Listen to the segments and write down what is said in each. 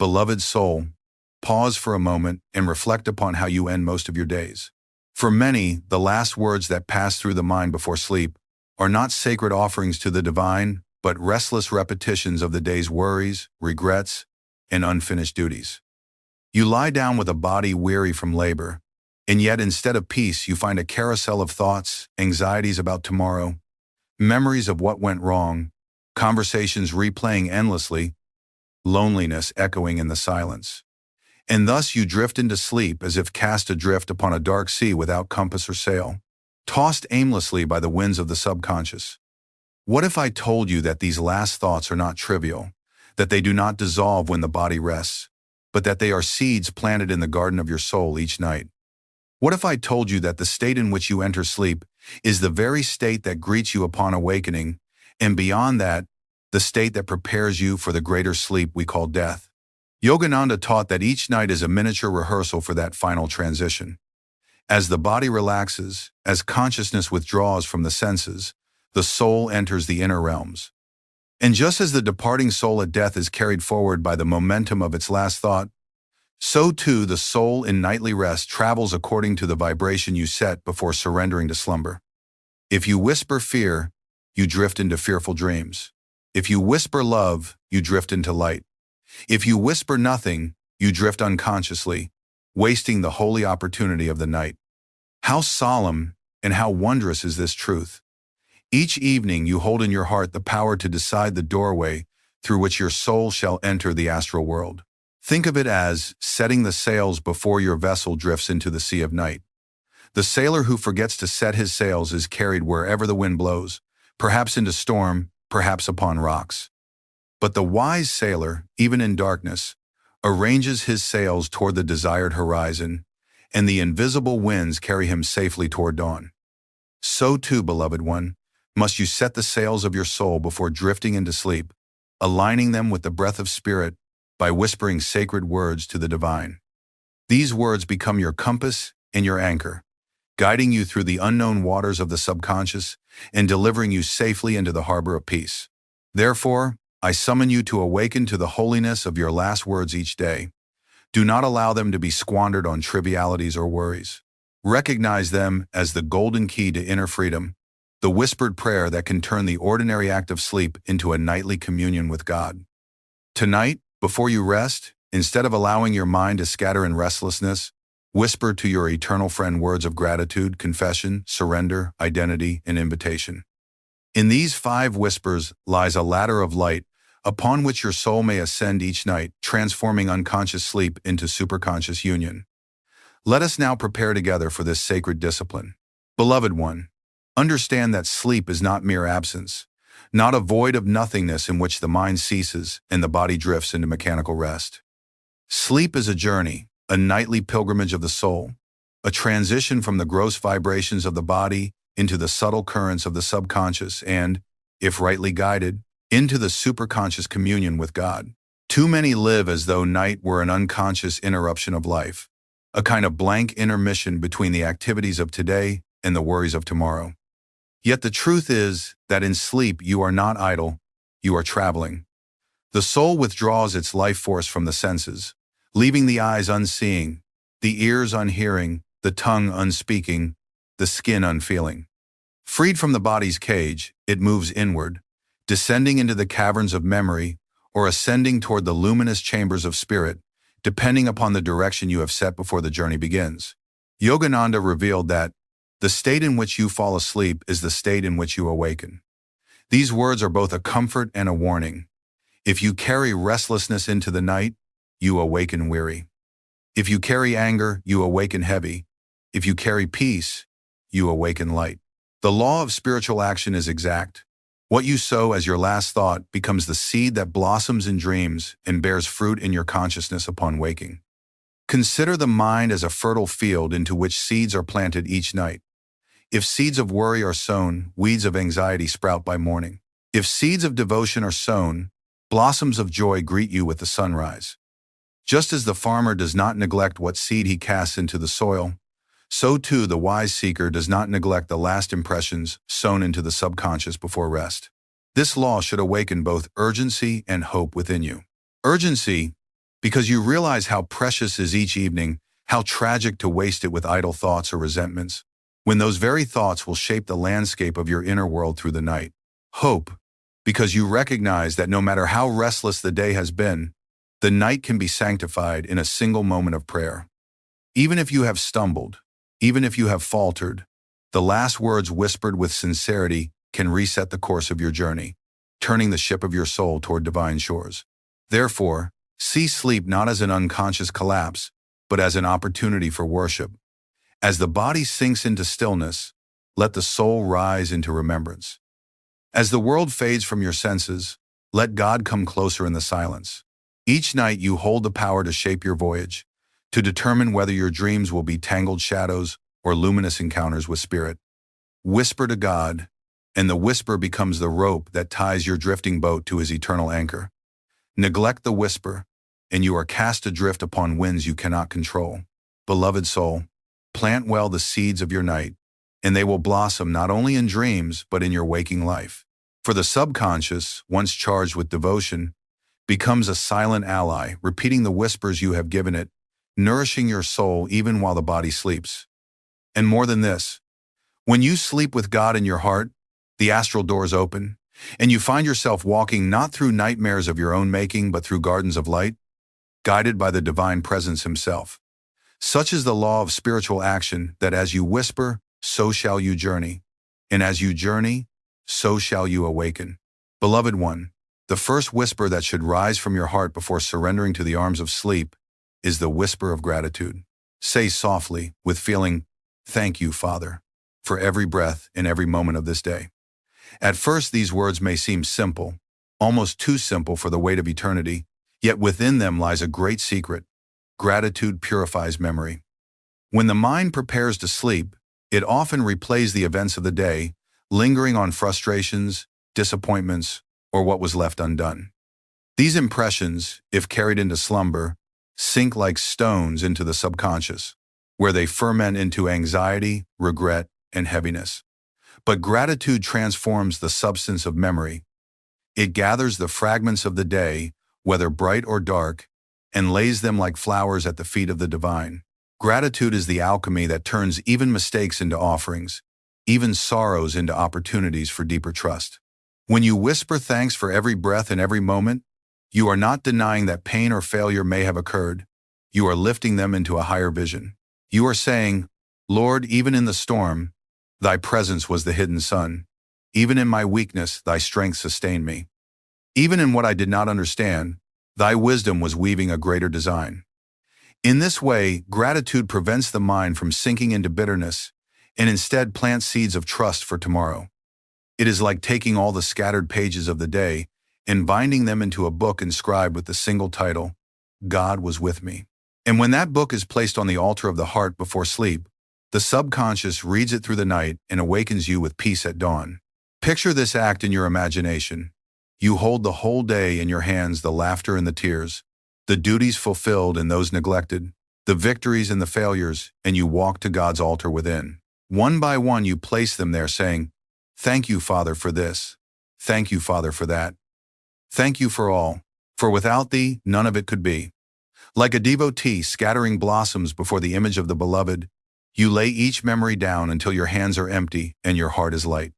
Beloved soul, pause for a moment and reflect upon how you end most of your days. For many, the last words that pass through the mind before sleep are not sacred offerings to the divine, but restless repetitions of the day's worries, regrets, and unfinished duties. You lie down with a body weary from labor, and yet instead of peace you find a carousel of thoughts, anxieties about tomorrow, memories of what went wrong, conversations replaying endlessly, loneliness echoing in the silence. And thus you drift into sleep as if cast adrift upon a dark sea without compass or sail, tossed aimlessly by the winds of the subconscious. What if I told you that these last thoughts are not trivial, that they do not dissolve when the body rests, but that they are seeds planted in the garden of your soul each night? What if I told you that the state in which you enter sleep is the very state that greets you upon awakening, and beyond that, the state that prepares you for the greater sleep we call death? Yogananda taught that each night is a miniature rehearsal for that final transition. As the body relaxes, as consciousness withdraws from the senses, the soul enters the inner realms. And just as the departing soul at death is carried forward by the momentum of its last thought, so too the soul in nightly rest travels according to the vibration you set before surrendering to slumber. If you whisper fear, you drift into fearful dreams. If you whisper love, you drift into light. If you whisper nothing, you drift unconsciously, wasting the holy opportunity of the night. How solemn and how wondrous is this truth! Each evening you hold in your heart the power to decide the doorway through which your soul shall enter the astral world. Think of it as setting the sails before your vessel drifts into the sea of night. The sailor who forgets to set his sails is carried wherever the wind blows, perhaps into storm, perhaps upon rocks. But the wise sailor, even in darkness, arranges his sails toward the desired horizon, and the invisible winds carry him safely toward dawn. So too, beloved one, must you set the sails of your soul before drifting into sleep, aligning them with the breath of spirit by whispering sacred words to the divine. These words become your compass and your anchor, guiding you through the unknown waters of the subconscious and delivering you safely into the harbor of peace. Therefore, I summon you to awaken to the holiness of your last words each day. Do not allow them to be squandered on trivialities or worries. Recognize them as the golden key to inner freedom, the whispered prayer that can turn the ordinary act of sleep into a nightly communion with God. Tonight, before you rest, instead of allowing your mind to scatter in restlessness, whisper to your eternal friend words of gratitude, confession, surrender, identity, and invitation. In these 5 whispers lies a ladder of light upon which your soul may ascend each night, transforming unconscious sleep into superconscious union. Let us now prepare together for this sacred discipline. Beloved one, understand that sleep is not mere absence, not a void of nothingness in which the mind ceases and the body drifts into mechanical rest. Sleep is a journey, a nightly pilgrimage of the soul, a transition from the gross vibrations of the body into the subtle currents of the subconscious and, if rightly guided, into the superconscious communion with God. Too many live as though night were an unconscious interruption of life, a kind of blank intermission between the activities of today and the worries of tomorrow. Yet the truth is that in sleep you are not idle, you are traveling. The soul withdraws its life force from the senses, leaving the eyes unseeing, the ears unhearing, the tongue unspeaking, the skin unfeeling. Freed from the body's cage, it moves inward, descending into the caverns of memory or ascending toward the luminous chambers of spirit, depending upon the direction you have set before the journey begins. Yogananda revealed that the state in which you fall asleep is the state in which you awaken. These words are both a comfort and a warning. If you carry restlessness into the night, you awaken weary. If you carry anger, you awaken heavy. If you carry peace, you awaken light. The law of spiritual action is exact. What you sow as your last thought becomes the seed that blossoms in dreams and bears fruit in your consciousness upon waking. Consider the mind as a fertile field into which seeds are planted each night. If seeds of worry are sown, weeds of anxiety sprout by morning. If seeds of devotion are sown, blossoms of joy greet you with the sunrise. Just as the farmer does not neglect what seed he casts into the soil, so too the wise seeker does not neglect the last impressions sown into the subconscious before rest. This law should awaken both urgency and hope within you. Urgency, because you realize how precious is each evening, how tragic to waste it with idle thoughts or resentments, when those very thoughts will shape the landscape of your inner world through the night. Hope, because you recognize that no matter how restless the day has been, the night can be sanctified in a single moment of prayer. Even if you have stumbled, even if you have faltered, the last words whispered with sincerity can reset the course of your journey, turning the ship of your soul toward divine shores. Therefore, see sleep not as an unconscious collapse, but as an opportunity for worship. As the body sinks into stillness, let the soul rise into remembrance. As the world fades from your senses, let God come closer in the silence. Each night you hold the power to shape your voyage, to determine whether your dreams will be tangled shadows or luminous encounters with Spirit. Whisper to God, and the whisper becomes the rope that ties your drifting boat to His eternal anchor. Neglect the whisper, and you are cast adrift upon winds you cannot control. Beloved soul, plant well the seeds of your night, and they will blossom not only in dreams but in your waking life. For the subconscious, once charged with devotion, becomes a silent ally, repeating the whispers you have given it, nourishing your soul even while the body sleeps. And more than this, when you sleep with God in your heart, the astral doors open, and you find yourself walking not through nightmares of your own making but through gardens of light, guided by the divine presence Himself. Such is the law of spiritual action that as you whisper, so shall you journey, and as you journey, so shall you awaken. Beloved one, the first whisper that should rise from your heart before surrendering to the arms of sleep is the whisper of gratitude. Say softly, with feeling, "Thank you, Father, for every breath and every moment of this day." At first, these words may seem simple, almost too simple for the weight of eternity, yet within them lies a great secret. Gratitude purifies memory. When the mind prepares to sleep, it often replays the events of the day, lingering on frustrations, disappointments, or what was left undone. These impressions, if carried into slumber, sink like stones into the subconscious, where they ferment into anxiety, regret, and heaviness. But gratitude transforms the substance of memory. It gathers the fragments of the day, whether bright or dark, and lays them like flowers at the feet of the divine. Gratitude is the alchemy that turns even mistakes into offerings, even sorrows into opportunities for deeper trust. When you whisper thanks for every breath and every moment, you are not denying that pain or failure may have occurred. You are lifting them into a higher vision. You are saying, "Lord, even in the storm, Thy presence was the hidden sun. Even in my weakness, Thy strength sustained me. Even in what I did not understand, Thy wisdom was weaving a greater design." In this way, gratitude prevents the mind from sinking into bitterness and instead plants seeds of trust for tomorrow. It is like taking all the scattered pages of the day and binding them into a book inscribed with the single title, "God was with me." And when that book is placed on the altar of the heart before sleep, the subconscious reads it through the night and awakens you with peace at dawn. Picture this act in your imagination. You hold the whole day in your hands, the laughter and the tears, the duties fulfilled and those neglected, the victories and the failures, and you walk to God's altar within. One by one you place them there saying, "Thank you, Father, for this. Thank you, Father, for that. Thank you for all, for without Thee, none of it could be." Like a devotee scattering blossoms before the image of the Beloved, you lay each memory down until your hands are empty and your heart is light.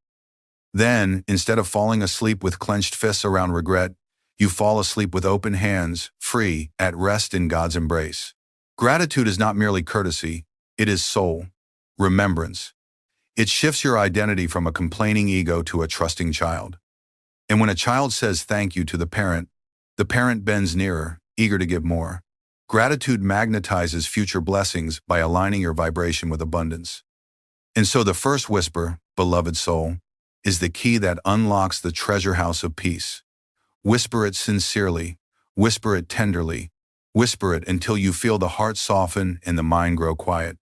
Then, instead of falling asleep with clenched fists around regret, you fall asleep with open hands, free, at rest in God's embrace. Gratitude is not merely courtesy, it is soul, remembrance. It shifts your identity from a complaining ego to a trusting child. And when a child says thank you to the parent bends nearer, eager to give more. Gratitude magnetizes future blessings by aligning your vibration with abundance. And so the first whisper, "Beloved soul," is the key that unlocks the treasure house of peace. Whisper it sincerely, whisper it tenderly, whisper it until you feel the heart soften and the mind grow quiet.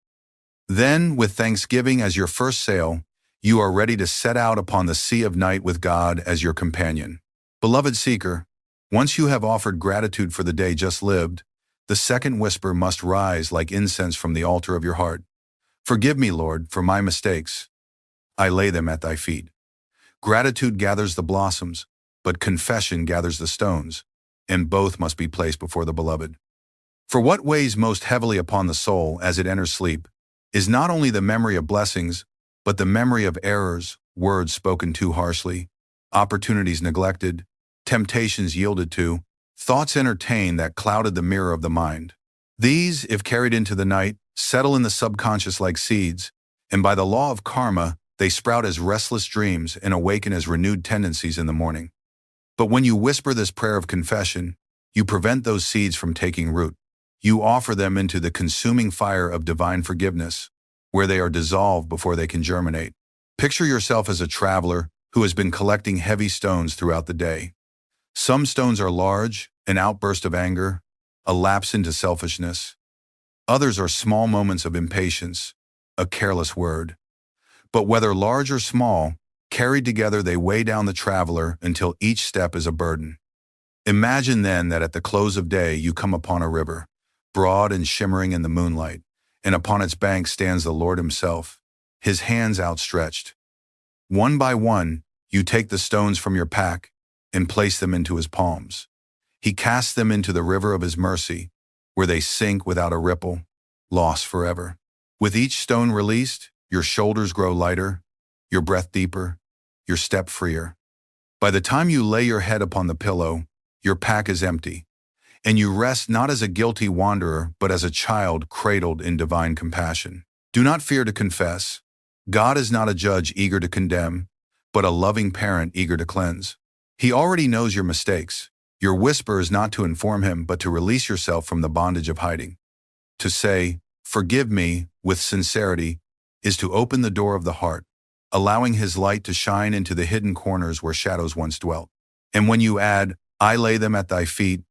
Then, with thanksgiving as your first sail, you are ready to set out upon the sea of night with God as your companion. Beloved seeker, once you have offered gratitude for the day just lived, the second whisper must rise like incense from the altar of your heart. "Forgive me, Lord, for my mistakes. I lay them at Thy feet." Gratitude gathers the blossoms, but confession gathers the stones, and both must be placed before the Beloved. For what weighs most heavily upon the soul as it enters sleep is not only the memory of blessings, but the memory of errors, words spoken too harshly, opportunities neglected, temptations yielded to, thoughts entertained that clouded the mirror of the mind. These, if carried into the night, settle in the subconscious like seeds, and by the law of karma, they sprout as restless dreams and awaken as renewed tendencies in the morning. But when you whisper this prayer of confession, you prevent those seeds from taking root. You offer them into the consuming fire of divine forgiveness, where they are dissolved before they can germinate. Picture yourself as a traveler who has been collecting heavy stones throughout the day. Some stones are large, an outburst of anger, a lapse into selfishness. Others are small moments of impatience, a careless word. But whether large or small, carried together they weigh down the traveler until each step is a burden. Imagine then that at the close of day you come upon a river, broad and shimmering in the moonlight, and upon its bank stands the Lord himself, his hands outstretched. One by one, you take the stones from your pack and place them into his palms. He casts them into the river of his mercy, where they sink without a ripple, lost forever. With each stone released, your shoulders grow lighter, your breath deeper, your step freer. By the time you lay your head upon the pillow, your pack is empty, and you rest not as a guilty wanderer, but as a child cradled in divine compassion. Do not fear to confess. God is not a judge eager to condemn, but a loving parent eager to cleanse. He already knows your mistakes. Your whisper is not to inform him, but to release yourself from the bondage of hiding. To say, "Forgive me," with sincerity, is to open the door of the heart, allowing his light to shine into the hidden corners where shadows once dwelt. And when you add, "I lay them at thy feet,"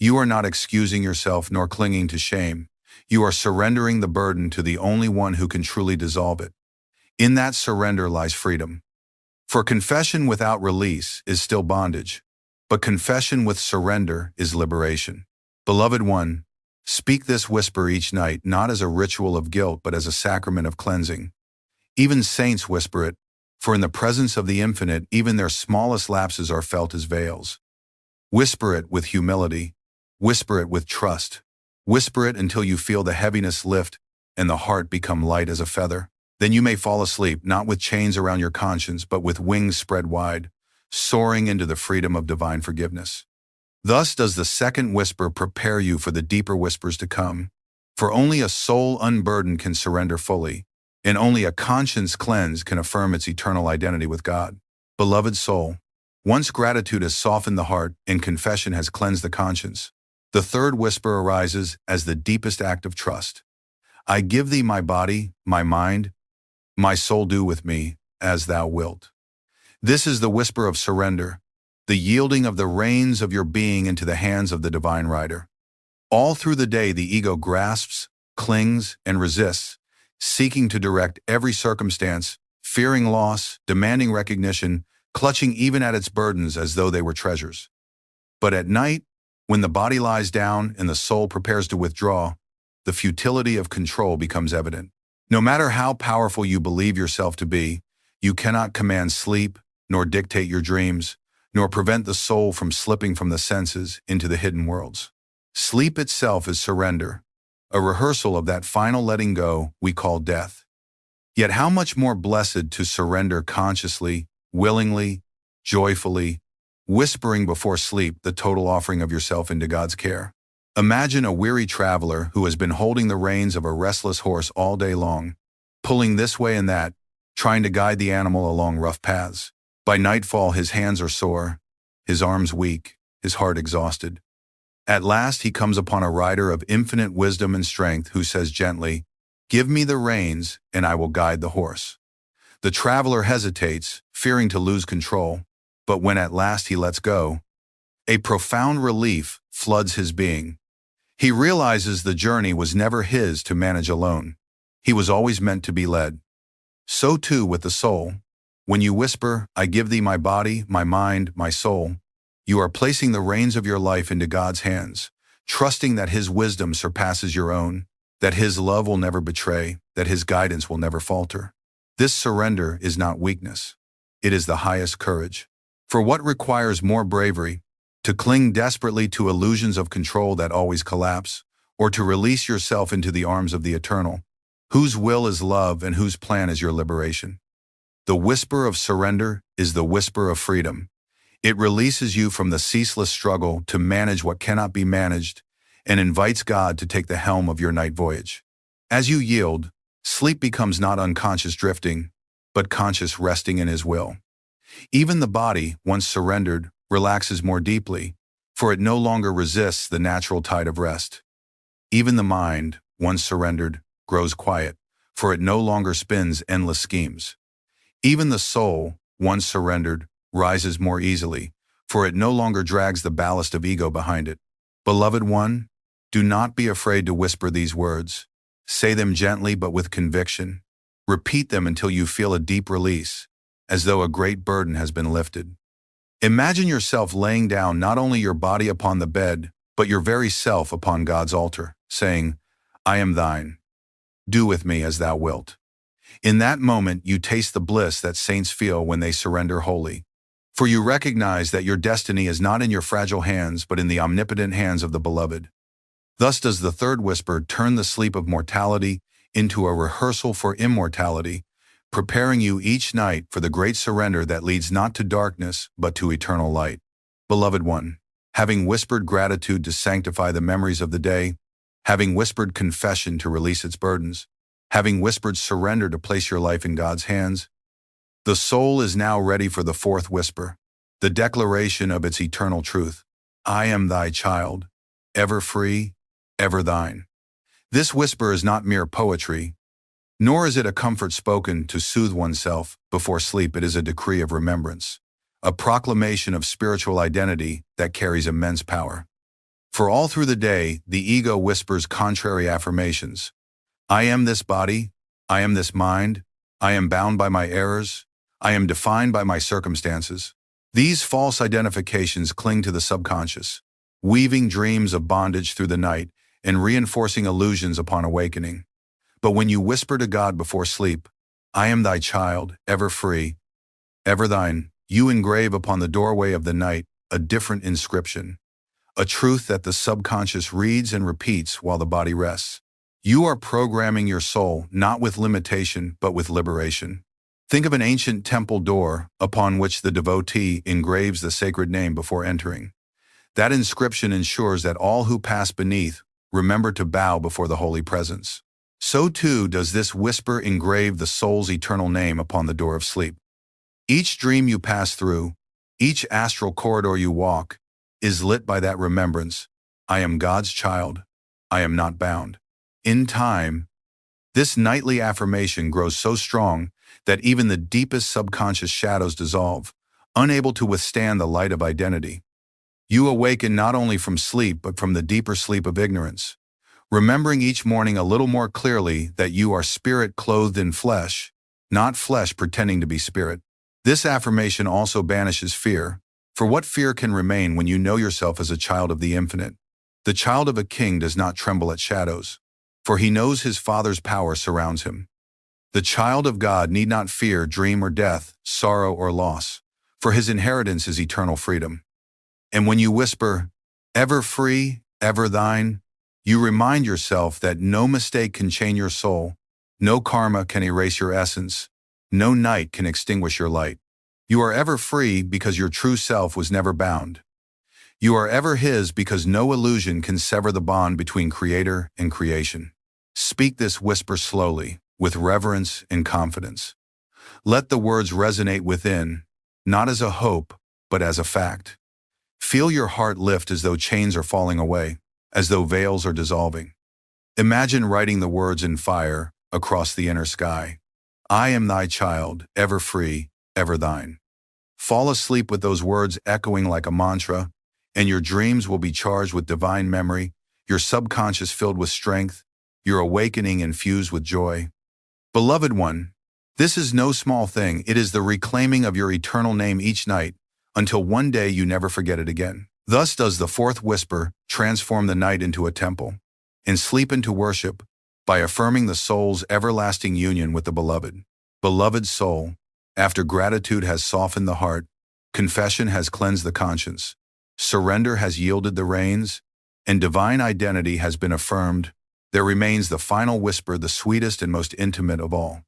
you are not excusing yourself nor clinging to shame. You are surrendering the burden to the only one who can truly dissolve it. In that surrender lies freedom. For confession without release is still bondage, but confession with surrender is liberation. Beloved one, speak this whisper each night, not as a ritual of guilt, but as a sacrament of cleansing. Even saints whisper it, for in the presence of the infinite, even their smallest lapses are felt as veils. Whisper it with humility. Whisper it with trust. Whisper it until you feel the heaviness lift and the heart become light as a feather. Then you may fall asleep, not with chains around your conscience, but with wings spread wide, soaring into the freedom of divine forgiveness. Thus does the second whisper prepare you for the deeper whispers to come. For only a soul unburdened can surrender fully, and only a conscience cleansed can affirm its eternal identity with God. Beloved soul, once gratitude has softened the heart and confession has cleansed the conscience, the third whisper arises as the deepest act of trust. I give thee my body, my mind, my soul, do with me as thou wilt. This is the whisper of surrender, the yielding of the reins of your being into the hands of the divine rider. All through the day the ego grasps, clings, and resists, seeking to direct every circumstance, fearing loss, demanding recognition, clutching even at its burdens as though they were treasures. But at night, when the body lies down and the soul prepares to withdraw, the futility of control becomes evident. No matter how powerful you believe yourself to be, you cannot command sleep, nor dictate your dreams, nor prevent the soul from slipping from the senses into the hidden worlds. Sleep itself is surrender, a rehearsal of that final letting go we call death. Yet how much more blessed to surrender consciously, willingly, joyfully, whispering before sleep the total offering of yourself into God's care. Imagine a weary traveler who has been holding the reins of a restless horse all day long, pulling this way and that, trying to guide the animal along rough paths. By nightfall his hands are sore, his arms weak, his heart exhausted. At last he comes upon a rider of infinite wisdom and strength who says gently, "Give me the reins and I will guide the horse." The traveler hesitates, fearing to lose control, but when at last he lets go, a profound relief floods his being. He realizes the journey was never his to manage alone. He was always meant to be led. So too with the soul. When you whisper, "I give thee my body, my mind, my soul," you are placing the reins of your life into God's hands, trusting that his wisdom surpasses your own, that his love will never betray, that his guidance will never falter. This surrender is not weakness. It is the highest courage. For what requires more bravery, to cling desperately to illusions of control that always collapse, or to release yourself into the arms of the eternal, whose will is love and whose plan is your liberation. The whisper of surrender is the whisper of freedom. It releases you from the ceaseless struggle to manage what cannot be managed and invites God to take the helm of your night voyage. As you yield, sleep becomes not unconscious drifting, but conscious resting in His will. Even the body, once surrendered, relaxes more deeply, for it no longer resists the natural tide of rest. Even the mind, once surrendered, grows quiet, for it no longer spins endless schemes. Even the soul, once surrendered, rises more easily, for it no longer drags the ballast of ego behind it. Beloved one, do not be afraid to whisper these words. Say them gently but with conviction. Repeat them until you feel a deep release, as though a great burden has been lifted. Imagine yourself laying down not only your body upon the bed, but your very self upon God's altar, saying, I am thine. Do with me as thou wilt. In that moment, you taste the bliss that saints feel when they surrender wholly. For you recognize that your destiny is not in your fragile hands, but in the omnipotent hands of the Beloved. Thus does the third whisper turn the sleep of mortality into a rehearsal for immortality, preparing you each night for the great surrender that leads not to darkness, but to eternal light. Beloved one, having whispered gratitude to sanctify the memories of the day, having whispered confession to release its burdens, having whispered surrender to place your life in God's hands, the soul is now ready for the fourth whisper, the declaration of its eternal truth. I am thy child, ever free, ever thine. This whisper is not mere poetry, nor is it a comfort spoken to soothe oneself before sleep. It is a decree of remembrance, a proclamation of spiritual identity that carries immense power. For all through the day, the ego whispers contrary affirmations. I am this body, I am this mind, I am bound by my errors, I am defined by my circumstances. These false identifications cling to the subconscious, weaving dreams of bondage through the night and reinforcing illusions upon awakening. But when you whisper to God before sleep, I am thy child, ever free, ever thine, you engrave upon the doorway of the night a different inscription, a truth that the subconscious reads and repeats while the body rests. You are programming your soul not with limitation but with liberation. Think of an ancient temple door upon which the devotee engraves the sacred name before entering. That inscription ensures that all who pass beneath remember to bow before the holy presence. So too does this whisper engrave the soul's eternal name upon the door of sleep. Each dream you pass through, each astral corridor you walk, is lit by that remembrance. I am God's child. I am not bound. In time, this nightly affirmation grows so strong that even the deepest subconscious shadows dissolve, unable to withstand the light of identity. You awaken not only from sleep but from the deeper sleep of ignorance, remembering each morning a little more clearly that you are spirit clothed in flesh, not flesh pretending to be spirit. This affirmation also banishes fear, for what fear can remain when you know yourself as a child of the infinite? The child of a king does not tremble at shadows, for he knows his Father's power surrounds him. The child of God need not fear dream or death, sorrow or loss, for his inheritance is eternal freedom. And when you whisper, ever free, ever thine, you remind yourself that no mistake can chain your soul, no karma can erase your essence, no night can extinguish your light. You are ever free because your true self was never bound. You are ever His because no illusion can sever the bond between Creator and creation. Speak this whisper slowly, with reverence and confidence. Let the words resonate within, not as a hope, but as a fact. Feel your heart lift as though chains are falling away, as though veils are dissolving. Imagine writing the words in fire across the inner sky. I am thy child, ever free, ever thine. Fall asleep with those words echoing like a mantra, and your dreams will be charged with divine memory, your subconscious filled with strength, your awakening infused with joy. Beloved one, this is no small thing. It is the reclaiming of your eternal name each night, until one day you never forget it again. Thus does the fourth whisper transform the night into a temple, and sleep into worship, by affirming the soul's everlasting union with the Beloved. Beloved soul, after gratitude has softened the heart, confession has cleansed the conscience, surrender has yielded the reins, and divine identity has been affirmed, there remains the final whisper, the sweetest and most intimate of all.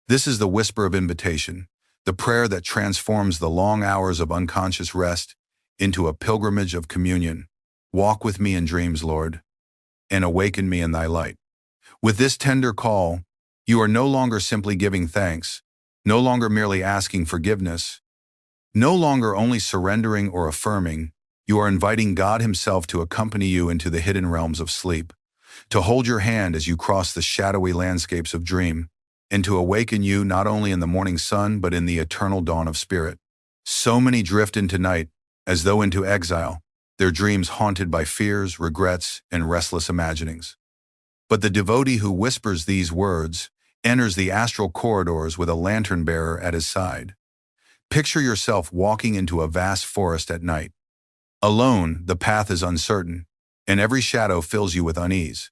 This is the whisper of invitation, the prayer that transforms the long hours of unconscious rest into a pilgrimage of communion. Walk with me in dreams, Lord, and awaken me in thy light. With this tender call, you are no longer simply giving thanks, no longer merely asking forgiveness, no longer only surrendering or affirming. You are inviting God Himself to accompany you into the hidden realms of sleep, to hold your hand as you cross the shadowy landscapes of dream, and to awaken you not only in the morning sun but in the eternal dawn of spirit. So many drift into night, as though into exile, their dreams haunted by fears, regrets, and restless imaginings. But the devotee who whispers these words enters the astral corridors with a lantern bearer at his side. Picture yourself walking into a vast forest at night. Alone, the path is uncertain, and every shadow fills you with unease.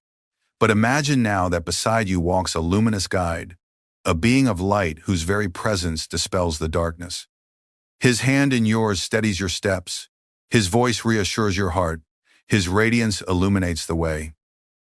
But imagine now that beside you walks a luminous guide, a being of light whose very presence dispels the darkness. His hand in yours steadies your steps, His voice reassures your heart, His radiance illuminates the way.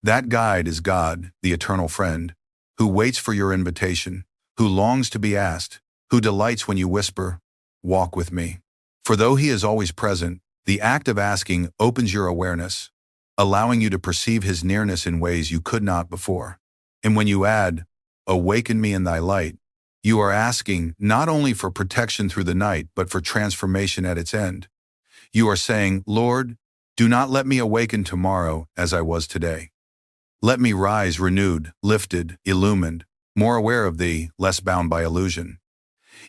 That guide is God, the eternal friend, who waits for your invitation, who longs to be asked, who delights when you whisper, "Walk with me." For though He is always present, the act of asking opens your awareness, allowing you to perceive His nearness in ways you could not before. And when you add, "Awaken me in thy light," you are asking not only for protection through the night, but for transformation at its end. You are saying, "Lord, do not let me awaken tomorrow as I was today. Let me rise renewed, lifted, illumined, more aware of Thee, less bound by illusion."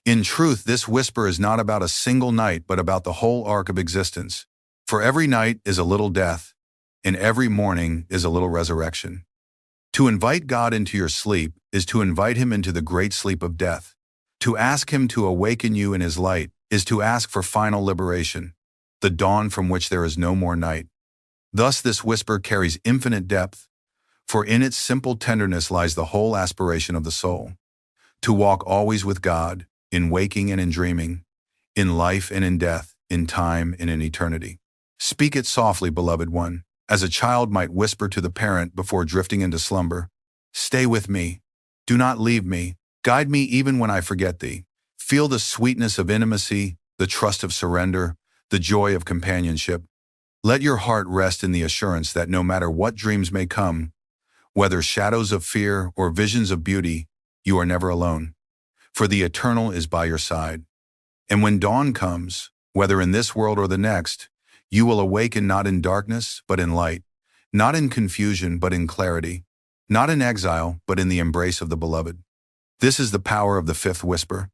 In truth, this whisper is not about a single night, but about the whole arc of existence. For every night is a little death, and every morning is a little resurrection. To invite God into your sleep is to invite Him into the great sleep of death. To ask Him to awaken you in His light is to ask for final liberation, the dawn from which there is no more night. Thus this whisper carries infinite depth, for in its simple tenderness lies the whole aspiration of the soul. To walk always with God, in waking and in dreaming, in life and in death, in time and in eternity. Speak it softly, beloved one, as a child might whisper to the parent before drifting into slumber. Stay with me. Do not leave me. Guide me even when I forget Thee. Feel the sweetness of intimacy, the trust of surrender, the joy of companionship. Let your heart rest in the assurance that no matter what dreams may come, whether shadows of fear or visions of beauty, you are never alone, for the eternal is by your side. And when dawn comes, whether in this world or the next, you will awaken not in darkness, but in light, not in confusion, but in clarity, not in exile, but in the embrace of the beloved. This is the power of the fifth whisper.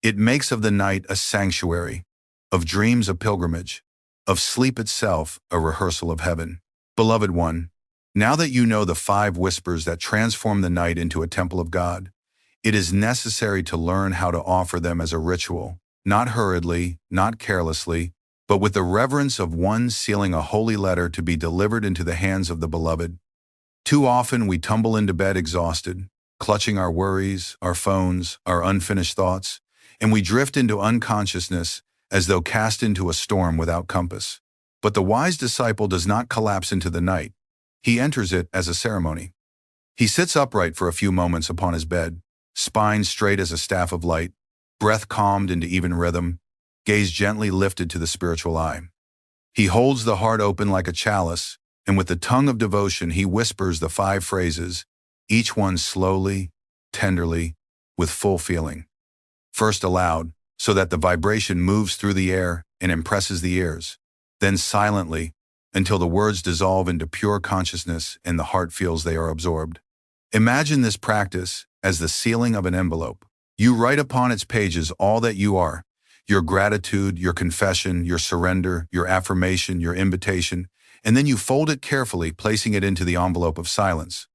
It makes of the night a sanctuary, of dreams a pilgrimage, of sleep itself a rehearsal of heaven. Beloved one, now that you know the 5 whispers that transform the night into a temple of God, it is necessary to learn how to offer them as a ritual, not hurriedly, not carelessly, but with the reverence of one sealing a holy letter to be delivered into the hands of the beloved. Too often we tumble into bed exhausted, clutching our worries, our phones, our unfinished thoughts, and we drift into unconsciousness as though cast into a storm without compass. But the wise disciple does not collapse into the night. He enters it as a ceremony. He sits upright for a few moments upon his bed, spine straight as a staff of light, breath calmed into even rhythm, gaze gently lifted to the spiritual eye. He holds the heart open like a chalice, and with the tongue of devotion he whispers the 5 phrases, each one slowly, tenderly, with full feeling. First aloud, so that the vibration moves through the air and impresses the ears, then silently, until the words dissolve into pure consciousness and the heart feels they are absorbed. Imagine this practice as the sealing of an envelope. You write upon its pages all that you are, your gratitude, your confession, your surrender, your affirmation, your invitation, and then you fold it carefully, placing it into the envelope of silence.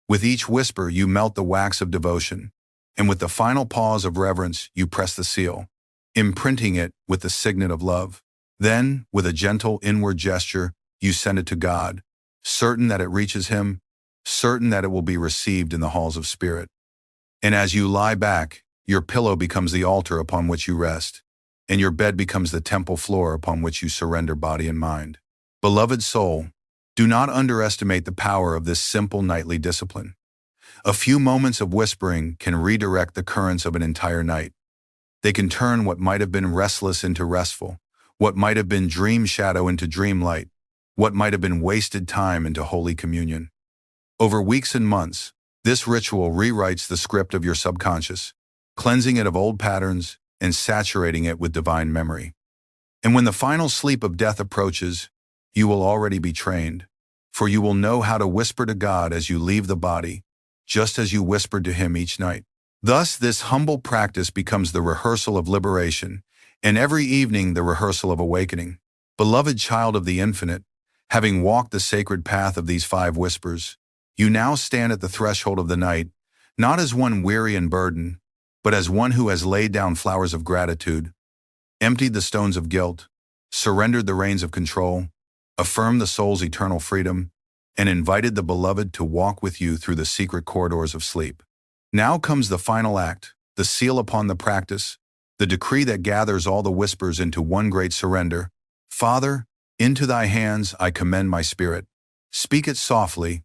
With each whisper, you melt the wax of devotion, and with the final pause of reverence, you press the seal, imprinting it with the signet of love. Then, with a gentle inward gesture, you send it to God, certain that it reaches Him, certain that it will be received in the halls of spirit. And as you lie back, your pillow becomes the altar upon which you rest, and your bed becomes the temple floor upon which you surrender body and mind. Beloved soul, Do not underestimate the power of this simple nightly discipline. A few moments of whispering can redirect the currents of an entire night. They can turn what might have been restless into restful, what might have been dream shadow into dream light, what might have been wasted time into holy communion. Over weeks and months, this ritual rewrites the script of your subconscious, cleansing it of old patterns and saturating it with divine memory. And when the final sleep of death approaches, you will already be trained, for you will know how to whisper to God as you leave the body, just as you whispered to Him each night. Thus, this humble practice becomes the rehearsal of liberation, and every evening the rehearsal of awakening. Beloved child of the Infinite, having walked the sacred path of these 5 whispers, you now stand at the threshold of the night, not as one weary and burdened, but as one who has laid down flowers of gratitude, emptied the stones of guilt, surrendered the reins of control, affirmed the soul's eternal freedom, and invited the Beloved to walk with you through the secret corridors of sleep. Now comes the final act, the seal upon the practice, the decree that gathers all the whispers into one great surrender. Father, into thy hands I commend my spirit. Speak it softly.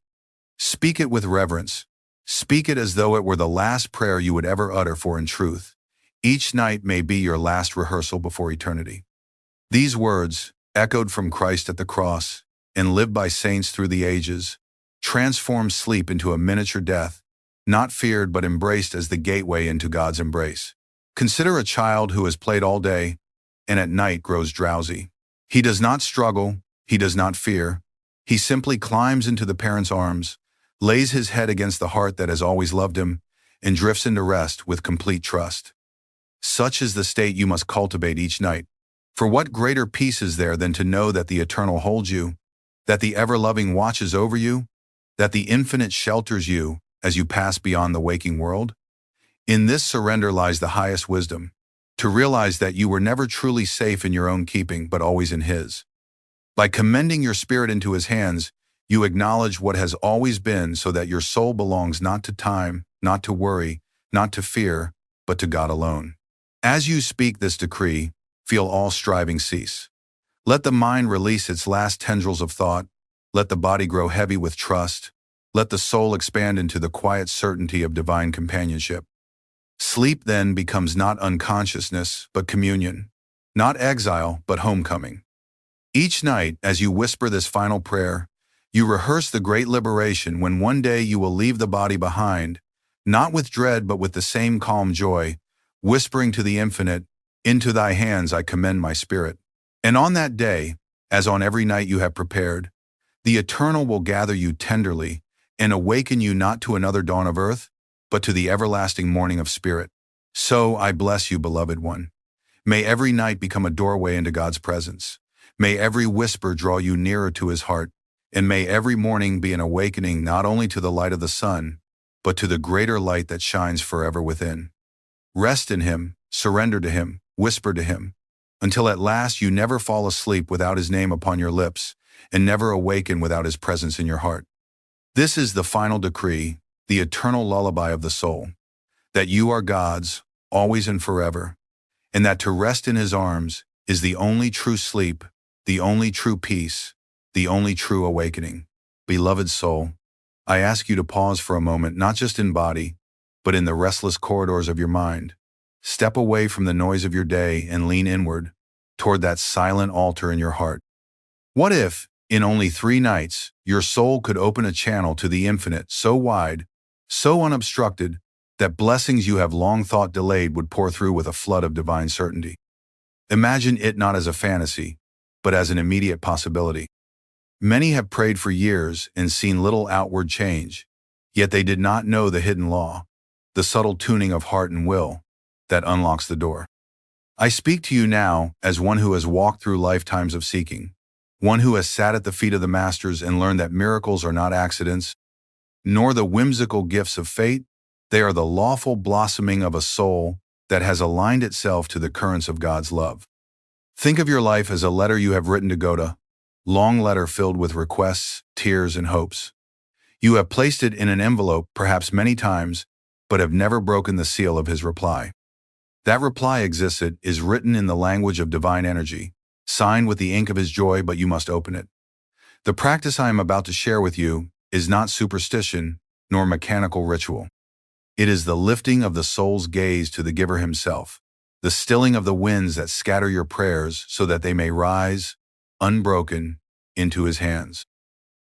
Speak it with reverence. Speak it as though it were the last prayer you would ever utter, for in truth, each night may be your last rehearsal before eternity. These words, echoed from Christ at the cross and lived by saints through the ages, transform sleep into a miniature death, not feared but embraced as the gateway into God's embrace. Consider a child who has played all day and at night grows drowsy. He does not struggle, he does not fear. He simply climbs into the parent's arms, lays his head against the heart that has always loved him, and drifts into rest with complete trust. Such is the state you must cultivate each night. For what greater peace is there than to know that the Eternal holds you, that the ever-loving watches over you, that the Infinite shelters you as you pass beyond the waking world? In this surrender lies the highest wisdom, to realize that you were never truly safe in your own keeping, but always in His. By commending your spirit into His hands, you acknowledge what has always been, so that your soul belongs not to time, not to worry, not to fear, but to God alone. As you speak this decree, feel all striving cease. Let the mind release its last tendrils of thought. Let the body grow heavy with trust. Let the soul expand into the quiet certainty of divine companionship. Sleep then becomes not unconsciousness, but communion, not exile, but homecoming. Each night, as you whisper this final prayer, you rehearse the great liberation when one day you will leave the body behind, not with dread, but with the same calm joy, whispering to the Infinite, into thy hands I commend my spirit. And on that day, as on every night you have prepared, the Eternal will gather you tenderly and awaken you not to another dawn of earth, but to the everlasting morning of spirit. So I bless you, beloved one. May every night become a doorway into God's presence. May every whisper draw you nearer to His heart, and may every morning be an awakening not only to the light of the sun, but to the greater light that shines forever within. Rest in Him, surrender to Him, whisper to Him, until at last you never fall asleep without His name upon your lips, and never awaken without His presence in your heart. This is the final decree, the eternal lullaby of the soul, that you are God's, always and forever, and that to rest in His arms is the only true sleep, the only true peace, the only true awakening. Beloved soul, I ask you to pause for a moment, not just in body, but in the restless corridors of your mind. Step away from the noise of your day and lean inward, toward that silent altar in your heart. What if, in only 3 nights, your soul could open a channel to the Infinite so wide, so unobstructed, that blessings you have long thought delayed would pour through with a flood of divine certainty? Imagine it not as a fantasy, but as an immediate possibility. Many have prayed for years and seen little outward change, yet they did not know the hidden law, the subtle tuning of heart and will, that unlocks the door. I speak to you now as one who has walked through lifetimes of seeking, one who has sat at the feet of the masters and learned that miracles are not accidents, nor the whimsical gifts of fate. They are the lawful blossoming of a soul that has aligned itself to the currents of God's love. Think of your life as a letter you have written to God, long letter filled with requests, tears, and hopes. You have placed it in an envelope perhaps many times, but have never broken the seal of His reply. That reply existed, is written in the language of divine energy, signed with the ink of His joy, but you must open it. The practice I am about to share with you is not superstition nor mechanical ritual. It is the lifting of the soul's gaze to the giver himself, the stilling of the winds that scatter your prayers so that they may rise, unbroken, into his hands.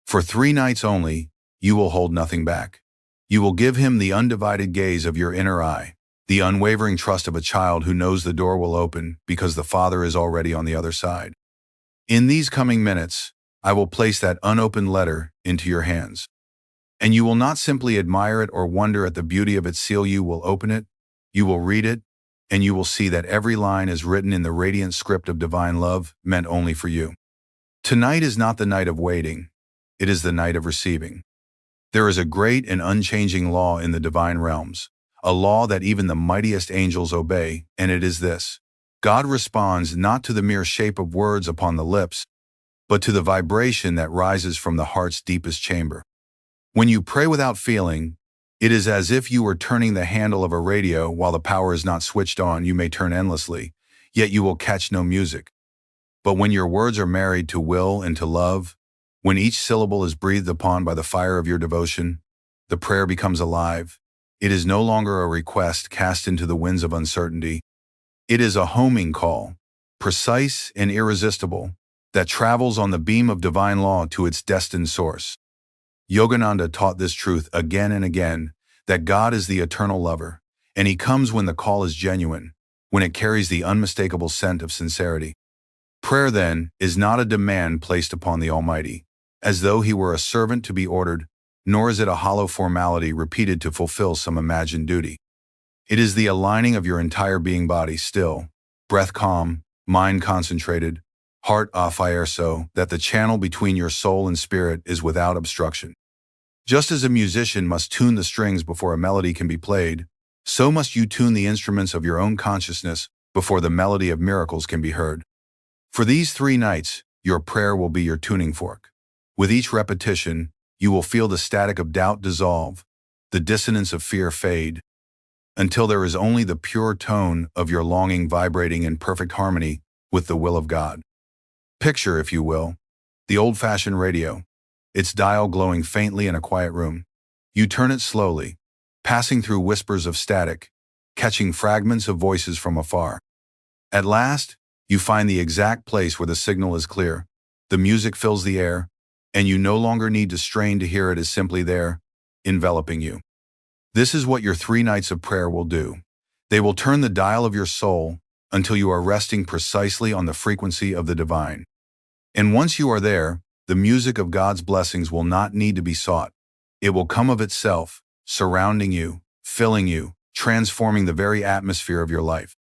For 3 nights only, you will hold nothing back. You will give him the undivided gaze of your inner eye, the unwavering trust of a child who knows the door will open because the Father is already on the other side. In these coming minutes, I will place that unopened letter into your hands. And you will not simply admire it or wonder at the beauty of its seal. You will open it, you will read it, and you will see that every line is written in the radiant script of divine love meant only for you. Tonight is not the night of waiting, it is the night of receiving. There is a great and unchanging law in the divine realms, a law that even the mightiest angels obey, and it is this: God responds not to the mere shape of words upon the lips, but to the vibration that rises from the heart's deepest chamber. When you pray without feeling, it is as if you were turning the handle of a radio while the power is not switched on. You may turn endlessly, yet you will catch no music. But when your words are married to will and to love, when each syllable is breathed upon by the fire of your devotion, the prayer becomes alive. It is no longer a request cast into the winds of uncertainty. It is a homing call, precise and irresistible, that travels on the beam of divine law to its destined source. Yogananda taught this truth again and again, that God is the eternal lover, and he comes when the call is genuine, when it carries the unmistakable scent of sincerity. Prayer, then, is not a demand placed upon the Almighty, as though he were a servant to be ordered, nor is it a hollow formality repeated to fulfill some imagined duty. It is the aligning of your entire being, body still, breath calm, mind concentrated, heart a fire, so that the channel between your soul and spirit is without obstruction. Just as a musician must tune the strings before a melody can be played, so must you tune the instruments of your own consciousness before the melody of miracles can be heard. For these 3 nights, your prayer will be your tuning fork. With each repetition, you will feel the static of doubt dissolve, the dissonance of fear fade, until there is only the pure tone of your longing vibrating in perfect harmony with the will of God. Picture, if you will, the old-fashioned radio, its dial glowing faintly in a quiet room. You turn it slowly, passing through whispers of static, catching fragments of voices from afar. At last, you find the exact place where the signal is clear. The music fills the air, and you no longer need to strain to hear. It is simply there, enveloping you. This is what your 3 nights of prayer will do. They will turn the dial of your soul until you are resting precisely on the frequency of the divine. And once you are there, the music of God's blessings will not need to be sought. It will come of itself, surrounding you, filling you, transforming the very atmosphere of your life.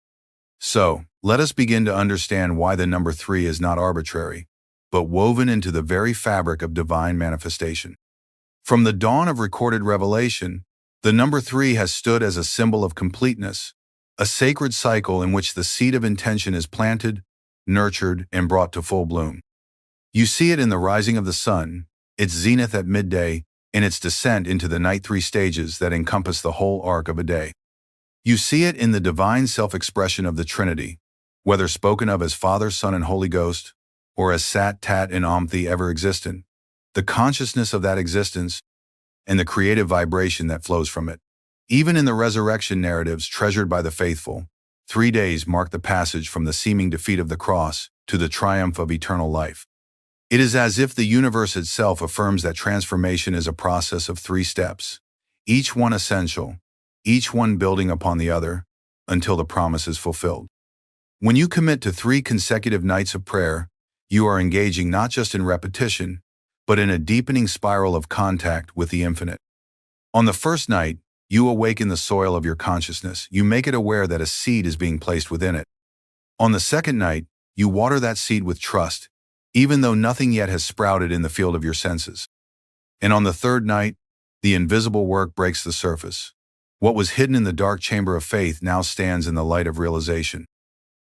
So, let us begin to understand why the number 3 is not arbitrary, but woven into the very fabric of divine manifestation. From the dawn of recorded revelation, the number 3 has stood as a symbol of completeness, a sacred cycle in which the seed of intention is planted, nurtured, and brought to full bloom. You see it in the rising of the sun, its zenith at midday, and its descent into the night 3 stages that encompass the whole arc of a day. You see it in the divine self-expression of the Trinity, whether spoken of as Father, Son, and Holy Ghost, or as Sat, Tat, and Om, the ever-existent, the consciousness of that existence, and the creative vibration that flows from it. Even in the resurrection narratives treasured by the faithful, 3 days mark the passage from the seeming defeat of the cross to the triumph of eternal life. It is as if the universe itself affirms that transformation is a process of 3 steps, each one essential, each one building upon the other, until the promise is fulfilled. When you commit to 3 consecutive nights of prayer, you are engaging not just in repetition, but in a deepening spiral of contact with the infinite. On the first night, you awaken the soil of your consciousness. You make it aware that a seed is being placed within it. On the second night, you water that seed with trust, even though nothing yet has sprouted in the field of your senses. And on the third night, the invisible work breaks the surface. What was hidden in the dark chamber of faith now stands in the light of realization.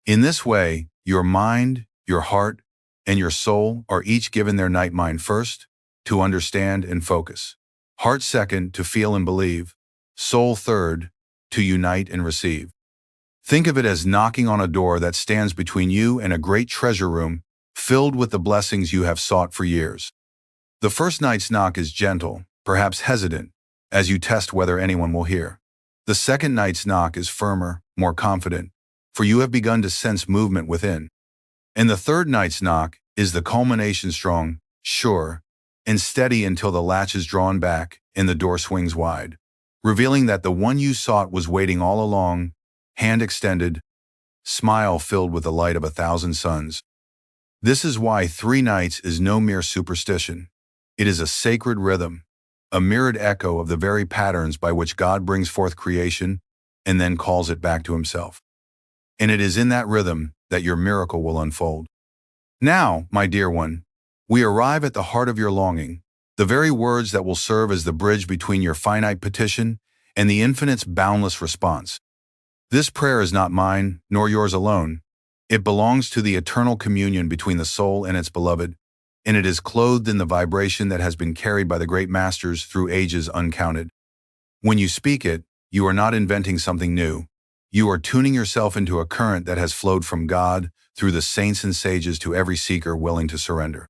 In this way, your mind, your heart, and your soul are each given their night: mind first, to understand and focus; heart second, to feel and believe; soul third, to unite and receive. Think of it as knocking on a door that stands between you and a great treasure room filled with the blessings you have sought for years. The first night's knock is gentle, perhaps hesitant, as you test whether anyone will hear. The second night's knock is firmer, more confident, for you have begun to sense movement within. And the third night's knock is the culmination, strong, sure, and steady until the latch is drawn back and the door swings wide, revealing that the one you sought was waiting all along, hand extended, smile filled with the light of 1,000 suns. This is why 3 nights is no mere superstition. It is a sacred rhythm, a mirrored echo of the very patterns by which God brings forth creation and then calls it back to himself. And it is in that rhythm that your miracle will unfold. Now, my dear one, we arrive at the heart of your longing, the very words that will serve as the bridge between your finite petition and the infinite's boundless response. This prayer is not mine, nor yours alone. It belongs to the eternal communion between the soul and its beloved, and it is clothed in the vibration that has been carried by the great masters through ages uncounted. When you speak it, you are not inventing something new. You are tuning yourself into a current that has flowed from God through the saints and sages to every seeker willing to surrender.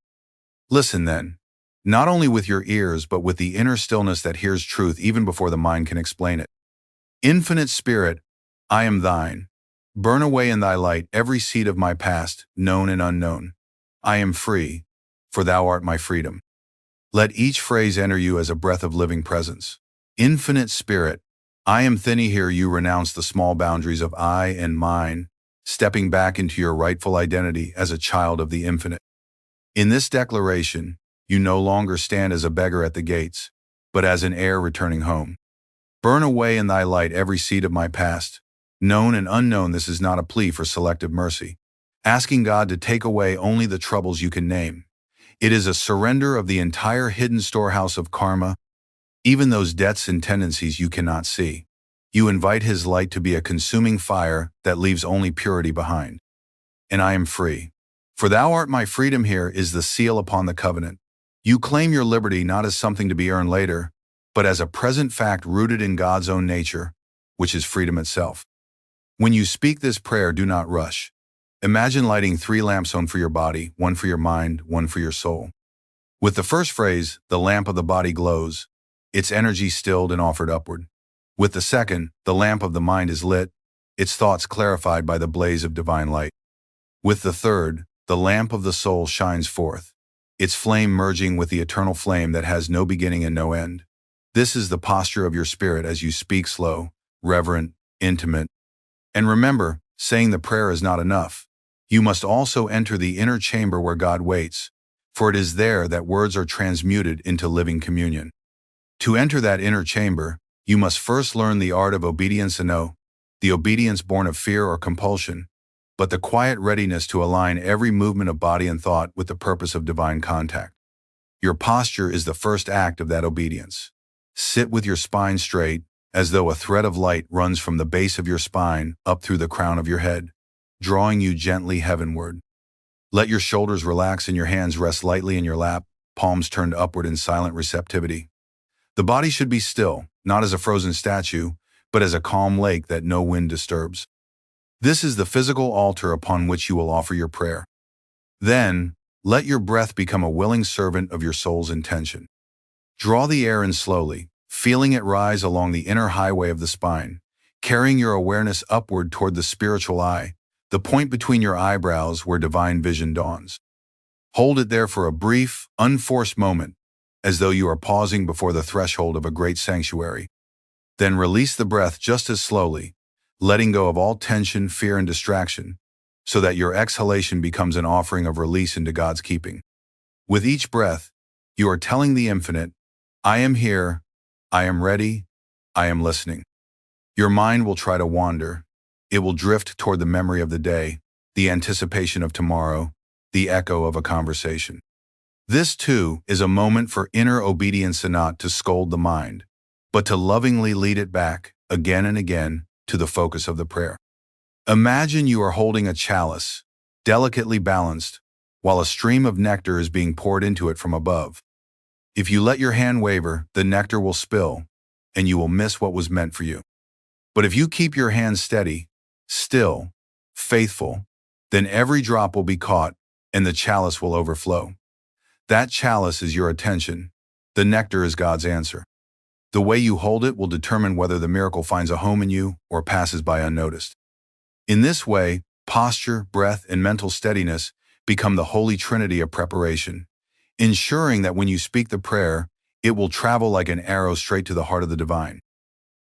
Listen then, not only with your ears but with the inner stillness that hears truth even before the mind can explain it. Infinite Spirit, I am thine. Burn away in thy light every seed of my past, known and unknown. I am free, for thou art my freedom. Let each phrase enter you as a breath of living presence. Infinite Spirit, I am thin. Here you renounce the small boundaries of I and mine, stepping back into your rightful identity as a child of the infinite. In this declaration, you no longer stand as a beggar at the gates, but as an heir returning home. Burn away in thy light every seed of my past, known and unknown. This is not a plea for selective mercy, asking God to take away only the troubles you can name. It is a surrender of the entire hidden storehouse of karma, even those debts and tendencies you cannot see. You invite his light to be a consuming fire that leaves only purity behind. And I am free. For thou art my freedom. Here is the seal upon the covenant. You claim your liberty not as something to be earned later, but as a present fact rooted in God's own nature, which is freedom itself. When you speak this prayer, do not rush. Imagine lighting 3 lamps, one for your body, one for your mind, one for your soul. With the first phrase, the lamp of the body glows, its energy stilled and offered upward. With the second, the lamp of the mind is lit, its thoughts clarified by the blaze of divine light. With the third, the lamp of the soul shines forth, its flame merging with the eternal flame that has no beginning and no end. This is the posture of your spirit as you speak, slow, reverent, intimate. And remember, saying the prayer is not enough. You must also enter the inner chamber where God waits, for it is there that words are transmuted into living communion. To enter that inner chamber, you must first learn the art of obedience, and no, the obedience born of fear or compulsion, but the quiet readiness to align every movement of body and thought with the purpose of divine contact. Your posture is the first act of that obedience. Sit with your spine straight, as though a thread of light runs from the base of your spine up through the crown of your head, drawing you gently heavenward. Let your shoulders relax and your hands rest lightly in your lap, palms turned upward in silent receptivity. The body should be still, not as a frozen statue, but as a calm lake that no wind disturbs. This is the physical altar upon which you will offer your prayer. Then, let your breath become a willing servant of your soul's intention. Draw the air in slowly, feeling it rise along the inner highway of the spine, carrying your awareness upward toward the spiritual eye, the point between your eyebrows where divine vision dawns. Hold it there for a brief, unforced moment, as though you are pausing before the threshold of a great sanctuary. Then release the breath just as slowly, letting go of all tension, fear, and distraction, so that your exhalation becomes an offering of release into God's keeping. With each breath, you are telling the infinite, I am here, I am ready, I am listening. Your mind will try to wander. It will drift toward the memory of the day, the anticipation of tomorrow, the echo of a conversation. This, too, is a moment for inner obedience, and not to scold the mind, but to lovingly lead it back, again and again, to the focus of the prayer. Imagine you are holding a chalice, delicately balanced, while a stream of nectar is being poured into it from above. If you let your hand waver, the nectar will spill, and you will miss what was meant for you. But if you keep your hand steady, still, faithful, then every drop will be caught, and the chalice will overflow. That chalice is your attention. The nectar is God's answer. The way you hold it will determine whether the miracle finds a home in you or passes by unnoticed. In this way, posture, breath, and mental steadiness become the holy trinity of preparation, ensuring that when you speak the prayer, it will travel like an arrow straight to the heart of the divine.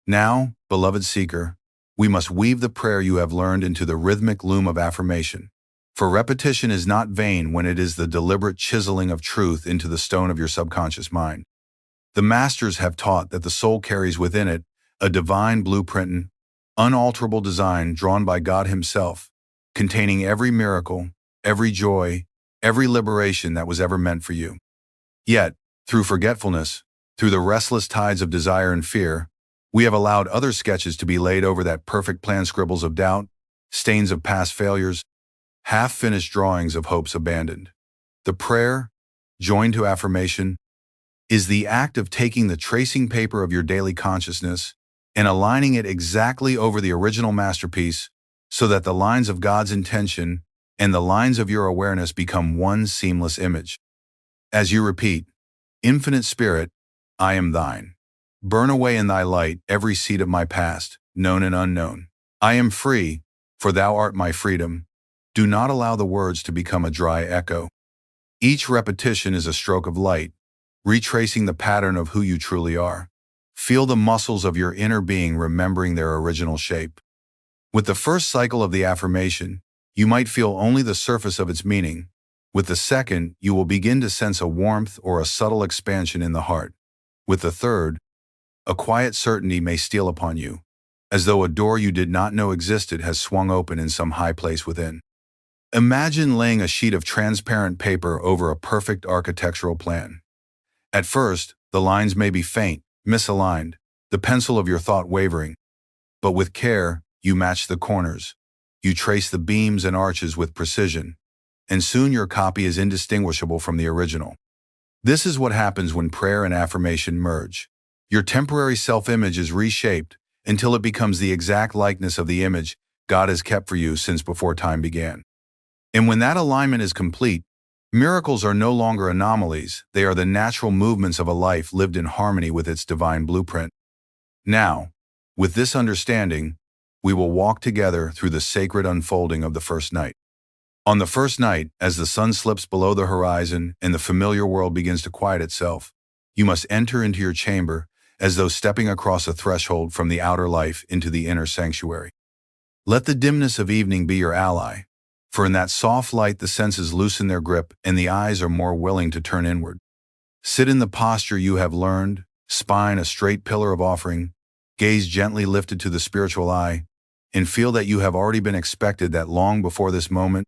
Now, beloved seeker, we must weave the prayer you have learned into the rhythmic loom of affirmation. For repetition is not vain when it is the deliberate chiseling of truth into the stone of your subconscious mind. The masters have taught that the soul carries within it a divine blueprint, unalterable design drawn by God Himself, containing every miracle, every joy, every liberation that was ever meant for you. Yet, through forgetfulness, through the restless tides of desire and fear, we have allowed other sketches to be laid over that perfect plan, scribbles of doubt, stains of past failures, half-finished drawings of hopes abandoned. The prayer, joined to affirmation, is the act of taking the tracing paper of your daily consciousness and aligning it exactly over the original masterpiece so that the lines of God's intention and the lines of your awareness become one seamless image. As you repeat, Infinite Spirit, I am thine. Burn away in thy light every seed of my past, known and unknown. I am free, for thou art my freedom. Do not allow the words to become a dry echo. Each repetition is a stroke of light, retracing the pattern of who you truly are. Feel the muscles of your inner being remembering their original shape. With the first cycle of the affirmation, you might feel only the surface of its meaning. With the second, you will begin to sense a warmth or a subtle expansion in the heart. With the third, a quiet certainty may steal upon you, as though a door you did not know existed has swung open in some high place within. Imagine laying a sheet of transparent paper over a perfect architectural plan. At first, the lines may be faint, misaligned, the pencil of your thought wavering. But with care, you match the corners. You trace the beams and arches with precision, and soon your copy is indistinguishable from the original. This is what happens when prayer and affirmation merge. Your temporary self-image is reshaped until it becomes the exact likeness of the image God has kept for you since before time began. And when that alignment is complete, miracles are no longer anomalies, they are the natural movements of a life lived in harmony with its divine blueprint. Now, with this understanding, we will walk together through the sacred unfolding of the first night. On the first night, as the sun slips below the horizon and the familiar world begins to quiet itself, you must enter into your chamber as though stepping across a threshold from the outer life into the inner sanctuary. Let the dimness of evening be your ally, for in that soft light the senses loosen their grip and the eyes are more willing to turn inward. Sit in the posture you have learned, spine a straight pillar of offering, gaze gently lifted to the spiritual eye, and feel that you have already been expected, that long before this moment,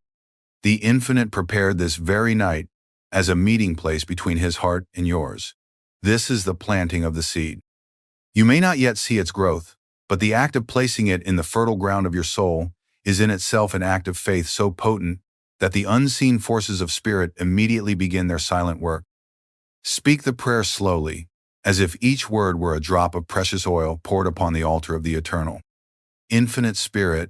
the Infinite prepared this very night as a meeting place between His heart and yours. This is the planting of the seed. You may not yet see its growth, but the act of placing it in the fertile ground of your soul is in itself an act of faith so potent that the unseen forces of spirit immediately begin their silent work. Speak the prayer slowly, as if each word were a drop of precious oil poured upon the altar of the eternal. Infinite Spirit,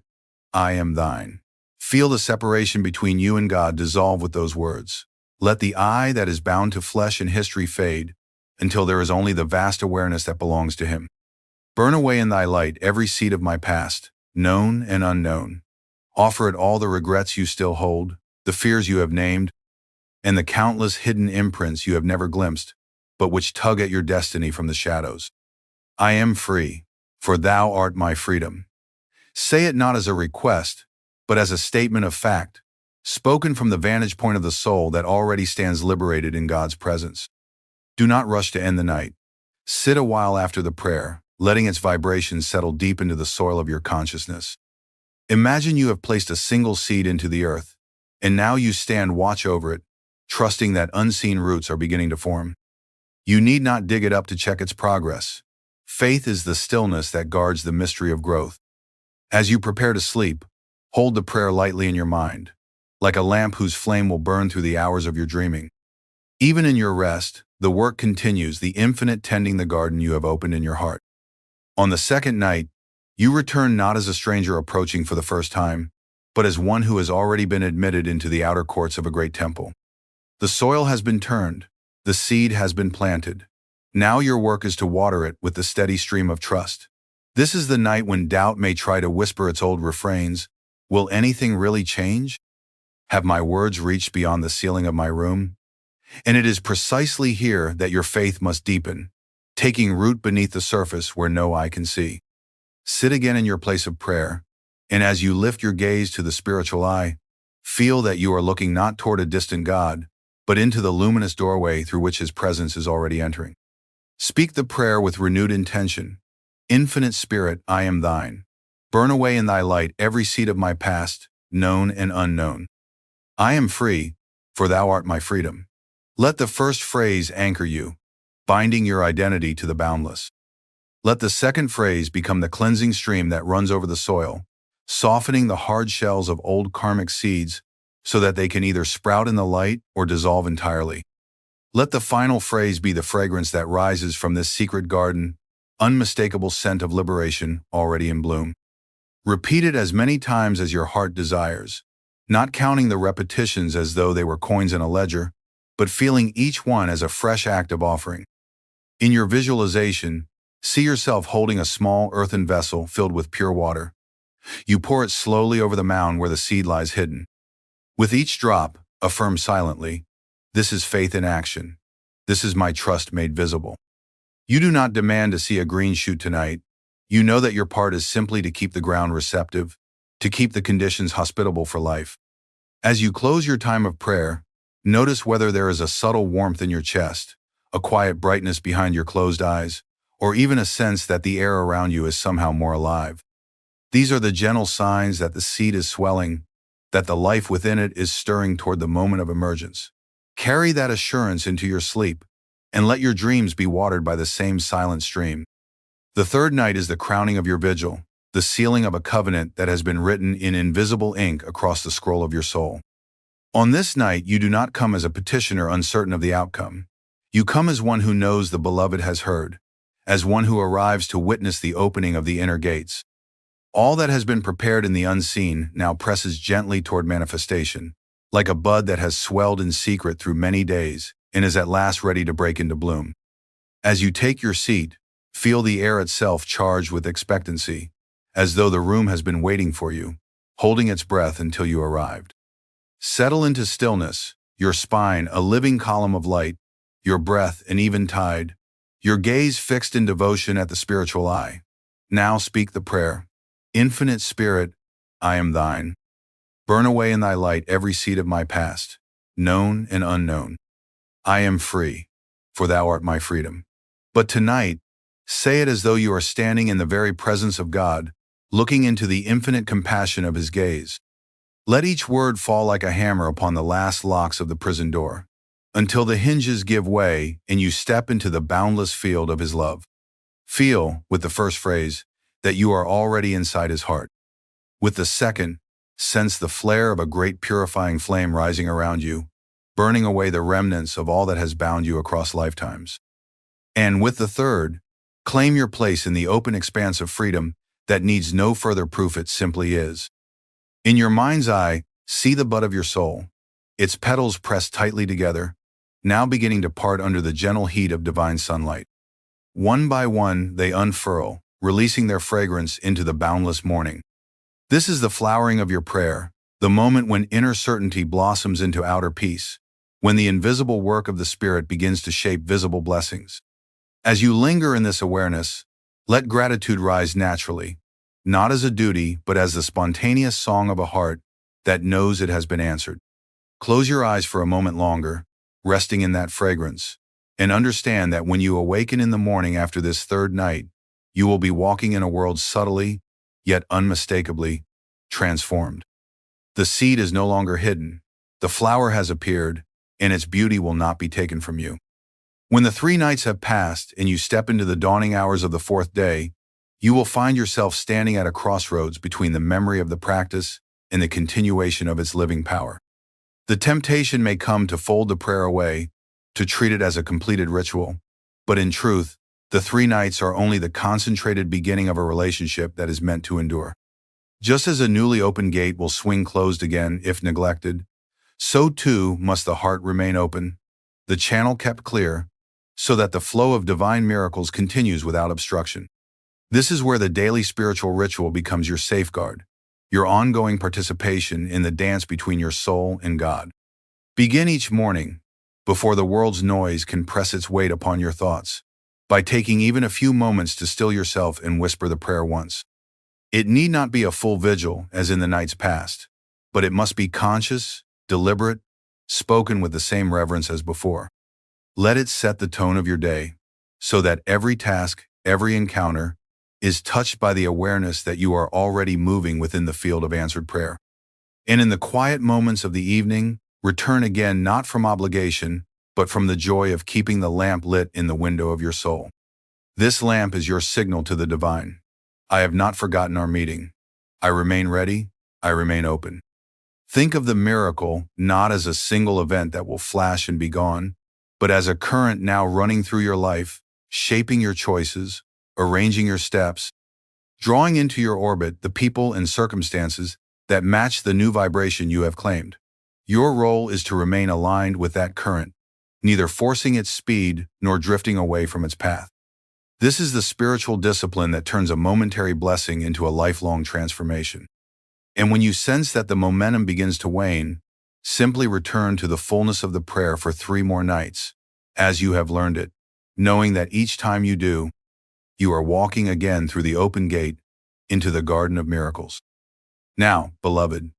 I am thine. Feel the separation between you and God dissolve with those words. Let the I that is bound to flesh and history fade until there is only the vast awareness that belongs to Him. Burn away in thy light every seed of my past, known and unknown. Offer it all the regrets you still hold, the fears you have named, and the countless hidden imprints you have never glimpsed, but which tug at your destiny from the shadows. I am free, for thou art my freedom. Say it not as a request, but as a statement of fact, spoken from the vantage point of the soul that already stands liberated in God's presence. Do not rush to end the night. Sit a while after the prayer, letting its vibrations settle deep into the soil of your consciousness. Imagine you have placed a single seed into the earth, and now you stand watch over it, trusting that unseen roots are beginning to form. You need not dig it up to check its progress. Faith is the stillness that guards the mystery of growth. As you prepare to sleep, hold the prayer lightly in your mind, like a lamp whose flame will burn through the hours of your dreaming. Even in your rest, the work continues, the Infinite tending the garden you have opened in your heart. On the second night, you return not as a stranger approaching for the first time, but as one who has already been admitted into the outer courts of a great temple. The soil has been turned. The seed has been planted. Now your work is to water it with the steady stream of trust. This is the night when doubt may try to whisper its old refrains. Will anything really change? Have my words reached beyond the ceiling of my room? And it is precisely here that your faith must deepen, taking root beneath the surface where no eye can see. Sit again in your place of prayer, and as you lift your gaze to the spiritual eye, feel that you are looking not toward a distant God, but into the luminous doorway through which His presence is already entering. Speak the prayer with renewed intention. Infinite Spirit, I am thine. Burn away in thy light every seed of my past, known and unknown. I am free, for thou art my freedom. Let the first phrase anchor you, binding your identity to the boundless. Let the second phrase become the cleansing stream that runs over the soil, softening the hard shells of old karmic seeds so that they can either sprout in the light or dissolve entirely. Let the final phrase be the fragrance that rises from this secret garden, unmistakable scent of liberation already in bloom. Repeat it as many times as your heart desires, not counting the repetitions as though they were coins in a ledger, but feeling each one as a fresh act of offering. In your visualization, see yourself holding a small earthen vessel filled with pure water. You pour it slowly over the mound where the seed lies hidden. With each drop, affirm silently, "This is faith in action. This is my trust made visible." You do not demand to see a green shoot tonight. You know that your part is simply to keep the ground receptive, to keep the conditions hospitable for life. As you close your time of prayer, notice whether there is a subtle warmth in your chest, a quiet brightness behind your closed eyes, or even a sense that the air around you is somehow more alive. These are the gentle signs that the seed is swelling, that the life within it is stirring toward the moment of emergence. Carry that assurance into your sleep, and let your dreams be watered by the same silent stream. The third night is the crowning of your vigil, the sealing of a covenant that has been written in invisible ink across the scroll of your soul. On this night, you do not come as a petitioner uncertain of the outcome. You come as one who knows the beloved has heard, as one who arrives to witness the opening of the inner gates. All that has been prepared in the unseen now presses gently toward manifestation, like a bud that has swelled in secret through many days and is at last ready to break into bloom. As you take your seat, feel the air itself charged with expectancy, as though the room has been waiting for you, holding its breath until you arrived. Settle into stillness, your spine a living column of light, your breath an even tide, your gaze fixed in devotion at the spiritual eye. Now speak the prayer. Infinite Spirit, I am thine. Burn away in thy light every seed of my past, known and unknown. I am free, for thou art my freedom. But tonight, say it as though you are standing in the very presence of God, looking into the infinite compassion of His gaze. Let each word fall like a hammer upon the last locks of the prison door, until the hinges give way and you step into the boundless field of His love. Feel, with the first phrase, that you are already inside His heart. With the second, sense the flare of a great purifying flame rising around you, burning away the remnants of all that has bound you across lifetimes. And with the third, claim your place in the open expanse of freedom that needs no further proof, it simply is. In your mind's eye, see the bud of your soul, its petals pressed tightly together, now beginning to part under the gentle heat of divine sunlight. One by one, they unfurl, releasing their fragrance into the boundless morning. This is the flowering of your prayer, the moment when inner certainty blossoms into outer peace, when the invisible work of the Spirit begins to shape visible blessings. As you linger in this awareness, let gratitude rise naturally, not as a duty, but as the spontaneous song of a heart that knows it has been answered. Close your eyes for a moment longer, resting in that fragrance, and understand that when you awaken in the morning after this third night, you will be walking in a world subtly, yet unmistakably, transformed. The seed is no longer hidden, the flower has appeared, and its beauty will not be taken from you. When the 3 nights have passed and you step into the dawning hours of the 4th day, you will find yourself standing at a crossroads between the memory of the practice and the continuation of its living power. The temptation may come to fold the prayer away, to treat it as a completed ritual, but in truth, the 3 nights are only the concentrated beginning of a relationship that is meant to endure. Just as a newly opened gate will swing closed again if neglected, So too must the heart remain open, the channel kept clear, so that the flow of divine miracles continues without obstruction. This is where the daily spiritual ritual becomes your safeguard, your ongoing participation in the dance between your soul and God. Begin each morning, before the world's noise can press its weight upon your thoughts, by taking even a few moments to still yourself and whisper the prayer once. It need not be a full vigil, as in the nights past, but it must be conscious, deliberate, spoken with the same reverence as before. Let it set the tone of your day, so that every task, every encounter, is touched by the awareness that you are already moving within the field of answered prayer. And in the quiet moments of the evening, return again not from obligation, but from the joy of keeping the lamp lit in the window of your soul. This lamp is your signal to the divine. I have not forgotten our meeting. I remain ready. I remain open. Think of the miracle not as a single event that will flash and be gone, but as a current now running through your life, shaping your choices, arranging your steps, drawing into your orbit the people and circumstances that match the new vibration you have claimed. Your role is to remain aligned with that current, neither forcing its speed nor drifting away from its path. This is the spiritual discipline that turns a momentary blessing into a lifelong transformation. And when you sense that the momentum begins to wane, simply return to the fullness of the prayer for 3 more nights, as you have learned it, knowing that each time you do, you are walking again through the open gate into the garden of miracles. Now, beloved,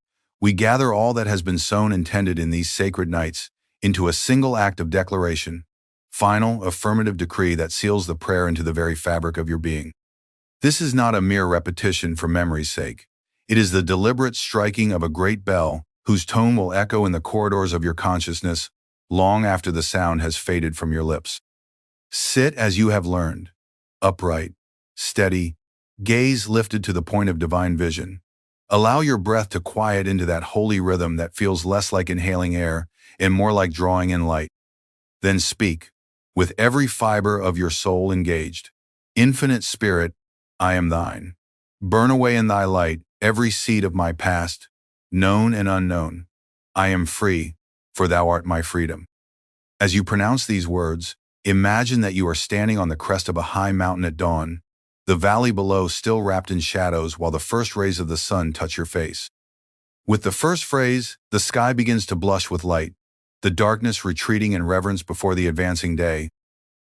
we gather all that has been sown and tended in these sacred nights into a single act of declaration, final, affirmative decree that seals the prayer into the very fabric of your being. This is not a mere repetition for memory's sake. It is the deliberate striking of a great bell whose tone will echo in the corridors of your consciousness long after the sound has faded from your lips. Sit as you have learned, upright, steady, gaze lifted to the point of divine vision. Allow your breath to quiet into that holy rhythm that feels less like inhaling air and more like drawing in light. Then speak, with every fiber of your soul engaged. Infinite Spirit, I am thine. Burn away in thy light every seed of my past, known and unknown. I am free, for thou art my freedom. As you pronounce these words, imagine that you are standing on the crest of a high mountain at dawn, the valley below still wrapped in shadows while the first rays of the sun touch your face. With the first phrase, the sky begins to blush with light, the darkness retreating in reverence before the advancing day.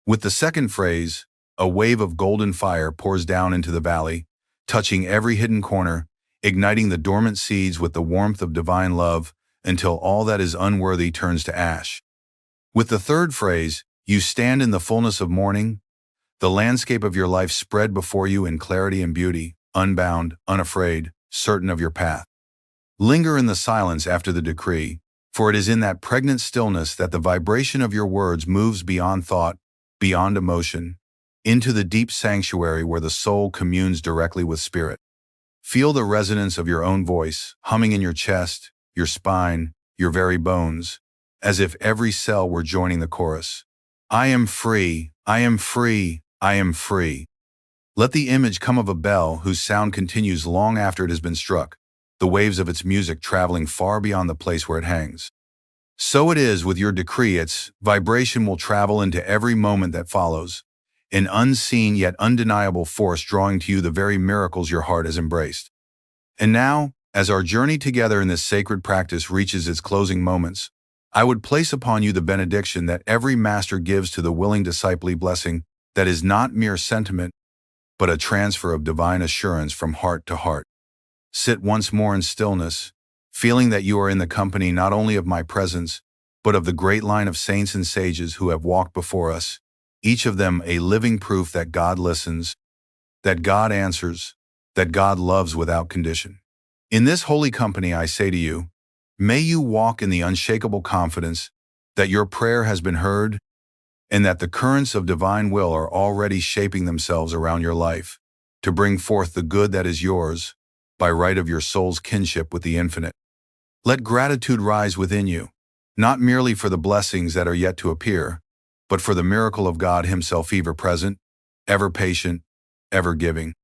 With the second phrase, a wave of golden fire pours down into the valley, touching every hidden corner, igniting the dormant seeds with the warmth of divine love until all that is unworthy turns to ash. With the third phrase, you stand in the fullness of morning, the landscape of your life spread before you in clarity and beauty, unbound, unafraid, certain of your path. Linger in the silence after the decree, for it is in that pregnant stillness that the vibration of your words moves beyond thought, beyond emotion, into the deep sanctuary where the soul communes directly with spirit. Feel the resonance of your own voice, humming in your chest, your spine, your very bones, as if every cell were joining the chorus. I am free, I am free, I am free. Let the image come of a bell whose sound continues long after it has been struck, the waves of its music traveling far beyond the place where it hangs. So it is with your decree, its vibration will travel into every moment that follows, an unseen yet undeniable force drawing to you the very miracles your heart has embraced. And now, as our journey together in this sacred practice reaches its closing moments, I would place upon you the benediction that every master gives to the willing disciple, blessing that is not mere sentiment, but a transfer of divine assurance from heart to heart. Sit once more in stillness, feeling that you are in the company not only of my presence, but of the great line of saints and sages who have walked before us, each of them a living proof that God listens, that God answers, that God loves without condition. In this holy company, I say to you, may you walk in the unshakable confidence that your prayer has been heard and that the currents of divine will are already shaping themselves around your life to bring forth the good that is yours by right of your soul's kinship with the infinite. Let gratitude rise within you, not merely for the blessings that are yet to appear, but for the miracle of God Himself ever present, ever patient, ever giving.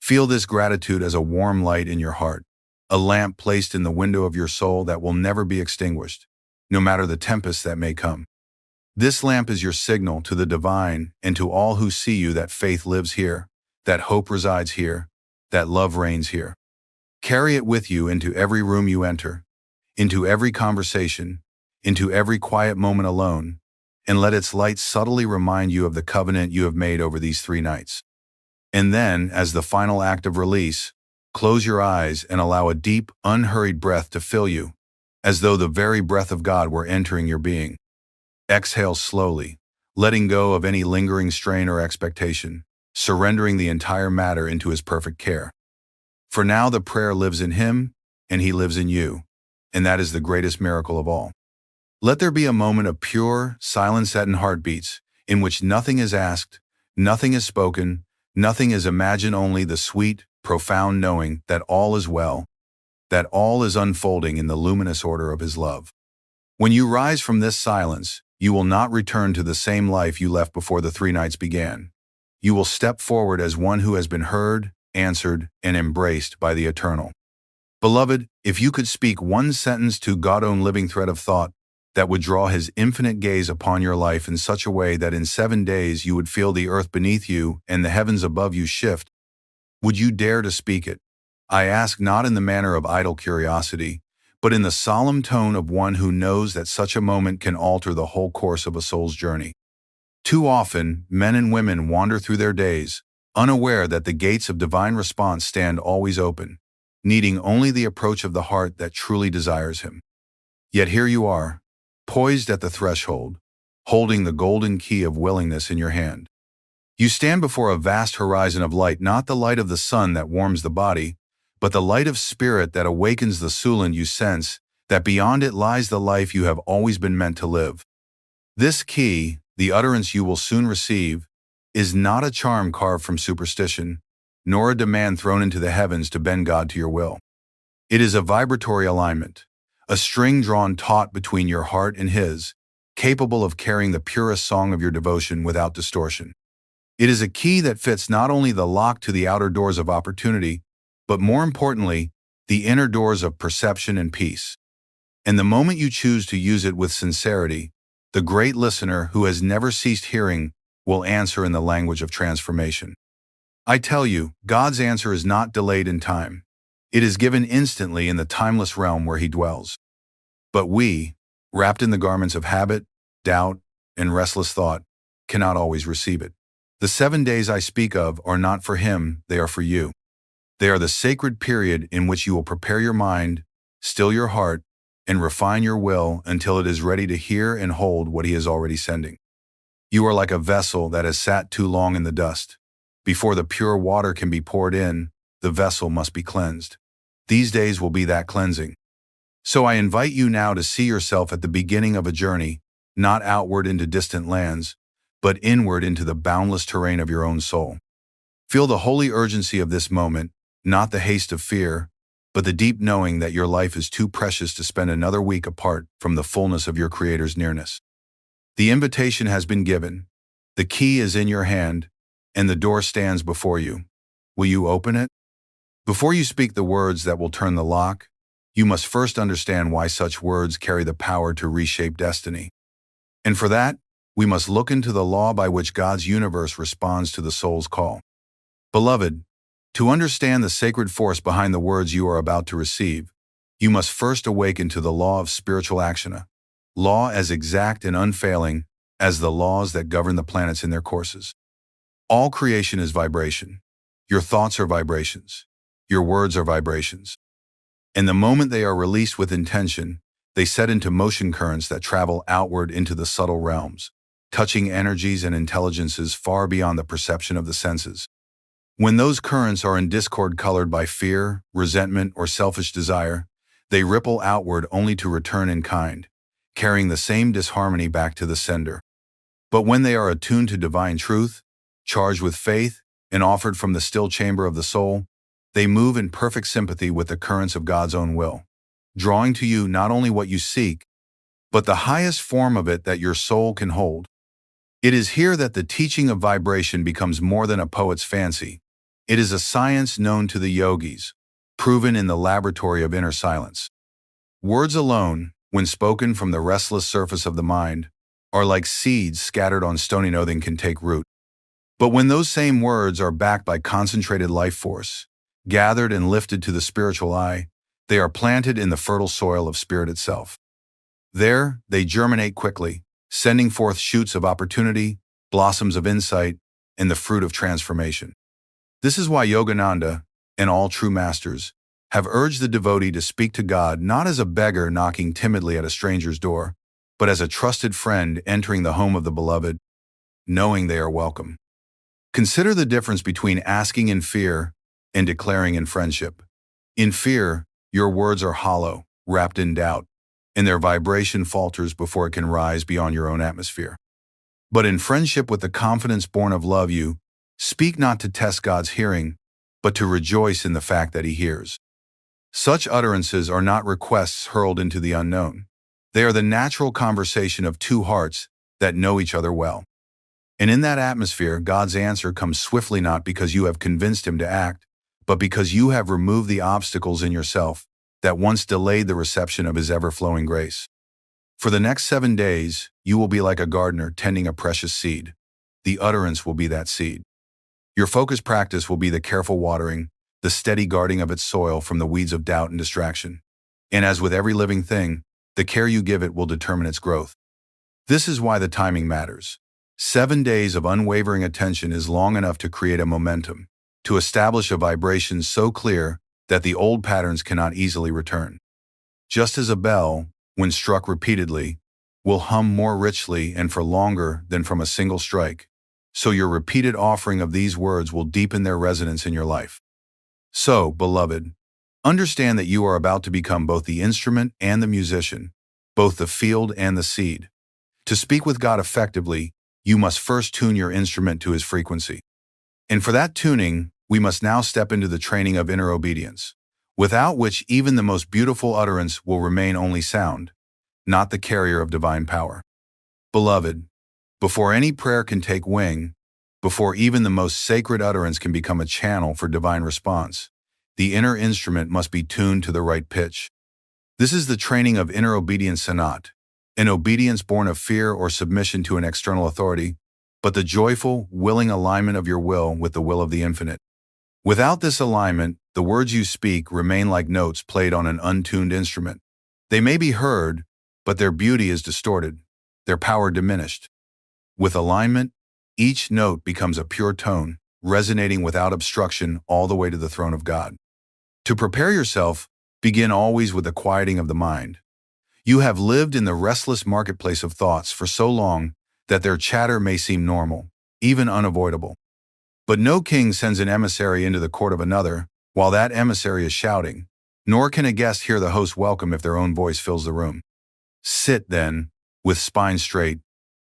Feel this gratitude as a warm light in your heart, a lamp placed in the window of your soul that will never be extinguished, no matter the tempest that may come. This lamp is your signal to the divine and to all who see you that faith lives here, that hope resides here, that love reigns here. Carry it with you into every room you enter, into every conversation, into every quiet moment alone, and let its light subtly remind you of the covenant you have made over these 3 nights. And then, as the final act of release, close your eyes and allow a deep, unhurried breath to fill you, as though the very breath of God were entering your being. Exhale slowly, letting go of any lingering strain or expectation, surrendering the entire matter into His perfect care. For now the prayer lives in Him, and He lives in you, and that is the greatest miracle of all. Let there be a moment of pure, silent-setting heartbeats, in which nothing is asked, nothing is spoken, nothing is imagined, only the sweet, profound knowing that all is well, that all is unfolding in the luminous order of His love. When you rise from this silence, you will not return to the same life you left before the 3 nights began. You will step forward as one who has been heard, answered, and embraced by the Eternal. Beloved, if you could speak one sentence to God's own living thread of thought that would draw His infinite gaze upon your life in such a way that in 7 days you would feel the earth beneath you and the heavens above you shift, would you dare to speak it? I ask not in the manner of idle curiosity, but in the solemn tone of one who knows that such a moment can alter the whole course of a soul's journey. Too often, men and women wander through their days, unaware that the gates of divine response stand always open, needing only the approach of the heart that truly desires Him. Yet here you are, poised at the threshold, holding the golden key of willingness in your hand. You stand before a vast horizon of light, not the light of the sun that warms the body, but the light of spirit that awakens the soul, and you sense that beyond it lies the life you have always been meant to live. This key, the utterance you will soon receive, is not a charm carved from superstition, nor a demand thrown into the heavens to bend God to your will. It is a vibratory alignment, a string drawn taut between your heart and His, capable of carrying the purest song of your devotion without distortion. It is a key that fits not only the lock to the outer doors of opportunity, but more importantly, the inner doors of perception and peace. And the moment you choose to use it with sincerity, the great listener who has never ceased hearing will answer in the language of transformation. I tell you, God's answer is not delayed in time. It is given instantly in the timeless realm where He dwells. But we, wrapped in the garments of habit, doubt, and restless thought, cannot always receive it. The 7 days I speak of are not for Him, they are for you. They are the sacred period in which you will prepare your mind, still your heart, and refine your will until it is ready to hear and hold what He is already sending. You are like a vessel that has sat too long in the dust. Before the pure water can be poured in, the vessel must be cleansed. These days will be that cleansing. So I invite you now to see yourself at the beginning of a journey, not outward into distant lands, but inward into the boundless terrain of your own soul. Feel the holy urgency of this moment, not the haste of fear, but the deep knowing that your life is too precious to spend another week apart from the fullness of your Creator's nearness. The invitation has been given, the key is in your hand, and the door stands before you. Will you open it? Before you speak the words that will turn the lock, you must first understand why such words carry the power to reshape destiny. And for that, we must look into the law by which God's universe responds to the soul's call. Beloved, to understand the sacred force behind the words you are about to receive, you must first awaken to the law of spiritual action, law as exact and unfailing as the laws that govern the planets in their courses. All creation is vibration. Your thoughts are vibrations. Your words are vibrations. And the moment they are released with intention, they set into motion currents that travel outward into the subtle realms, touching energies and intelligences far beyond the perception of the senses. When those currents are in discord colored by fear, resentment, or selfish desire, they ripple outward only to return in kind, carrying the same disharmony back to the sender. But when they are attuned to divine truth, charged with faith, and offered from the still chamber of the soul, they move in perfect sympathy with the currents of God's own will, drawing to you not only what you seek, but the highest form of it that your soul can hold. It is here that the teaching of vibration becomes more than a poet's fancy. It is a science known to the yogis, proven in the laboratory of inner silence. Words alone, when spoken from the restless surface of the mind, are like seeds scattered on stony nothing can take root. But when those same words are backed by concentrated life force, gathered and lifted to the spiritual eye, they are planted in the fertile soil of spirit itself. There, they germinate quickly, sending forth shoots of opportunity, blossoms of insight, and the fruit of transformation. This is why Yogananda, and all true masters, have urged the devotee to speak to God not as a beggar knocking timidly at a stranger's door, but as a trusted friend entering the home of the beloved, knowing they are welcome. Consider the difference between asking in fear and declaring in friendship. In fear, your words are hollow, wrapped in doubt, and their vibration falters before it can rise beyond your own atmosphere. But in friendship with the confidence born of love, you speak not to test God's hearing, but to rejoice in the fact that He hears. Such utterances are not requests hurled into the unknown. They are the natural conversation of two hearts that know each other well. And in that atmosphere, God's answer comes swiftly not because you have convinced Him to act, but because you have removed the obstacles in yourself that once delayed the reception of His ever-flowing grace. For the next 7 days, you will be like a gardener tending a precious seed. The utterance will be that seed. Your focused practice will be the careful watering, the steady guarding of its soil from the weeds of doubt and distraction. And as with every living thing, the care you give it will determine its growth. This is why the timing matters. 7 days of unwavering attention is long enough to create a momentum, to establish a vibration so clear that the old patterns cannot easily return. Just as a bell, when struck repeatedly, will hum more richly and for longer than from a single strike, so your repeated offering of these words will deepen their resonance in your life. So, beloved, understand that you are about to become both the instrument and the musician, both the field and the seed. To speak with God effectively, you must first tune your instrument to His frequency. And for that tuning, we must now step into the training of inner obedience, without which even the most beautiful utterance will remain only sound, not the carrier of divine power. Beloved, before any prayer can take wing, before even the most sacred utterance can become a channel for divine response, the inner instrument must be tuned to the right pitch. This is the training of inner obedience sanat, an obedience born of fear or submission to an external authority, but the joyful, willing alignment of your will with the will of the infinite. Without this alignment, the words you speak remain like notes played on an untuned instrument. They may be heard, but their beauty is distorted, their power diminished. With alignment, each note becomes a pure tone, resonating without obstruction all the way to the throne of God. To prepare yourself, begin always with the quieting of the mind. You have lived in the restless marketplace of thoughts for so long that their chatter may seem normal, even unavoidable. But no king sends an emissary into the court of another while that emissary is shouting, nor can a guest hear the host welcome if their own voice fills the room. Sit, then, with spine straight,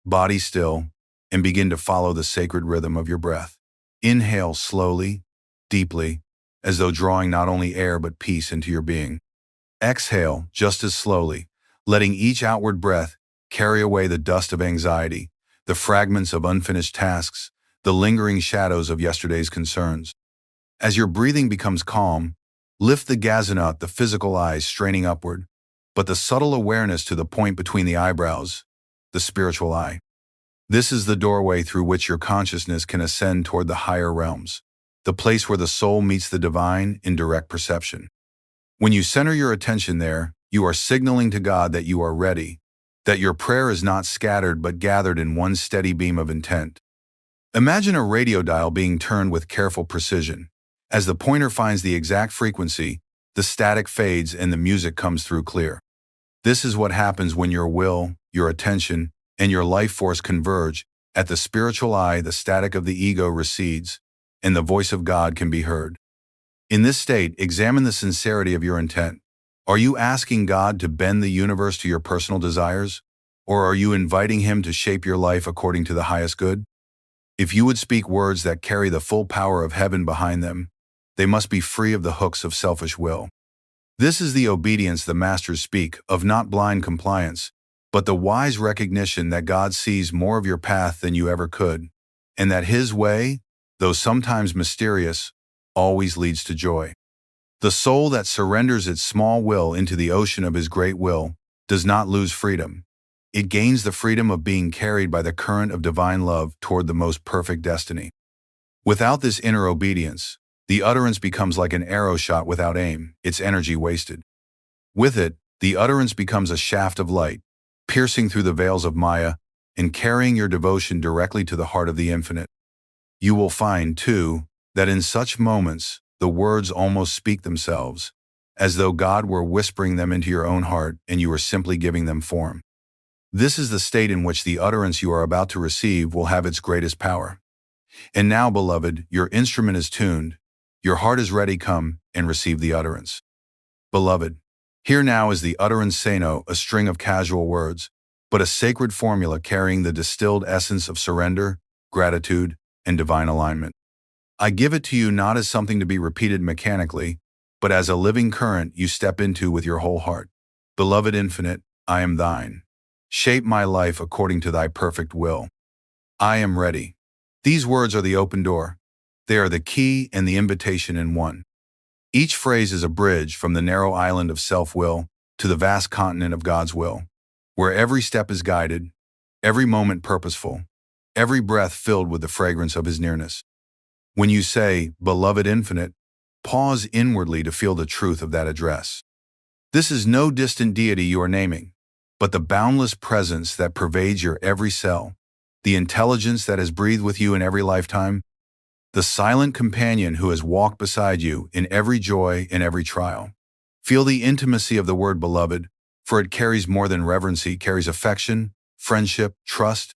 body still, and begin to follow the sacred rhythm of your breath. Inhale slowly, deeply, as though drawing not only air but peace into your being. Exhale just as slowly, letting each outward breath carry away the dust of anxiety, the fragments of unfinished tasks, the lingering shadows of yesterday's concerns. As your breathing becomes calm, lift the gazanut, the physical eyes straining upward, but the subtle awareness to the point between the eyebrows, the spiritual eye. This is the doorway through which your consciousness can ascend toward the higher realms, the place where the soul meets the divine in direct perception. When you center your attention there, you are signaling to God that you are ready, that your prayer is not scattered but gathered in one steady beam of intent. Imagine a radio dial being turned with careful precision. As the pointer finds the exact frequency, the static fades and the music comes through clear. This is what happens when your will, your attention, and your life force converge. At the spiritual eye, the static of the ego recedes, and the voice of God can be heard. In this state, examine the sincerity of your intent. Are you asking God to bend the universe to your personal desires, or are you inviting Him to shape your life according to the highest good? If you would speak words that carry the full power of heaven behind them, they must be free of the hooks of selfish will. This is the obedience the masters speak of, not blind compliance, but the wise recognition that God sees more of your path than you ever could, and that His way, though sometimes mysterious, always leads to joy. The soul that surrenders its small will into the ocean of his great will does not lose freedom. It gains the freedom of being carried by the current of divine love toward the most perfect destiny. Without this inner obedience, the utterance becomes like an arrow shot without aim, its energy wasted. With it, the utterance becomes a shaft of light, piercing through the veils of Maya and carrying your devotion directly to the heart of the infinite. You will find, too, that in such moments, the words almost speak themselves, as though God were whispering them into your own heart and you were simply giving them form. This is the state in which the utterance you are about to receive will have its greatest power. And now, beloved, your instrument is tuned, your heart is ready, come and receive the utterance. Beloved, here now is the utterance Seno, a string of casual words, but a sacred formula carrying the distilled essence of surrender, gratitude, and divine alignment. I give it to you not as something to be repeated mechanically, but as a living current you step into with your whole heart. Beloved Infinite, I am thine. Shape my life according to thy perfect will. I am ready. These words are the open door. They are the key and the invitation in one. Each phrase is a bridge from the narrow island of self-will to the vast continent of God's will, where every step is guided, every moment purposeful, every breath filled with the fragrance of his nearness. When you say, Beloved Infinite, pause inwardly to feel the truth of that address. This is no distant deity you are naming, but the boundless presence that pervades your every cell, the intelligence that has breathed with you in every lifetime, the silent companion who has walked beside you in every joy and every trial. Feel the intimacy of the word beloved, for it carries more than reverence, it carries affection, friendship, trust.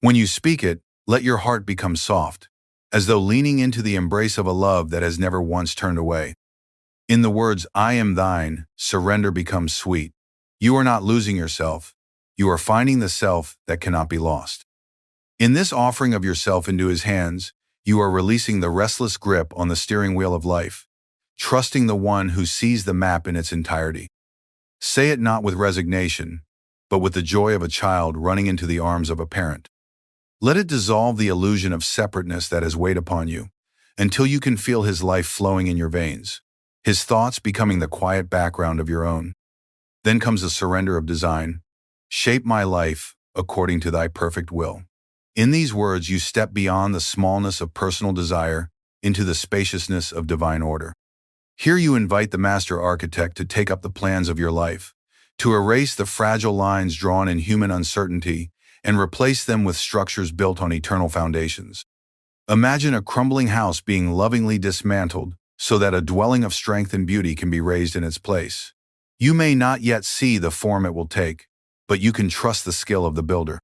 When you speak it, let your heart become soft, as though leaning into the embrace of a love that has never once turned away. In the words, I am thine, surrender becomes sweet. You are not losing yourself, you are finding the self that cannot be lost. In this offering of yourself into his hands, you are releasing the restless grip on the steering wheel of life, trusting the one who sees the map in its entirety. Say it not with resignation, but with the joy of a child running into the arms of a parent. Let it dissolve the illusion of separateness that has weighed upon you, until you can feel his life flowing in your veins, his thoughts becoming the quiet background of your own. Then comes the surrender of design. Shape my life according to thy perfect will. In these words, you step beyond the smallness of personal desire into the spaciousness of divine order. Here you invite the master architect to take up the plans of your life, to erase the fragile lines drawn in human uncertainty and replace them with structures built on eternal foundations. Imagine a crumbling house being lovingly dismantled so that a dwelling of strength and beauty can be raised in its place. You may not yet see the form it will take, but you can trust the skill of the builder.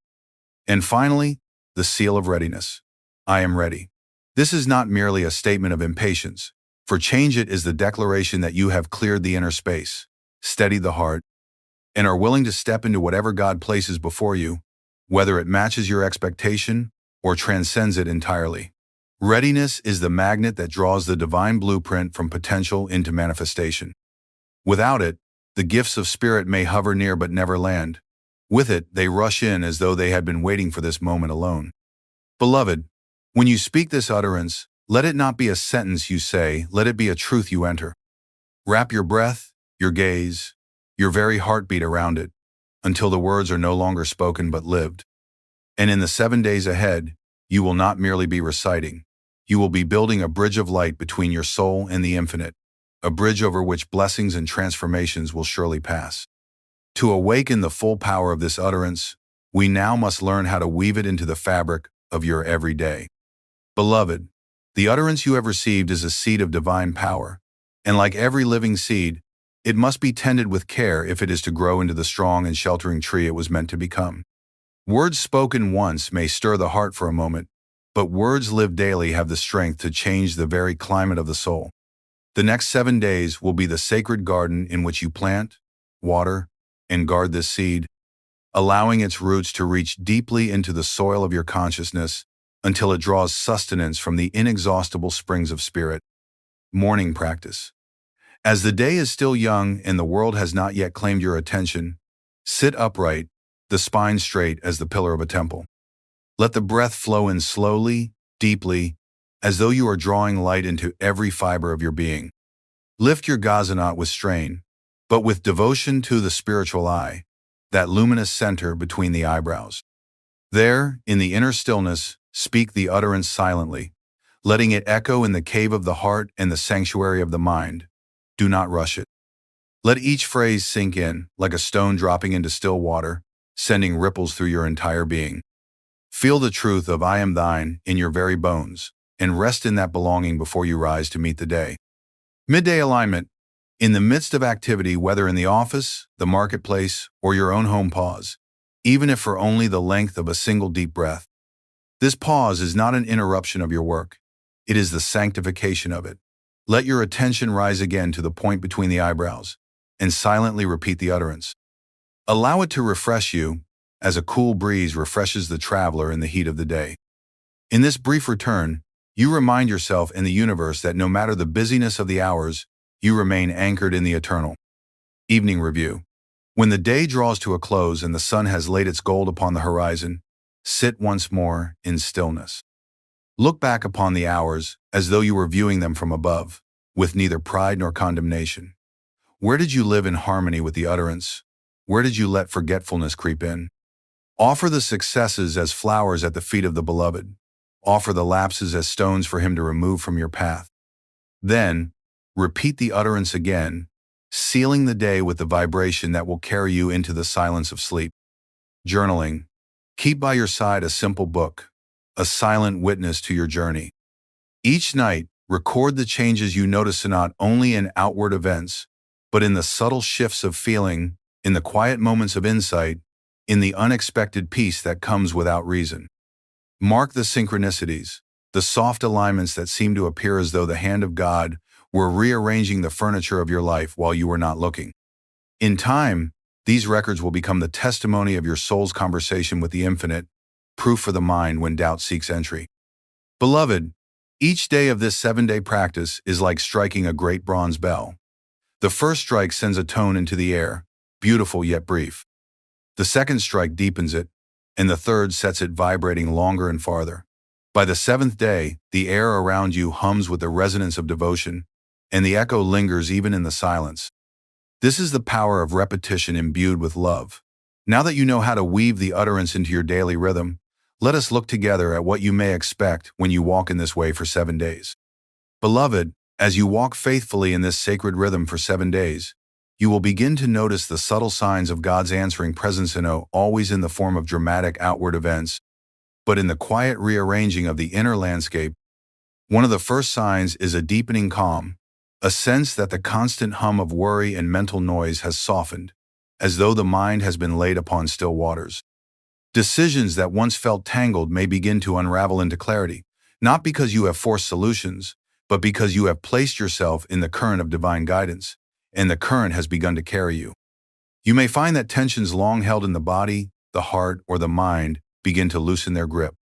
And finally, the seal of readiness. I am ready. This is not merely a statement of impatience, for change it is the declaration that you have cleared the inner space, steadied the heart, and are willing to step into whatever God places before you, whether it matches your expectation or transcends it entirely. Readiness is the magnet that draws the divine blueprint from potential into manifestation. Without it, the gifts of spirit may hover near but never land. With it, they rush in as though they had been waiting for this moment alone. Beloved, when you speak this utterance, let it not be a sentence you say, let it be a truth you enter. Wrap your breath, your gaze, your very heartbeat around it, until the words are no longer spoken but lived. And in the 7 days ahead, you will not merely be reciting, you will be building a bridge of light between your soul and the infinite, a bridge over which blessings and transformations will surely pass. To awaken the full power of this utterance, we now must learn how to weave it into the fabric of your everyday. Beloved, the utterance you have received is a seed of divine power, and like every living seed, it must be tended with care if it is to grow into the strong and sheltering tree it was meant to become. Words spoken once may stir the heart for a moment, but words lived daily have the strength to change the very climate of the soul. The next 7 days will be the sacred garden in which you plant, water, and guard this seed, allowing its roots to reach deeply into the soil of your consciousness until it draws sustenance from the inexhaustible springs of spirit. Morning practice. As the day is still young and the world has not yet claimed your attention, sit upright, the spine straight as the pillar of a temple. Let the breath flow in slowly, deeply, as though you are drawing light into every fiber of your being. Lift your gaze not with strain, but with devotion to the spiritual eye, that luminous center between the eyebrows. There, in the inner stillness, speak the utterance silently, letting it echo in the cave of the heart and the sanctuary of the mind. Do not rush it. Let each phrase sink in, like a stone dropping into still water, sending ripples through your entire being. Feel the truth of I am thine in your very bones, and rest in that belonging before you rise to meet the day. Midday alignment. In the midst of activity, whether in the office, the marketplace, or your own home, pause, even if for only the length of a single deep breath. This pause is not an interruption of your work. It is the sanctification of it. Let your attention rise again to the point between the eyebrows, and silently repeat the utterance. Allow it to refresh you, as a cool breeze refreshes the traveler in the heat of the day. In this brief return, you remind yourself and the universe that no matter the busyness of the hours, you remain anchored in the eternal. Evening review. When the day draws to a close and the sun has laid its gold upon the horizon, sit once more in stillness. Look back upon the hours as though you were viewing them from above, with neither pride nor condemnation. Where did you live in harmony with the utterance? Where did you let forgetfulness creep in? Offer the successes as flowers at the feet of the beloved. Offer the lapses as stones for him to remove from your path. Then, repeat the utterance again, sealing the day with the vibration that will carry you into the silence of sleep. Journaling. Keep by your side a simple book, a silent witness to your journey. Each night, record the changes you notice not only in outward events, but in the subtle shifts of feeling, in the quiet moments of insight, in the unexpected peace that comes without reason. Mark the synchronicities, the soft alignments that seem to appear as though the hand of God were rearranging the furniture of your life while you were not looking. In time, these records will become the testimony of your soul's conversation with the infinite, proof for the mind when doubt seeks entry. Beloved, each day of this 7-day practice is like striking a great bronze bell. The first strike sends a tone into the air, beautiful yet brief. The second strike deepens it, and the third sets it vibrating longer and farther. By the 7th day, the air around you hums with the resonance of devotion, and the echo lingers even in the silence. This is the power of repetition imbued with love. Now that you know how to weave the utterance into your daily rhythm, let us look together at what you may expect when you walk in this way for 7 days. Beloved, as you walk faithfully in this sacred rhythm for 7 days, you will begin to notice the subtle signs of God's answering presence always in the form of dramatic outward events, but in the quiet rearranging of the inner landscape. One of the first signs is a deepening calm, a sense that the constant hum of worry and mental noise has softened, as though the mind has been laid upon still waters. Decisions that once felt tangled may begin to unravel into clarity, not because you have forced solutions, but because you have placed yourself in the current of divine guidance, and the current has begun to carry you. You may find that tensions long held in the body, the heart, or the mind begin to loosen their grip.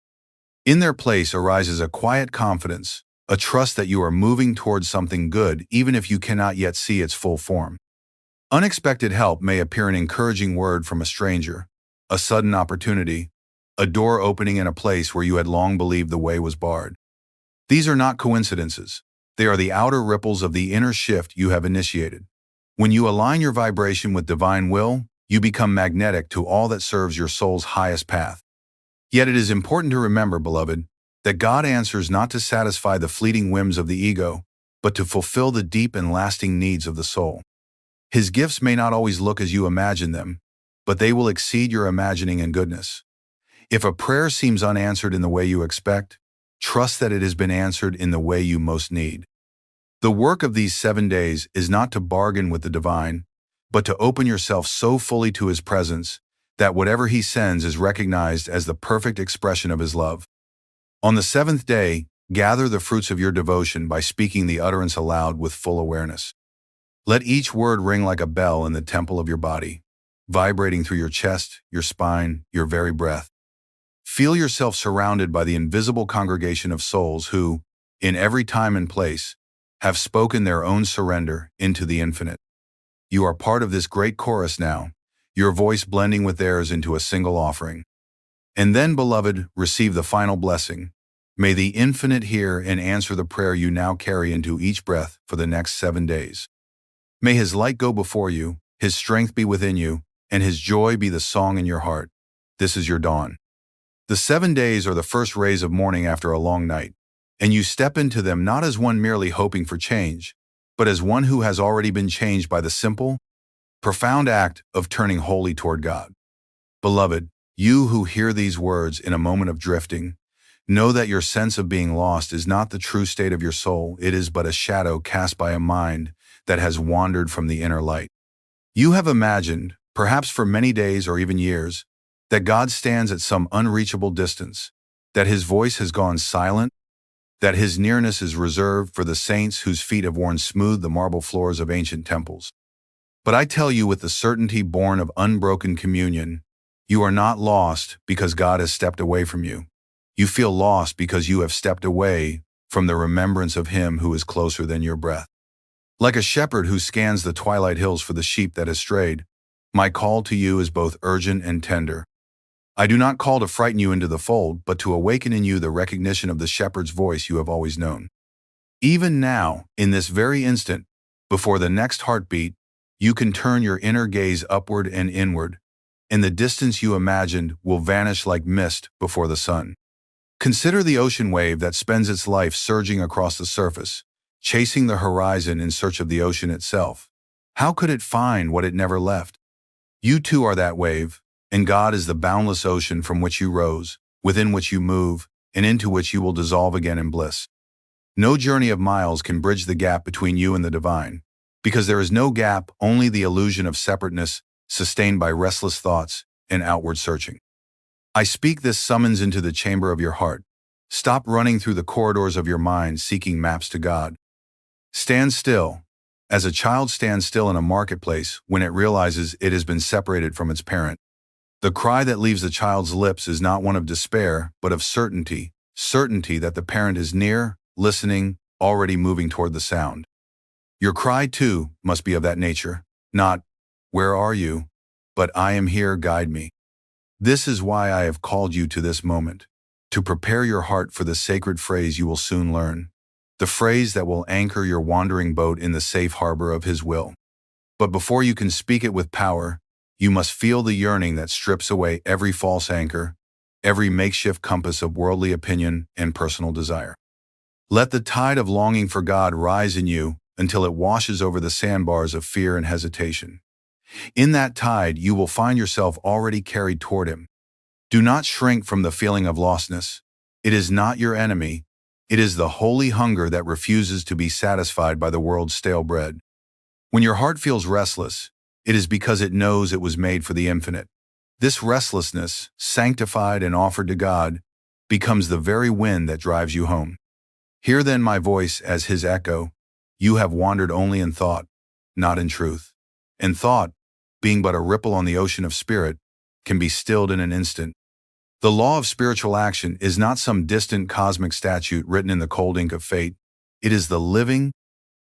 In their place arises a quiet confidence, a trust that you are moving towards something good even if you cannot yet see its full form. Unexpected help may appear, an encouraging word from a stranger, a sudden opportunity, a door opening in a place where you had long believed the way was barred. These are not coincidences. They are the outer ripples of the inner shift you have initiated. When you align your vibration with divine will, you become magnetic to all that serves your soul's highest path. Yet it is important to remember, beloved, that God answers not to satisfy the fleeting whims of the ego, but to fulfill the deep and lasting needs of the soul. His gifts may not always look as you imagine them, but they will exceed your imagining in goodness. If a prayer seems unanswered in the way you expect, trust that it has been answered in the way you most need. The work of these 7 days is not to bargain with the divine, but to open yourself so fully to his presence that whatever he sends is recognized as the perfect expression of his love. On the 7th day, gather the fruits of your devotion by speaking the utterance aloud with full awareness. Let each word ring like a bell in the temple of your body, vibrating through your chest, your spine, your very breath. Feel yourself surrounded by the invisible congregation of souls who, in every time and place, have spoken their own surrender into the infinite. You are part of this great chorus now, your voice blending with theirs into a single offering. And then, beloved, receive the final blessing. May the infinite hear and answer the prayer you now carry into each breath for the next 7 days. May his light go before you, his strength be within you, and his joy be the song in your heart. This is your dawn. The 7 days are the first rays of morning after a long night, and you step into them not as one merely hoping for change, but as one who has already been changed by the simple, profound act of turning wholly toward God. Beloved, you who hear these words in a moment of drifting, know that your sense of being lost is not the true state of your soul. It is but a shadow cast by a mind that has wandered from the inner light. You have imagined, perhaps for many days or even years, that God stands at some unreachable distance, that his voice has gone silent, that his nearness is reserved for the saints whose feet have worn smooth the marble floors of ancient temples. But I tell you with the certainty born of unbroken communion, you are not lost because God has stepped away from you. You feel lost because you have stepped away from the remembrance of him who is closer than your breath. Like a shepherd who scans the twilight hills for the sheep that has strayed, my call to you is both urgent and tender. I do not call to frighten you into the fold, but to awaken in you the recognition of the shepherd's voice you have always known. Even now, in this very instant, before the next heartbeat, you can turn your inner gaze upward and inward, and the distance you imagined will vanish like mist before the sun. Consider the ocean wave that spends its life surging across the surface, chasing the horizon in search of the ocean itself. How could it find what it never left? You too are that wave, and God is the boundless ocean from which you rose, within which you move, and into which you will dissolve again in bliss. No journey of miles can bridge the gap between you and the divine, because there is no gap, only the illusion of separateness sustained by restless thoughts and outward searching. I speak this summons into the chamber of your heart. Stop running through the corridors of your mind seeking maps to God. Stand still, as a child stands still in a marketplace when it realizes it has been separated from its parent. The cry that leaves the child's lips is not one of despair, but of certainty, certainty that the parent is near, listening, already moving toward the sound. Your cry, too, must be of that nature, not, "Where are you?" but "I am here, guide me." This is why I have called you to this moment, to prepare your heart for the sacred phrase you will soon learn, the phrase that will anchor your wandering boat in the safe harbor of his will. But before you can speak it with power, you must feel the yearning that strips away every false anchor, every makeshift compass of worldly opinion and personal desire. Let the tide of longing for God rise in you until it washes over the sandbars of fear and hesitation. In that tide, you will find yourself already carried toward him. Do not shrink from the feeling of lostness. It is not your enemy. It is the holy hunger that refuses to be satisfied by the world's stale bread. When your heart feels restless, it is because it knows it was made for the infinite. This restlessness, sanctified and offered to God, becomes the very wind that drives you home. Hear then my voice as his echo. You have wandered only in thought, not in truth. And thought, being but a ripple on the ocean of spirit, can be stilled in an instant. The law of spiritual action is not some distant cosmic statute written in the cold ink of fate. It is the living,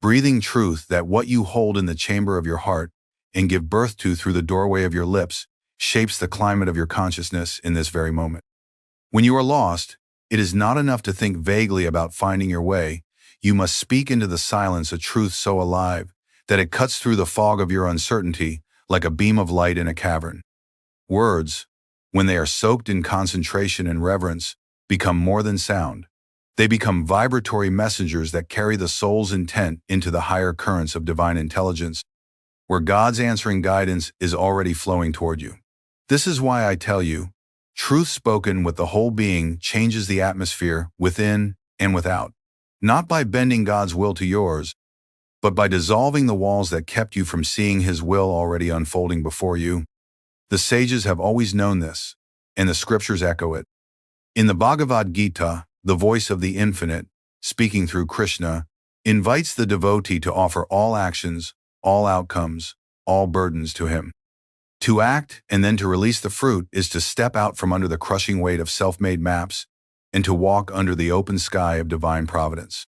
breathing truth that what you hold in the chamber of your heart and give birth to through the doorway of your lips shapes the climate of your consciousness in this very moment. When you are lost, it is not enough to think vaguely about finding your way. You must speak into the silence a truth so alive that it cuts through the fog of your uncertainty like a beam of light in a cavern. Words, when they are soaked in concentration and reverence, become more than sound. They become vibratory messengers that carry the soul's intent into the higher currents of divine intelligence, where God's answering guidance is already flowing toward you. This is why I tell you, truth spoken with the whole being changes the atmosphere within and without, not by bending God's will to yours, but by dissolving the walls that kept you from seeing his will already unfolding before you. The sages have always known this, and the scriptures echo it. In the Bhagavad Gita, the voice of the infinite, speaking through Krishna, invites the devotee to offer all actions, all outcomes, all burdens to him. To act and then to release the fruit is to step out from under the crushing weight of self-made maps and to walk under the open sky of divine providence.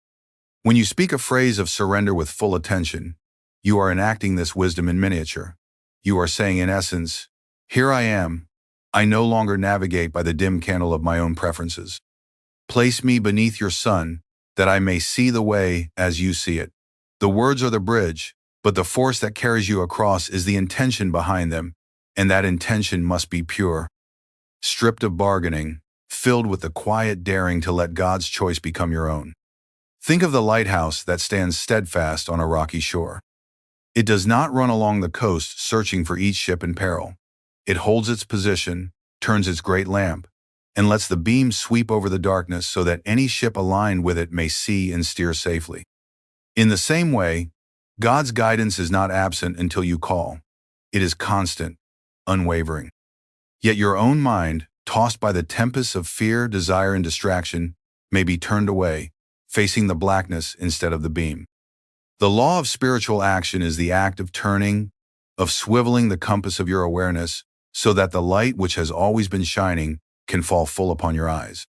When you speak a phrase of surrender with full attention, you are enacting this wisdom in miniature. You are saying in essence, "Here I am. I no longer navigate by the dim candle of my own preferences. Place me beneath your sun, that I may see the way as you see it. The words are the bridge, but the force that carries you across is the intention behind them, and that intention must be pure, stripped of bargaining, filled with the quiet daring to let God's choice become your own. Think of the lighthouse that stands steadfast on a rocky shore. It does not run along the coast searching for each ship in peril. It holds its position, turns its great lamp, and lets the beam sweep over the darkness so that any ship aligned with it may see and steer safely. In the same way, God's guidance is not absent until you call. It is constant, unwavering. Yet your own mind, tossed by the tempests of fear, desire, and distraction, may be turned away, facing the blackness instead of the beam. The law of spiritual action is the act of turning, of swiveling the compass of your awareness so that the light which has always been shining can fall full upon your eyes.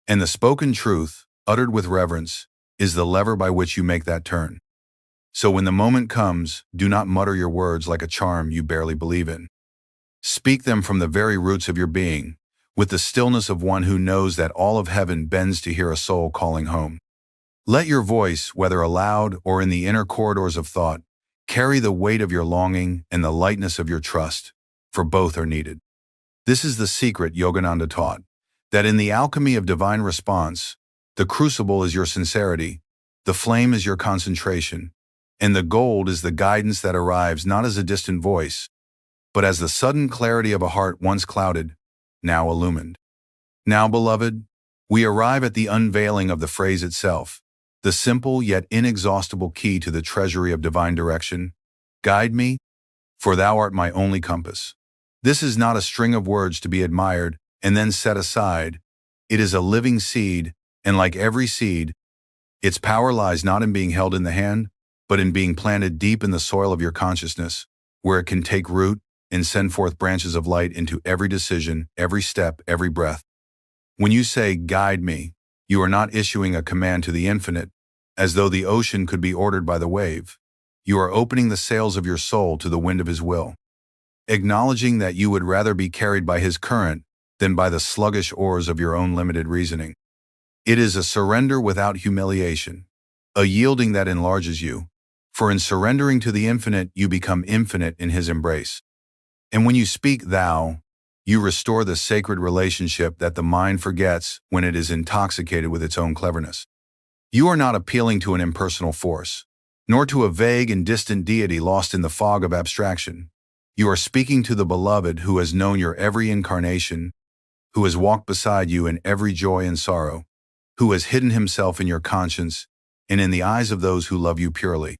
And the spoken truth, uttered with reverence, is the lever by which you make that turn. So when the moment comes, do not mutter your words like a charm you barely believe in. Speak them from the very roots of your being, with the stillness of one who knows that all of heaven bends to hear a soul calling home. Let your voice, whether aloud or in the inner corridors of thought, carry the weight of your longing and the lightness of your trust, for both are needed. This is the secret Yogananda taught, that in the alchemy of divine response, the crucible is your sincerity, the flame is your concentration, and the gold is the guidance that arrives not as a distant voice, but as the sudden clarity of a heart once clouded, now illumined. Now, beloved, we arrive at the unveiling of the phrase itself, the simple yet inexhaustible key to the treasury of divine direction. Guide me, for thou art my only compass. This is not a string of words to be admired and then set aside. It is a living seed, and like every seed, its power lies not in being held in the hand, but in being planted deep in the soil of your consciousness, where it can take root and send forth branches of light into every decision, every step, every breath. When you say, "Guide me," you are not issuing a command to the infinite, as though the ocean could be ordered by the wave. You are opening the sails of your soul to the wind of his will, acknowledging that you would rather be carried by his current than by the sluggish oars of your own limited reasoning. It is a surrender without humiliation, a yielding that enlarges you, for in surrendering to the infinite you become infinite in his embrace. And when you speak thou, you restore the sacred relationship that the mind forgets when it is intoxicated with its own cleverness. You are not appealing to an impersonal force, nor to a vague and distant deity lost in the fog of abstraction. You are speaking to the beloved who has known your every incarnation, who has walked beside you in every joy and sorrow, who has hidden himself in your conscience and in the eyes of those who love you purely.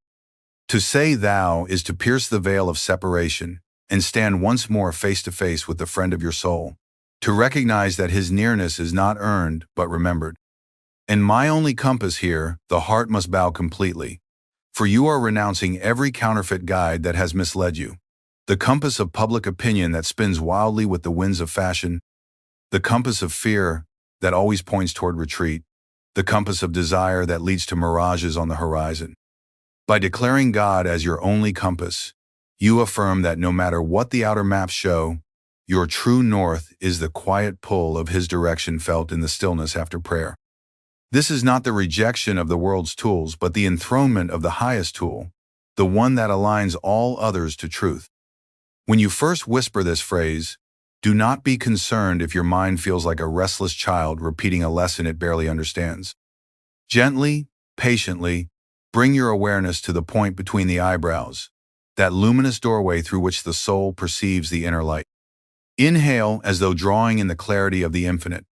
To say thou is to pierce the veil of separation and stand once more face to face with the friend of your soul, to recognize that his nearness is not earned but remembered. And my only compass here, the heart must bow completely, for you are renouncing every counterfeit guide that has misled you. The compass of public opinion that spins wildly with the winds of fashion, the compass of fear that always points toward retreat, the compass of desire that leads to mirages on the horizon. By declaring God as your only compass, you affirm that no matter what the outer maps show, your true north is the quiet pull of his direction felt in the stillness after prayer. This is not the rejection of the world's tools, but the enthronement of the highest tool, the one that aligns all others to truth. When you first whisper this phrase, do not be concerned if your mind feels like a restless child repeating a lesson it barely understands. Gently, patiently, bring your awareness to the point between the eyebrows, that luminous doorway through which the soul perceives the inner light. Inhale as though drawing in the clarity of the infinite.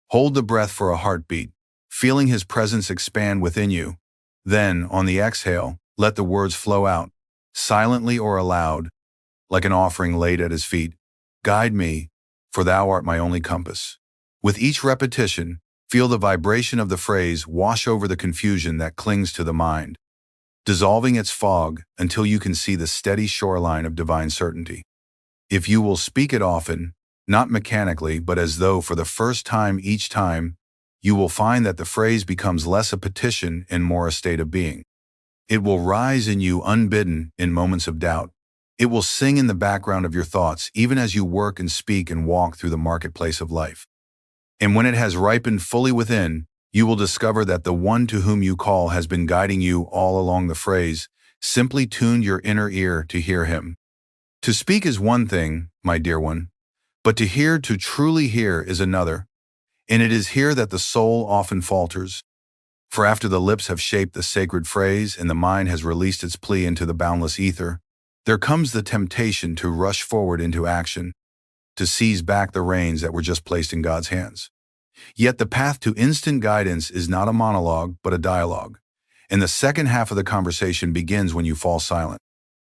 Hold the breath for a heartbeat, feeling his presence expand within you. Then, on the exhale, let the words flow out, silently or aloud, like an offering laid at his feet. Guide me, for thou art my only compass. With each repetition, feel the vibration of the phrase wash over the confusion that clings to the mind, dissolving its fog until you can see the steady shoreline of divine certainty. If you will speak it often, not mechanically, but as though for the first time each time, you will find that the phrase becomes less a petition and more a state of being. It will rise in you unbidden in moments of doubt. It will sing in the background of your thoughts even as you work and speak and walk through the marketplace of life. And when it has ripened fully within, you will discover that the one to whom you call has been guiding you all along. The phrase simply tuned your inner ear to hear him. To speak is one thing, my dear one, but to hear, to truly hear, is another. And it is here that the soul often falters. For after the lips have shaped the sacred phrase and the mind has released its plea into the boundless ether, there comes the temptation to rush forward into action, to seize back the reins that were just placed in God's hands. Yet the path to instant guidance is not a monologue, but a dialogue. And the second half of the conversation begins when you fall silent.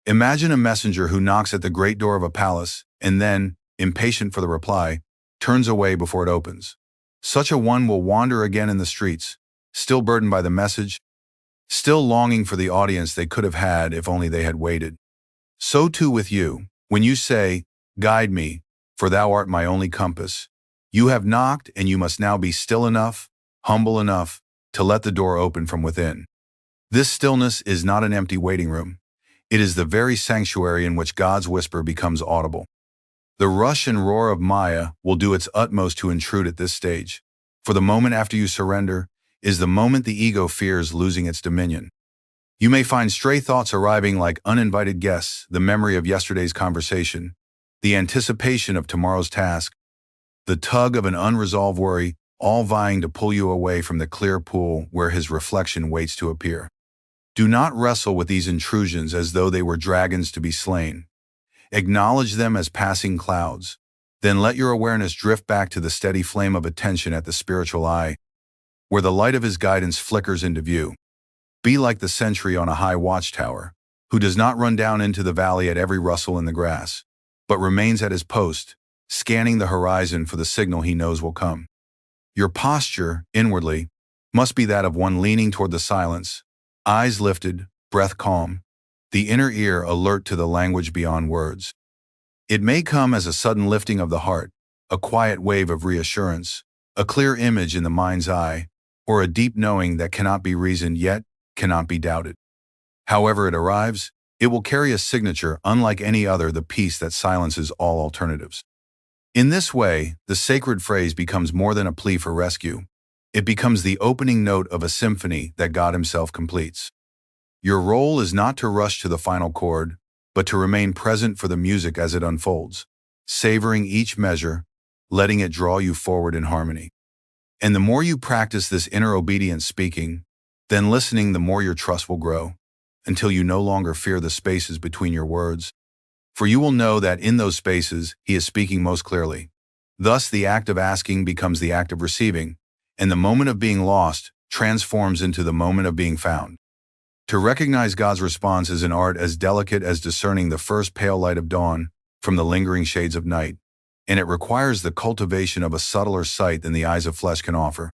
Imagine a messenger who knocks at the great door of a palace and then, impatient for the reply, turns away before it opens. Such a one will wander again in the streets, still burdened by the message, still longing for the audience they could have had if only they had waited. So too with you, when you say, "Guide me, for thou art my only compass," you have knocked and you must now be still enough, humble enough, to let the door open from within. This stillness is not an empty waiting room. It is the very sanctuary in which God's whisper becomes audible. The rush and roar of Maya will do its utmost to intrude at this stage, for the moment after you surrender is the moment the ego fears losing its dominion. You may find stray thoughts arriving like uninvited guests, the memory of yesterday's conversation, the anticipation of tomorrow's task, the tug of an unresolved worry, all vying to pull you away from the clear pool where his reflection waits to appear. Do not wrestle with these intrusions as though they were dragons to be slain. Acknowledge them as passing clouds. Then let your awareness drift back to the steady flame of attention at the spiritual eye, where the light of his guidance flickers into view. Be like the sentry on a high watchtower, who does not run down into the valley at every rustle in the grass, but remains at his post, scanning the horizon for the signal he knows will come. Your posture, inwardly, must be that of one leaning toward the silence, eyes lifted, breath calm, the inner ear alert to the language beyond words. It may come as a sudden lifting of the heart, a quiet wave of reassurance, a clear image in the mind's eye, or a deep knowing that cannot be reasoned yet cannot be doubted. However it arrives, it will carry a signature unlike any other, the peace that silences all alternatives. In this way, the sacred phrase becomes more than a plea for rescue. It becomes the opening note of a symphony that God himself completes. Your role is not to rush to the final chord, but to remain present for the music as it unfolds, savoring each measure, letting it draw you forward in harmony. And the more you practice this inner obedience speaking, then listening, the more your trust will grow, until you no longer fear the spaces between your words. For you will know that in those spaces, he is speaking most clearly. Thus, the act of asking becomes the act of receiving, and the moment of being lost transforms into the moment of being found. To recognize God's response is an art as delicate as discerning the first pale light of dawn from the lingering shades of night, and it requires the cultivation of a subtler sight than the eyes of flesh can offer.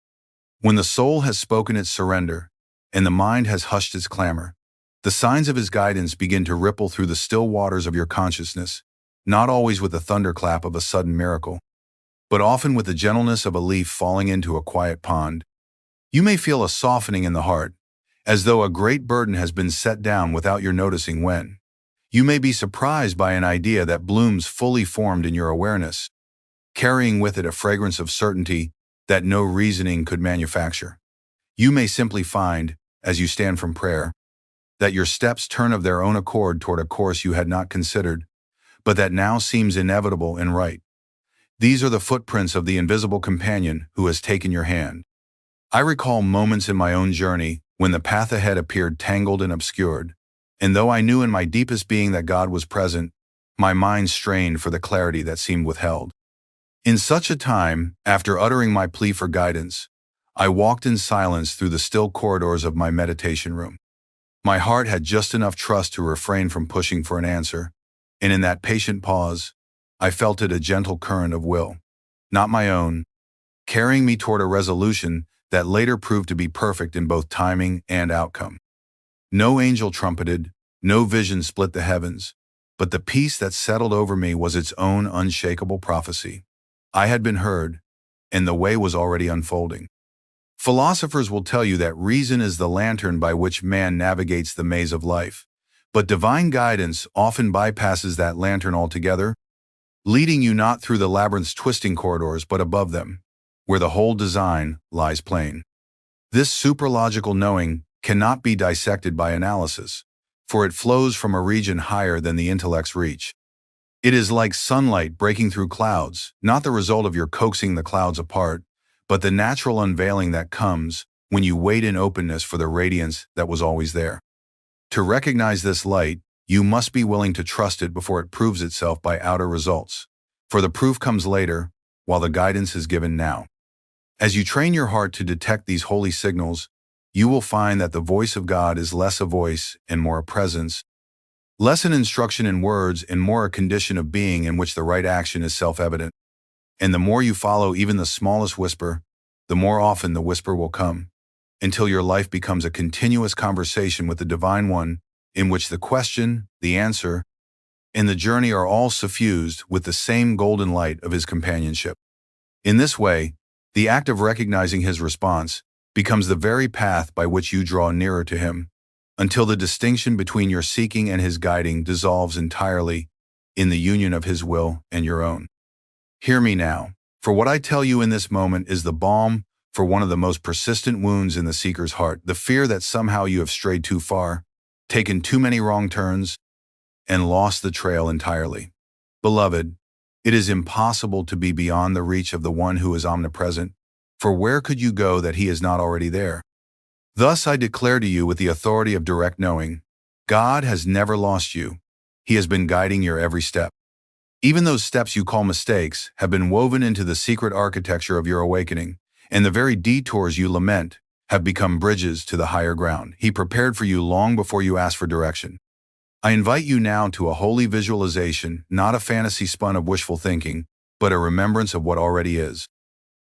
When the soul has spoken its surrender, and the mind has hushed its clamor, the signs of his guidance begin to ripple through the still waters of your consciousness, not always with the thunderclap of a sudden miracle, but often with the gentleness of a leaf falling into a quiet pond. You may feel a softening in the heart, as though a great burden has been set down without your noticing when. You may be surprised by an idea that blooms fully formed in your awareness, carrying with it a fragrance of certainty that no reasoning could manufacture. You may simply find, as you stand from prayer, that your steps turn of their own accord toward a course you had not considered, but that now seems inevitable and right. These are the footprints of the invisible companion who has taken your hand. I recall moments in my own journey when the path ahead appeared tangled and obscured, and though I knew in my deepest being that God was present, my mind strained for the clarity that seemed withheld. In such a time, after uttering my plea for guidance, I walked in silence through the still corridors of my meditation room. My heart had just enough trust to refrain from pushing for an answer, and in that patient pause, I felt it a gentle current of will, not my own, carrying me toward a resolution that later proved to be perfect in both timing and outcome. No angel trumpeted, no vision split the heavens, but the peace that settled over me was its own unshakable prophecy. I had been heard, and the way was already unfolding. Philosophers will tell you that reason is the lantern by which man navigates the maze of life, but divine guidance often bypasses that lantern altogether, leading you not through the labyrinth's twisting corridors but above them, where the whole design lies plain. This supralogical knowing cannot be dissected by analysis, for it flows from a region higher than the intellect's reach. It is like sunlight breaking through clouds, not the result of your coaxing the clouds apart, but the natural unveiling that comes when you wait in openness for the radiance that was always there. To recognize this light, you must be willing to trust it before it proves itself by outer results, for the proof comes later, while the guidance is given now. As you train your heart to detect these holy signals, you will find that the voice of God is less a voice and more a presence, less an instruction in words and more a condition of being in which the right action is self-evident. And the more you follow even the smallest whisper, the more often the whisper will come, until your life becomes a continuous conversation with the Divine One, in which the question, the answer, and the journey are all suffused with the same golden light of His companionship. In this way, the act of recognizing His response becomes the very path by which you draw nearer to Him, until the distinction between your seeking and His guiding dissolves entirely in the union of His will and your own. Hear me now, for what I tell you in this moment is the balm for one of the most persistent wounds in the seeker's heart, the fear that somehow you have strayed too far, taken too many wrong turns, and lost the trail entirely. Beloved, it is impossible to be beyond the reach of the One who is omnipresent, for where could you go that He is not already there? Thus I declare to you with the authority of direct knowing, God has never lost you. He has been guiding your every step. Even those steps you call mistakes have been woven into the secret architecture of your awakening, and the very detours you lament have become bridges to the higher ground He prepared for you long before you asked for direction. I invite you now to a holy visualization, not a fantasy spun of wishful thinking, but a remembrance of what already is.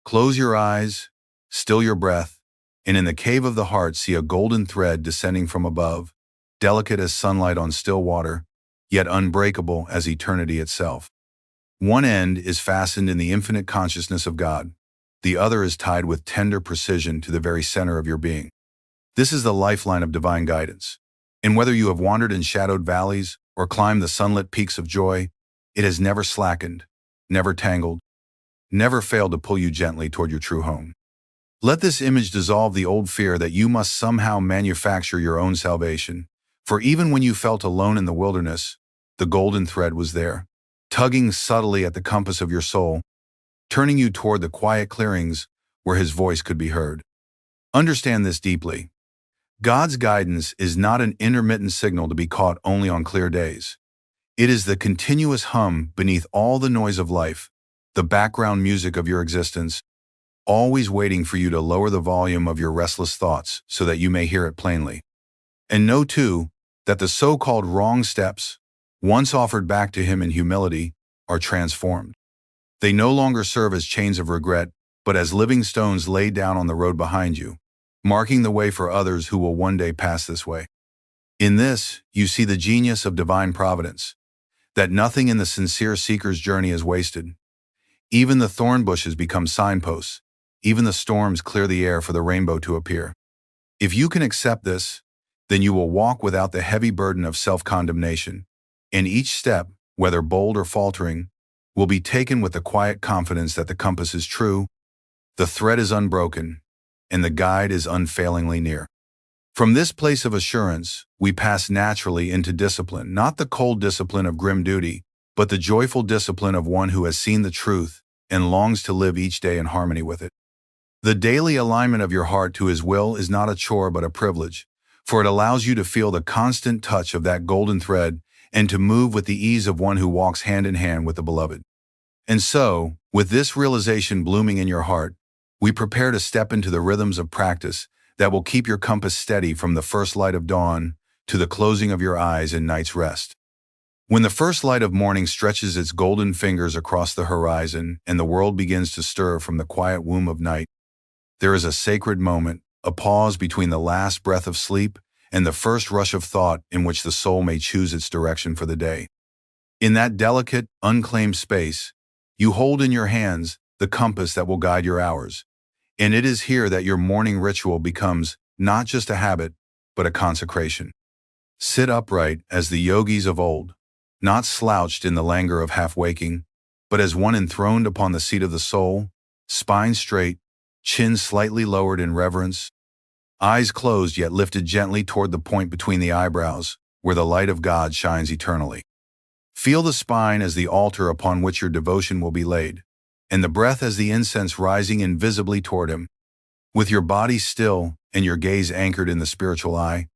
Close your eyes, still your breath, and in the cave of the heart see a golden thread descending from above, delicate as sunlight on still water, yet unbreakable as eternity itself. One end is fastened in the infinite consciousness of God. The other is tied with tender precision to the very center of your being. This is the lifeline of divine guidance. And whether you have wandered in shadowed valleys or climbed the sunlit peaks of joy, it has never slackened, never tangled, never failed to pull you gently toward your true home. Let this image dissolve the old fear that you must somehow manufacture your own salvation, for even when you felt alone in the wilderness, the golden thread was there, tugging subtly at the compass of your soul, turning you toward the quiet clearings where His voice could be heard. Understand this deeply. God's guidance is not an intermittent signal to be caught only on clear days. It is the continuous hum beneath all the noise of life, the background music of your existence, always waiting for you to lower the volume of your restless thoughts so that you may hear it plainly. And know, too, that the so-called wrong steps, once offered back to Him in humility, are transformed. They no longer serve as chains of regret, but as living stones laid down on the road behind you, marking the way for others who will one day pass this way. In this, you see the genius of divine providence, that nothing in the sincere seeker's journey is wasted. Even the thorn bushes become signposts, even the storms clear the air for the rainbow to appear. If you can accept this, then you will walk without the heavy burden of self-condemnation, and each step, whether bold or faltering, will be taken with the quiet confidence that the compass is true, the thread is unbroken, and the guide is unfailingly near. From this place of assurance, we pass naturally into discipline, not the cold discipline of grim duty, but the joyful discipline of one who has seen the truth and longs to live each day in harmony with it. The daily alignment of your heart to His will is not a chore but a privilege, for it allows you to feel the constant touch of that golden thread and to move with the ease of one who walks hand in hand with the Beloved. And so, with this realization blooming in your heart, we prepare to step into the rhythms of practice that will keep your compass steady from the first light of dawn to the closing of your eyes in night's rest. When the first light of morning stretches its golden fingers across the horizon and the world begins to stir from the quiet womb of night, there is a sacred moment, a pause between the last breath of sleep and the first rush of thought in which the soul may choose its direction for the day. In that delicate, unclaimed space, you hold in your hands the compass that will guide your hours, and it is here that your morning ritual becomes not just a habit, but a consecration. Sit upright as the yogis of old, not slouched in the languor of half-waking, but as one enthroned upon the seat of the soul, spine straight, chin slightly lowered in reverence, eyes closed yet lifted gently toward the point between the eyebrows, where the light of God shines eternally. Feel the spine as the altar upon which your devotion will be laid, and the breath as the incense rising invisibly toward Him. With your body still and your gaze anchored in the spiritual eye,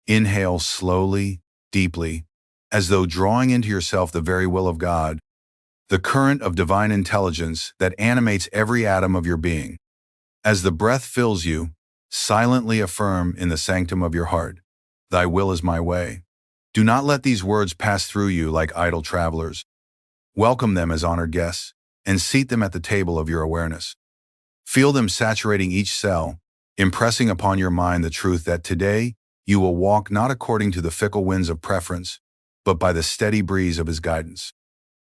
inhale slowly, deeply, as though drawing into yourself the very will of God, the current of divine intelligence that animates every atom of your being. As the breath fills you, silently affirm in the sanctum of your heart, "Thy will is my way." Do not let these words pass through you like idle travelers. Welcome them as honored guests, and seat them at the table of your awareness. Feel them saturating each cell, impressing upon your mind the truth that today you will walk not according to the fickle winds of preference, but by the steady breeze of His guidance.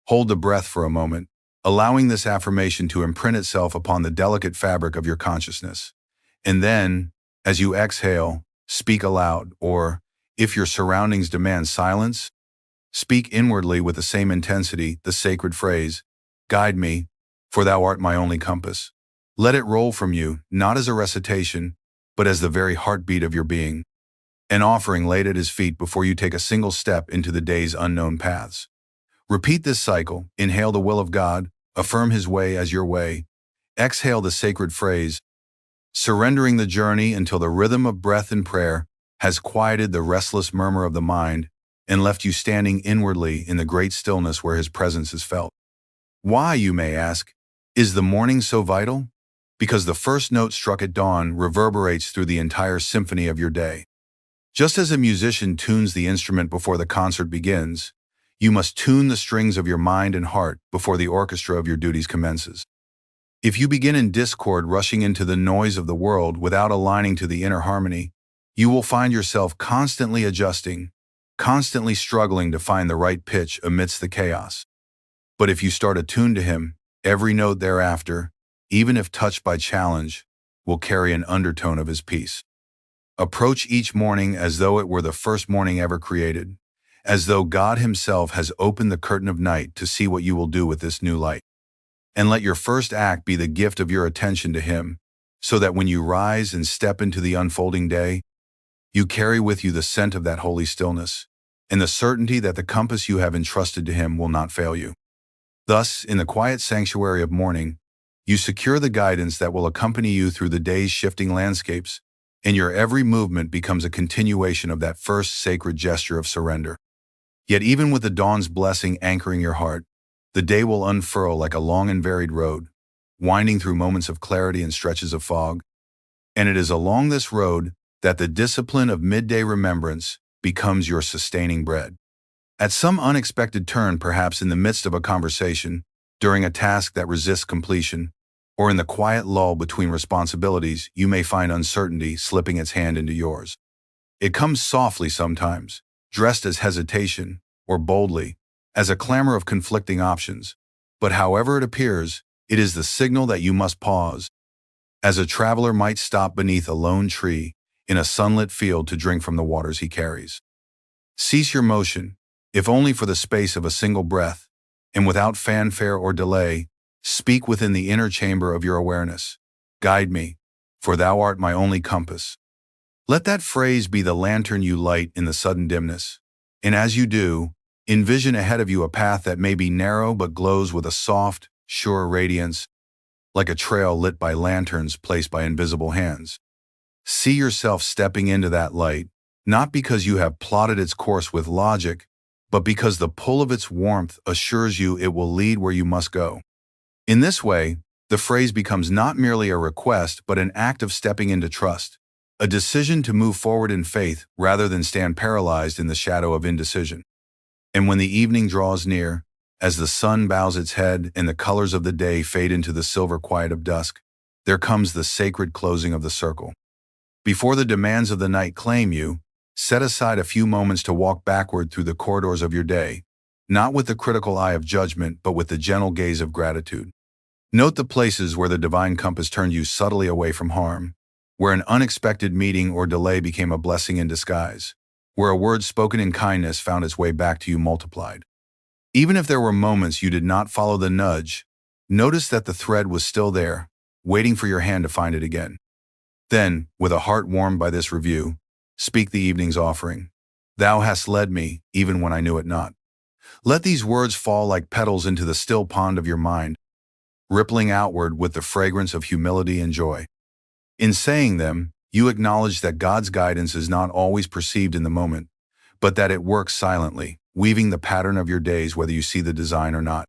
Hold the breath for a moment, allowing this affirmation to imprint itself upon the delicate fabric of your consciousness. And then, as you exhale, speak aloud, or, if your surroundings demand silence, speak inwardly with the same intensity the sacred phrase, "Guide me, for Thou art my only compass." Let it roll from you, not as a recitation, but as the very heartbeat of your being, an offering laid at His feet before you take a single step into the day's unknown paths. Repeat this cycle. Inhale the will of God, affirm His way as your way. Exhale the sacred phrase, surrendering the journey until the rhythm of breath and prayer has quieted the restless murmur of the mind and left you standing inwardly in the great stillness where His presence is felt. Why, you may ask, is the morning so vital? Because the first note struck at dawn reverberates through the entire symphony of your day. Just as a musician tunes the instrument before the concert begins, you must tune the strings of your mind and heart before the orchestra of your duties commences. If you begin in discord, rushing into the noise of the world without aligning to the inner harmony, you will find yourself constantly adjusting, constantly struggling to find the right pitch amidst the chaos. But if you start attuned to Him, every note thereafter, even if touched by challenge, will carry an undertone of His peace. Approach each morning as though it were the first morning ever created, as though God Himself has opened the curtain of night to see what you will do with this new light. And let your first act be the gift of your attention to Him, so that when you rise and step into the unfolding day, you carry with you the scent of that holy stillness, and the certainty that the compass you have entrusted to Him will not fail you. Thus, in the quiet sanctuary of morning, you secure the guidance that will accompany you through the day's shifting landscapes, and your every movement becomes a continuation of that first sacred gesture of surrender. Yet even with the dawn's blessing anchoring your heart, the day will unfurl like a long and varied road, winding through moments of clarity and stretches of fog. And it is along this road that the discipline of midday remembrance becomes your sustaining bread. At some unexpected turn, perhaps in the midst of a conversation, during a task that resists completion, or in the quiet lull between responsibilities, you may find uncertainty slipping its hand into yours. It comes softly sometimes, dressed as hesitation, or boldly, as a clamor of conflicting options. But however it appears, it is the signal that you must pause, as a traveler might stop beneath a lone tree in a sunlit field to drink from the waters he carries. Cease your motion, if only for the space of a single breath, and without fanfare or delay, speak within the inner chamber of your awareness. Guide me, for Thou art my only compass. Let that phrase be the lantern you light in the sudden dimness, and as you do, envision ahead of you a path that may be narrow but glows with a soft, sure radiance, like a trail lit by lanterns placed by invisible hands. See yourself stepping into that light, not because you have plotted its course with logic, but because the pull of its warmth assures you it will lead where you must go. In this way, the phrase becomes not merely a request but an act of stepping into trust, a decision to move forward in faith rather than stand paralyzed in the shadow of indecision. And when the evening draws near, as the sun bows its head and the colors of the day fade into the silver quiet of dusk, there comes the sacred closing of the circle. Before the demands of the night claim you, set aside a few moments to walk backward through the corridors of your day, not with the critical eye of judgment but with the gentle gaze of gratitude. Note the places where the divine compass turned you subtly away from harm, where an unexpected meeting or delay became a blessing in disguise, where a word spoken in kindness found its way back to you multiplied. Even if there were moments you did not follow the nudge, Notice that the thread was still there, waiting for your hand to find it again. Then, with a heart warmed by this review, speak the evening's offering. Thou hast led me, even when I knew it not. Let these words fall like petals into the still pond of your mind, rippling outward with the fragrance of humility and joy. In saying them, you acknowledge that God's guidance is not always perceived in the moment, but that it works silently, weaving the pattern of your days whether you see the design or not.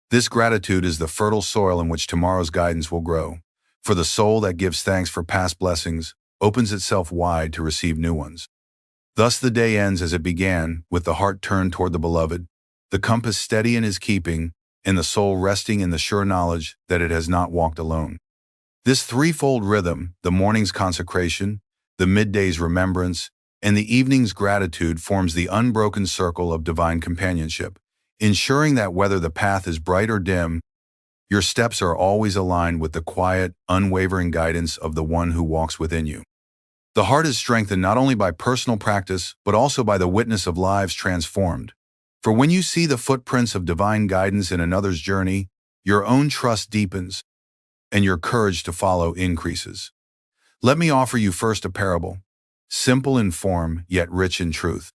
This gratitude is the fertile soil in which tomorrow's guidance will grow, for the soul that gives thanks for past blessings opens itself wide to receive new ones. Thus the day ends as it began, with the heart turned toward the beloved, the compass steady in his keeping, and the soul resting in the sure knowledge that it has not walked alone. This threefold rhythm, the morning's consecration, the midday's remembrance, and the evening's gratitude, forms the unbroken circle of divine companionship, ensuring that whether the path is bright or dim, your steps are always aligned with the quiet, unwavering guidance of the one who walks within you. The heart is strengthened not only by personal practice, but also by the witness of lives transformed. For when you see the footprints of divine guidance in another's journey, your own trust deepens, and your courage to follow increases. Let me offer you first a parable, simple in form, yet rich in truth.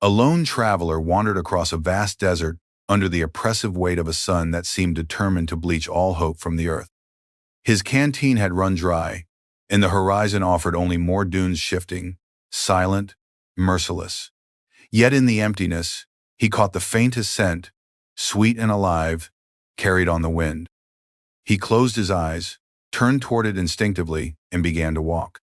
A lone traveler wandered across a vast desert under the oppressive weight of a sun that seemed determined to bleach all hope from the earth. His canteen had run dry, and the horizon offered only more dunes shifting, silent, merciless. Yet in the emptiness, he caught the faintest scent, sweet and alive, carried on the wind. He closed his eyes, turned toward it instinctively, and began to walk.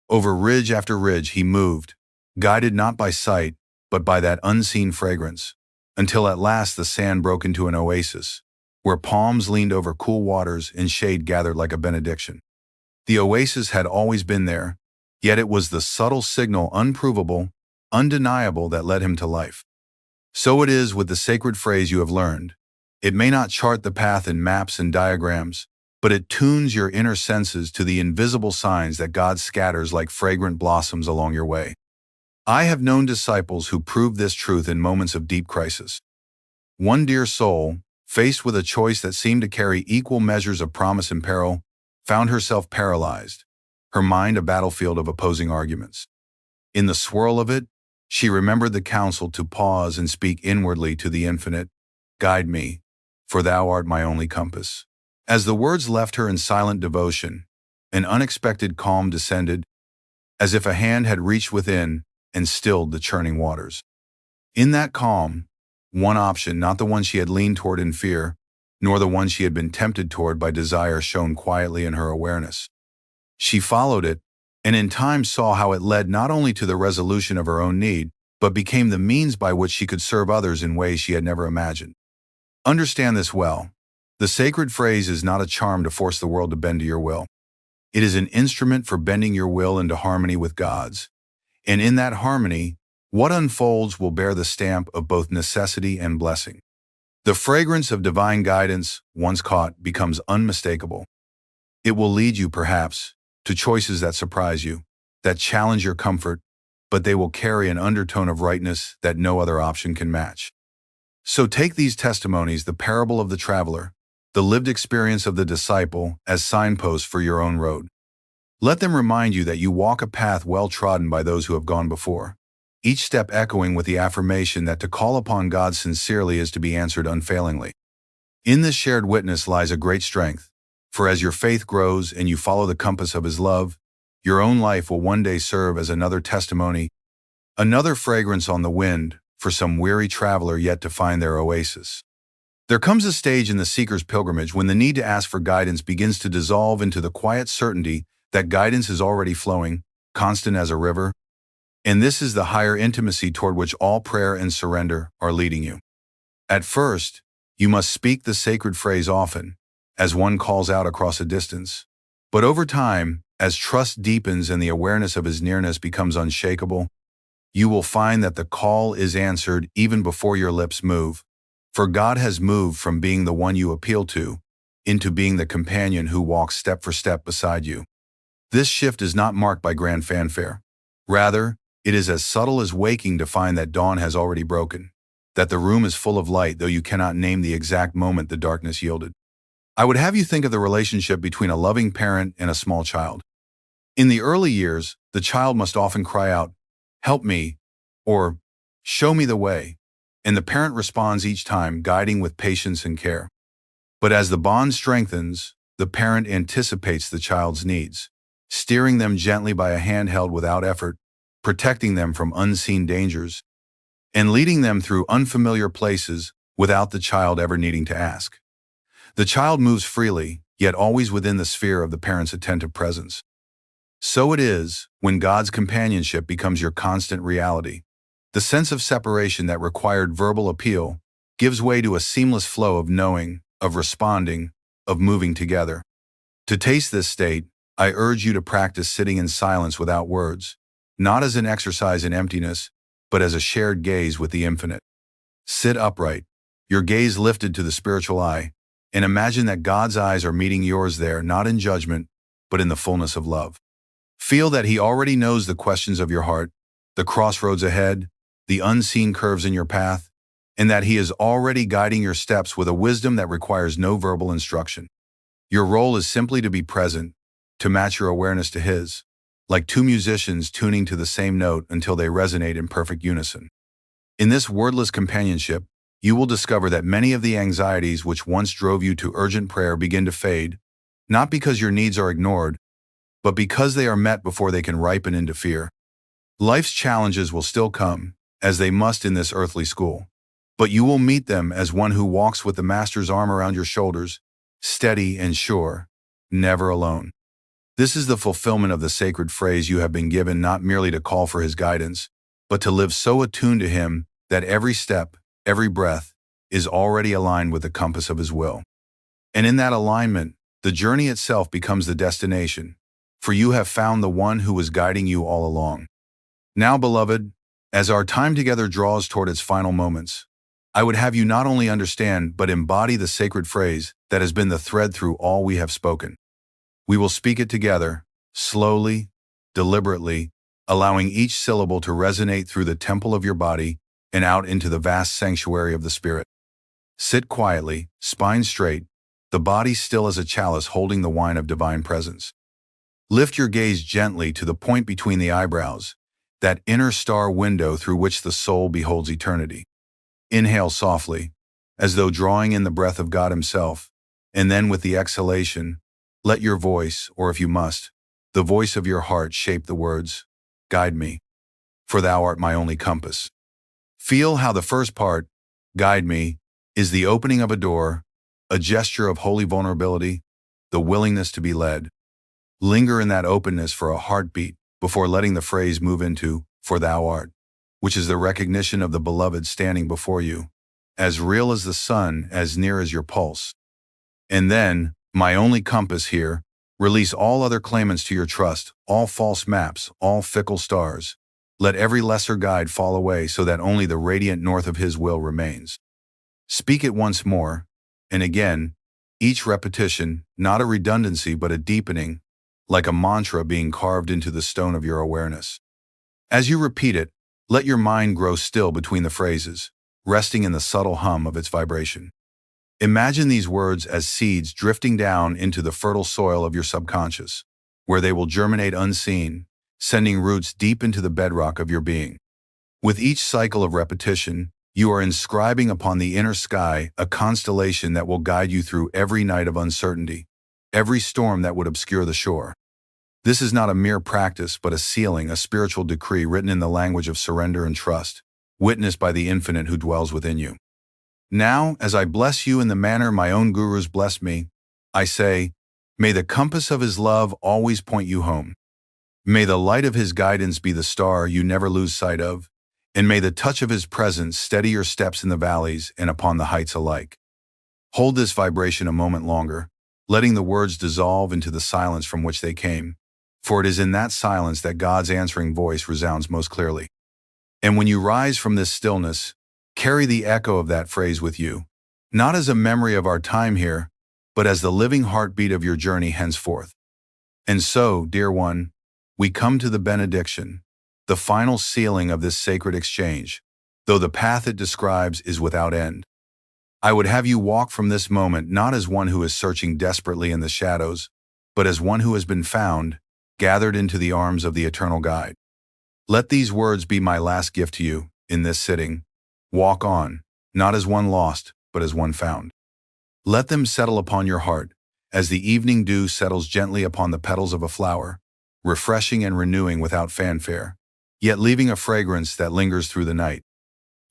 Over ridge after ridge he moved, guided not by sight, but by that unseen fragrance, until at last the sand broke into an oasis, where palms leaned over cool waters and shade gathered like a benediction. The oasis had always been there, yet it was the subtle signal, unprovable, undeniable, that led him to life. So it is with the sacred phrase you have learned. It may not chart the path in maps and diagrams, but it tunes your inner senses to the invisible signs that God scatters like fragrant blossoms along your way. I have known disciples who proved this truth in moments of deep crisis. One dear soul, faced with a choice that seemed to carry equal measures of promise and peril, found herself paralyzed, her mind a battlefield of opposing arguments. In the swirl of it, she remembered the counsel to pause and speak inwardly to the infinite, "Guide me, for thou art my only compass." As the words left her in silent devotion, an unexpected calm descended, as if a hand had reached within and stilled the churning waters. In that calm, one option, not the one she had leaned toward in fear, nor the one she had been tempted toward by desire, shone quietly in her awareness. She followed it, and in time saw how it led not only to the resolution of her own need, but became the means by which she could serve others in ways she had never imagined. Understand this well. The sacred phrase is not a charm to force the world to bend to your will. It is an instrument for bending your will into harmony with God's. And in that harmony, what unfolds will bear the stamp of both necessity and blessing. The fragrance of divine guidance, once caught, becomes unmistakable. It will lead you, perhaps, to choices that surprise you, that challenge your comfort, but they will carry an undertone of rightness that no other option can match. So take these testimonies, the parable of the traveler, the lived experience of the disciple, as signposts for your own road. Let them remind you that you walk a path well trodden by those who have gone before, each step echoing with the affirmation that to call upon God sincerely is to be answered unfailingly. In this shared witness lies a great strength, for as your faith grows and you follow the compass of His love, your own life will one day serve as another testimony, another fragrance on the wind for some weary traveler yet to find their oasis. There comes a stage in the seeker's pilgrimage when the need to ask for guidance begins to dissolve into the quiet certainty that guidance is already flowing, constant as a river, and this is the higher intimacy toward which all prayer and surrender are leading you. At first, you must speak the sacred phrase often, as one calls out across a distance. But over time, as trust deepens and the awareness of His nearness becomes unshakable, you will find that the call is answered even before your lips move, for God has moved from being the one you appeal to into being the companion who walks step for step beside you. This shift is not marked by grand fanfare. Rather, it is as subtle as waking to find that dawn has already broken, that the room is full of light though you cannot name the exact moment the darkness yielded. I would have you think of the relationship between a loving parent and a small child. In the early years, the child must often cry out, "Help me," or "Show me the way," and the parent responds each time, guiding with patience and care. But as the bond strengthens, the parent anticipates the child's needs, steering them gently by a hand held without effort, protecting them from unseen dangers, and leading them through unfamiliar places without the child ever needing to ask. The child moves freely, yet always within the sphere of the parent's attentive presence. So it is when God's companionship becomes your constant reality. The sense of separation that required verbal appeal gives way to a seamless flow of knowing, of responding, of moving together. To taste this state, I urge you to practice sitting in silence without words, not as an exercise in emptiness, but as a shared gaze with the infinite. Sit upright, your gaze lifted to the spiritual eye, and imagine that God's eyes are meeting yours there, not in judgment, but in the fullness of love. Feel that He already knows the questions of your heart, the crossroads ahead, the unseen curves in your path, and that He is already guiding your steps with a wisdom that requires no verbal instruction. Your role is simply to be present, to match your awareness to His, like two musicians tuning to the same note until they resonate in perfect unison. In this wordless companionship, you will discover that many of the anxieties which once drove you to urgent prayer begin to fade, not because your needs are ignored, but because they are met before they can ripen into fear. Life's challenges will still come, as they must in this earthly school, but you will meet them as one who walks with the Master's arm around your shoulders, steady and sure, never alone. This is the fulfillment of the sacred phrase you have been given, not merely to call for His guidance, but to live so attuned to Him that every step, every breath, is already aligned with the compass of His will. And in that alignment, the journey itself becomes the destination, for you have found the one who was guiding you all along. Now, beloved, as our time together draws toward its final moments, I would have you not only understand but embody the sacred phrase that has been the thread through all we have spoken. We will speak it together, slowly, deliberately, allowing each syllable to resonate through the temple of your body and out into the vast sanctuary of the spirit. Sit quietly, spine straight, the body still as a chalice holding the wine of divine presence. Lift your gaze gently to the point between the eyebrows, that inner star window through which the soul beholds eternity. Inhale softly, as though drawing in the breath of God Himself, and then with the exhalation, let your voice, or if you must, the voice of your heart shape the words, "Guide me, for Thou art my only compass." Feel how the first part, "Guide me," is the opening of a door, a gesture of holy vulnerability, the willingness to be led. Linger in that openness for a heartbeat before letting the phrase move into, "For Thou art," which is the recognition of the Beloved standing before you, as real as the sun, as near as your pulse. And then, "My only compass" here, release all other claimants to your trust, all false maps, all fickle stars. Let every lesser guide fall away so that only the radiant north of His will remains. Speak it once more, and again, each repetition, not a redundancy but a deepening, like a mantra being carved into the stone of your awareness. As you repeat it, let your mind grow still between the phrases, resting in the subtle hum of its vibration. Imagine these words as seeds drifting down into the fertile soil of your subconscious, where they will germinate unseen, sending roots deep into the bedrock of your being. With each cycle of repetition, you are inscribing upon the inner sky a constellation that will guide you through every night of uncertainty, every storm that would obscure the shore. This is not a mere practice, but a sealing, a spiritual decree written in the language of surrender and trust, witnessed by the infinite who dwells within you. Now, as I bless you in the manner my own gurus bless me, I say, may the compass of His love always point you home. May the light of His guidance be the star you never lose sight of, and may the touch of His presence steady your steps in the valleys and upon the heights alike. Hold this vibration a moment longer, letting the words dissolve into the silence from which they came, for it is in that silence that God's answering voice resounds most clearly. And when you rise from this stillness, carry the echo of that phrase with you, not as a memory of our time here, but as the living heartbeat of your journey henceforth. And so, dear one, we come to the benediction, the final sealing of this sacred exchange, though the path it describes is without end. I would have you walk from this moment not as one who is searching desperately in the shadows, but as one who has been found, gathered into the arms of the eternal guide. Let these words be my last gift to you in this sitting. Walk on, not as one lost, but as one found. Let them settle upon your heart, as the evening dew settles gently upon the petals of a flower, refreshing and renewing without fanfare, yet leaving a fragrance that lingers through the night.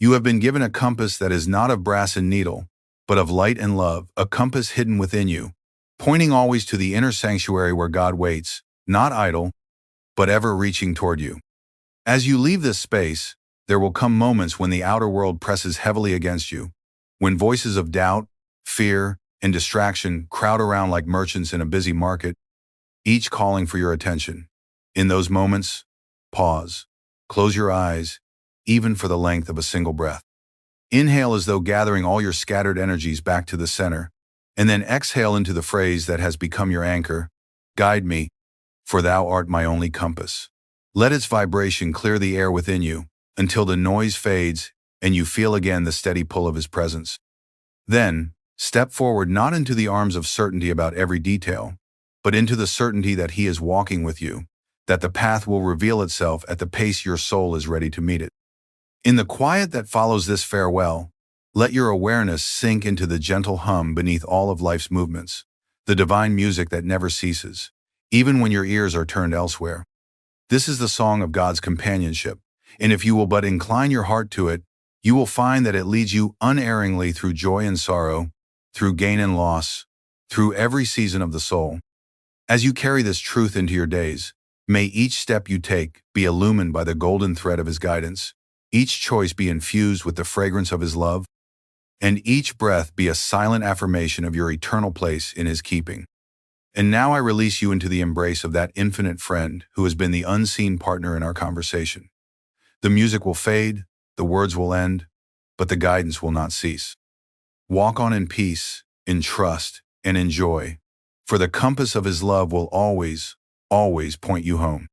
You have been given a compass that is not of brass and needle, but of light and love, a compass hidden within you, pointing always to the inner sanctuary where God waits, not idle, but ever reaching toward you. As you leave this space, there will come moments when the outer world presses heavily against you, when voices of doubt, fear, and distraction crowd around like merchants in a busy market, each calling for your attention. In those moments, pause, close your eyes, even for the length of a single breath. Inhale as though gathering all your scattered energies back to the center, and then exhale into the phrase that has become your anchor, guide me, for thou art my only compass. Let its vibration clear the air within you until the noise fades and you feel again the steady pull of his presence. Then, step forward not into the arms of certainty about every detail, but into the certainty that he is walking with you, that the path will reveal itself at the pace your soul is ready to meet it. In the quiet that follows this farewell, let your awareness sink into the gentle hum beneath all of life's movements, the divine music that never ceases, even when your ears are turned elsewhere. This is the song of God's companionship, and if you will but incline your heart to it, you will find that it leads you unerringly through joy and sorrow, through gain and loss, through every season of the soul. As you carry this truth into your days, may each step you take be illumined by the golden thread of his guidance, each choice be infused with the fragrance of his love, and each breath be a silent affirmation of your eternal place in his keeping. And now I release you into the embrace of that infinite friend who has been the unseen partner in our conversation. The music will fade, the words will end, but the guidance will not cease. Walk on in peace, in trust, and in joy, for the compass of his love will always, always point you home.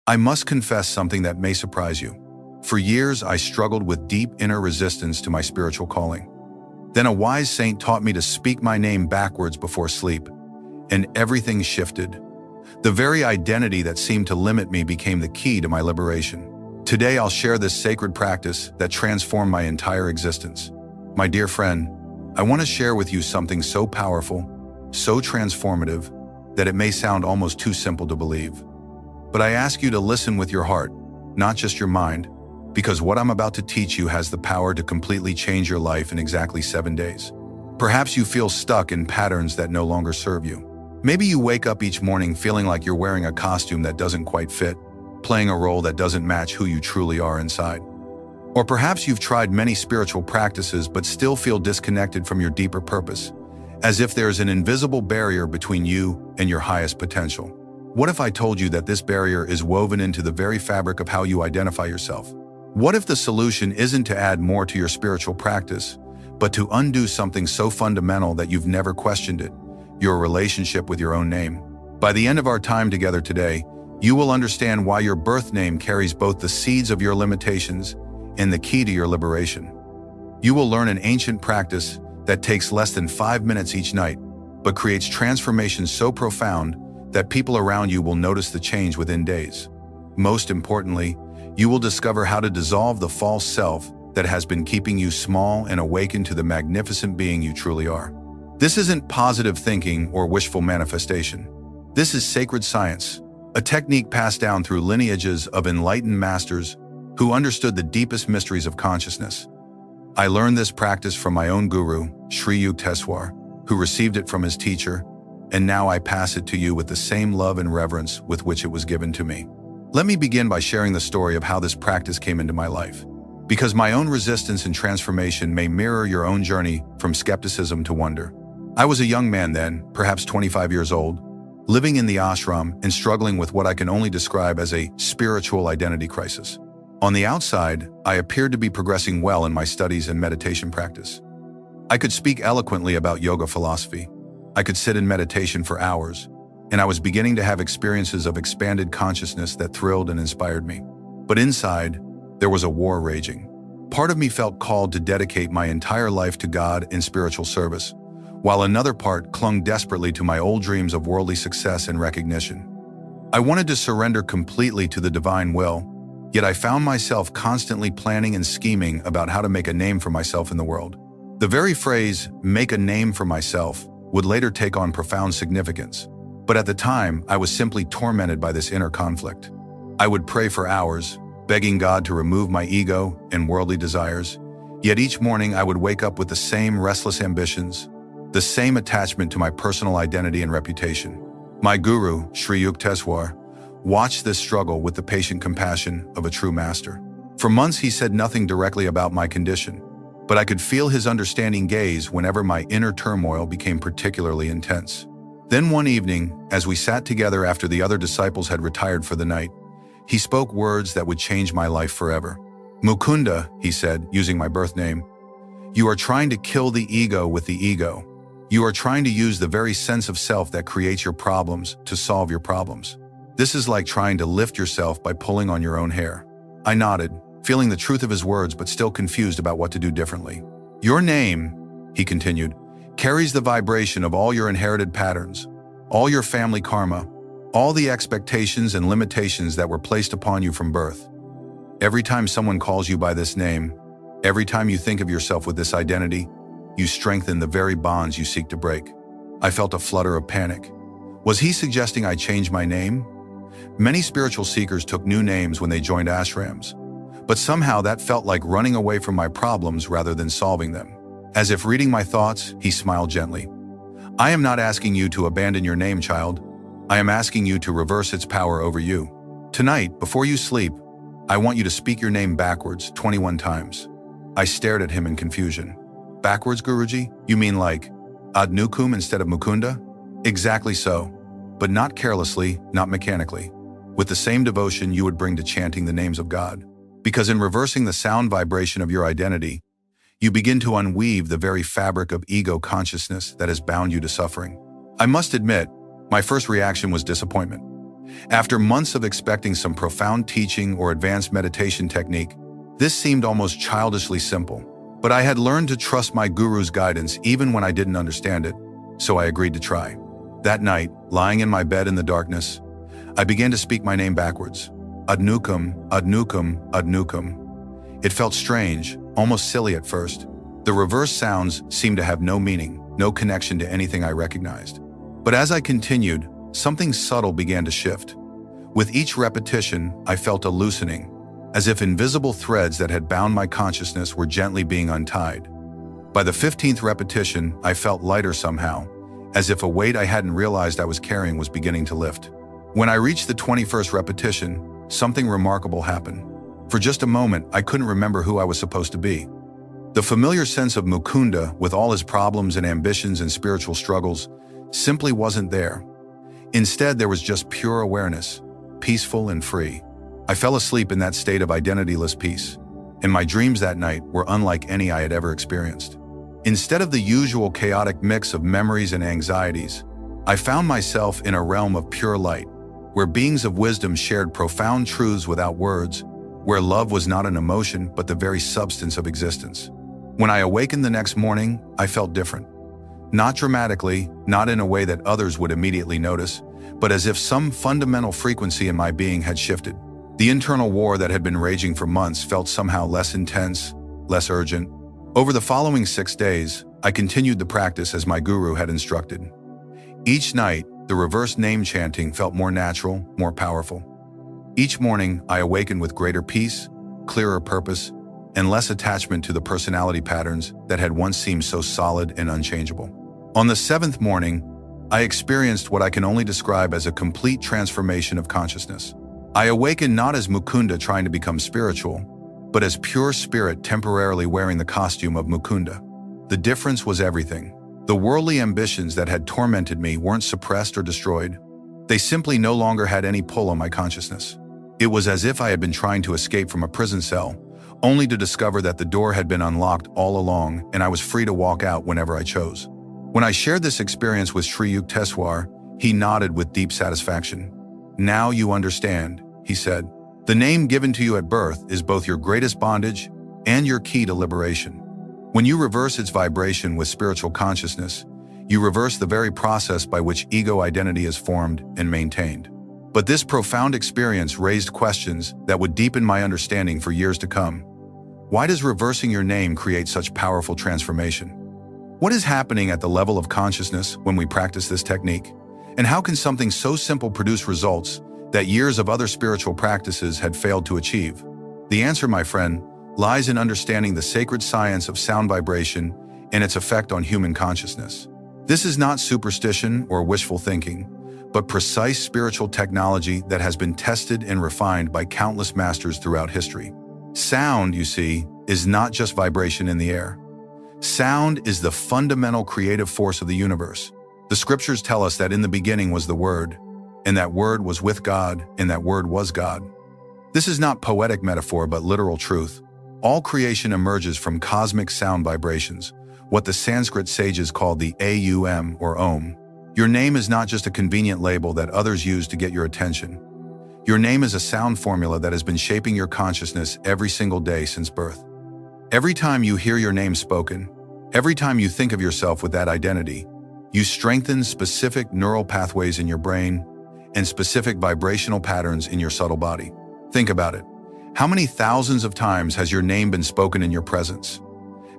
I must confess something that may surprise you. For years, I struggled with deep inner resistance to my spiritual calling. Then a wise saint taught me to speak my name backwards before sleep, and everything shifted. The very identity that seemed to limit me became the key to my liberation. Today, I'll share this sacred practice that transformed my entire existence. My dear friend, I want to share with you something so powerful, so transformative, that it may sound almost too simple to believe. But I ask you to listen with your heart, not just your mind, because what I'm about to teach you has the power to completely change your life in exactly 7 days. Perhaps you feel stuck in patterns that no longer serve you. Maybe you wake up each morning feeling like you're wearing a costume that doesn't quite fit, playing a role that doesn't match who you truly are inside. Or perhaps you've tried many spiritual practices but still feel disconnected from your deeper purpose, as if there's an invisible barrier between you and your highest potential. What if I told you that this barrier is woven into the very fabric of how you identify yourself? What if the solution isn't to add more to your spiritual practice, but to undo something so fundamental that you've never questioned it, your relationship with your own name? By the end of our time together today, you will understand why your birth name carries both the seeds of your limitations and the key to your liberation. You will learn an ancient practice that takes less than 5 minutes each night, but creates transformations so profound that people around you will notice the change within days. Most importantly, you will discover how to dissolve the false self that has been keeping you small and awaken to the magnificent being you truly are. This isn't positive thinking or wishful manifestation. This is sacred science, a technique passed down through lineages of enlightened masters who understood the deepest mysteries of consciousness. I learned this practice from my own guru, Sri Yukteswar, who received it from his teacher, and now I pass it to you with the same love and reverence with which it was given to me. Let me begin by sharing the story of how this practice came into my life, because my own resistance and transformation may mirror your own journey from skepticism to wonder. I was a young man then, perhaps 25 years old, living in the ashram and struggling with what I can only describe as a spiritual identity crisis. On the outside, I appeared to be progressing well in my studies and meditation practice. I could speak eloquently about yoga philosophy. I could sit in meditation for hours, and I was beginning to have experiences of expanded consciousness that thrilled and inspired me. But inside, there was a war raging. Part of me felt called to dedicate my entire life to God in spiritual service, while another part clung desperately to my old dreams of worldly success and recognition. I wanted to surrender completely to the divine will, yet I found myself constantly planning and scheming about how to make a name for myself in the world. The very phrase, "make a name for myself," would later take on profound significance, but at the time, I was simply tormented by this inner conflict. I would pray for hours, begging God to remove my ego and worldly desires, yet each morning I would wake up with the same restless ambitions, the same attachment to my personal identity and reputation. My guru, Sri Yukteswar, watched this struggle with the patient compassion of a true master. For months he said nothing directly about my condition, but I could feel his understanding gaze whenever my inner turmoil became particularly intense. Then one evening, as we sat together after the other disciples had retired for the night, he spoke words that would change my life forever. "Mukunda," he said, using my birth name, "you are trying to kill the ego with the ego. You are trying to use the very sense of self that creates your problems to solve your problems. This is like trying to lift yourself by pulling on your own hair." I nodded, feeling the truth of his words but still confused about what to do differently. "Your name," he continued, "carries the vibration of all your inherited patterns, all your family karma, all the expectations and limitations that were placed upon you from birth. Every time someone calls you by this name, every time you think of yourself with this identity, you strengthen the very bonds you seek to break." I felt a flutter of panic. Was he suggesting I change my name? Many spiritual seekers took new names when they joined ashrams, but somehow that felt like running away from my problems rather than solving them. As if reading my thoughts, he smiled gently. "I am not asking you to abandon your name, child. I am asking you to reverse its power over you. Tonight, before you sleep, I want you to speak your name backwards 21 times. I stared at him in confusion. "Backwards, Guruji? You mean like Adnukum instead of Mukunda?" "Exactly so, but not carelessly, not mechanically. With the same devotion you would bring to chanting the names of God. Because in reversing the sound vibration of your identity, you begin to unweave the very fabric of ego consciousness that has bound you to suffering." I must admit, my first reaction was disappointment. After months of expecting some profound teaching or advanced meditation technique, this seemed almost childishly simple. But I had learned to trust my guru's guidance even when I didn't understand it, so I agreed to try. That night, lying in my bed in the darkness, I began to speak my name backwards. Adnukum, Adnukum, Adnukum. It felt strange, almost silly at first. The reverse sounds seemed to have no meaning, no connection to anything I recognized. But as I continued, something subtle began to shift. With each repetition, I felt a loosening, as if invisible threads that had bound my consciousness were gently being untied. By the 15th repetition, I felt lighter somehow, as if a weight I hadn't realized I was carrying was beginning to lift. When I reached the 21st repetition, something remarkable happened. For just a moment, I couldn't remember who I was supposed to be. The familiar sense of Mukunda, with all his problems and ambitions and spiritual struggles, simply wasn't there. Instead, there was just pure awareness, peaceful and free. I fell asleep in that state of identityless peace, and my dreams that night were unlike any I had ever experienced. Instead of the usual chaotic mix of memories and anxieties, I found myself in a realm of pure light, where beings of wisdom shared profound truths without words, where love was not an emotion but the very substance of existence. When I awakened the next morning, I felt different. Not dramatically, not in a way that others would immediately notice, but as if some fundamental frequency in my being had shifted. The internal war that had been raging for months felt somehow less intense, less urgent. Over the following 6 days, I continued the practice as my guru had instructed. Each night, the reverse name chanting felt more natural, more powerful. Each morning, I awakened with greater peace, clearer purpose, and less attachment to the personality patterns that had once seemed so solid and unchangeable. On the 7th morning, I experienced what I can only describe as a complete transformation of consciousness. I awakened not as Mukunda trying to become spiritual, but as pure spirit temporarily wearing the costume of Mukunda. The difference was everything. The worldly ambitions that had tormented me weren't suppressed or destroyed. They simply no longer had any pull on my consciousness. It was as if I had been trying to escape from a prison cell, only to discover that the door had been unlocked all along and I was free to walk out whenever I chose. When I shared this experience with Sri Yukteswar, he nodded with deep satisfaction. "Now you understand," he said. "The name given to you at birth is both your greatest bondage and your key to liberation. When you reverse its vibration with spiritual consciousness, you reverse the very process by which ego identity is formed and maintained. But this profound experience raised questions that would deepen my understanding for years to come. Why does reversing your name create such powerful transformation? What is happening at the level of consciousness when we practice this technique? And how can something so simple produce results that years of other spiritual practices had failed to achieve? The answer, my friend, lies in understanding the sacred science of sound vibration and its effect on human consciousness. This is not superstition or wishful thinking, but precise spiritual technology that has been tested and refined by countless masters throughout history. Sound, you see, is not just vibration in the air. Sound is the fundamental creative force of the universe. The scriptures tell us that in the beginning was the Word, and that Word was with God, and that Word was God. This is not poetic metaphor, but literal truth. All creation emerges from cosmic sound vibrations, what the Sanskrit sages call the Aum or Om. Your name is not just a convenient label that others use to get your attention. Your name is a sound formula that has been shaping your consciousness every single day since birth. Every time you hear your name spoken, every time you think of yourself with that identity, you strengthen specific neural pathways in your brain and specific vibrational patterns in your subtle body. Think about it. How many thousands of times has your name been spoken in your presence?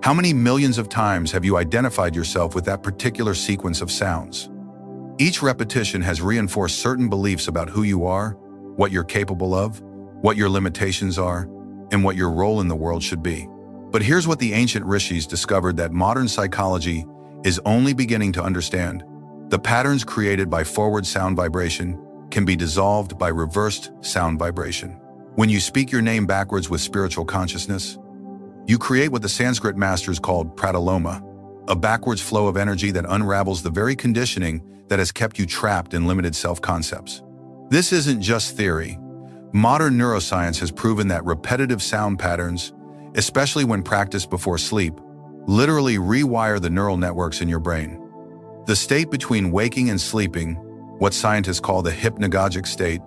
How many millions of times have you identified yourself with that particular sequence of sounds? Each repetition has reinforced certain beliefs about who you are, what you're capable of, what your limitations are, and what your role in the world should be. But here's what the ancient rishis discovered that modern psychology is only beginning to understand. The patterns created by forward sound vibration can be dissolved by reversed sound vibration. When you speak your name backwards with spiritual consciousness, you create what the Sanskrit masters called pratuloma, a backwards flow of energy that unravels the very conditioning that has kept you trapped in limited self-concepts. This isn't just theory. Modern neuroscience has proven that repetitive sound patterns, especially when practiced before sleep, literally rewire the neural networks in your brain. The state between waking and sleeping, what scientists call the hypnagogic state,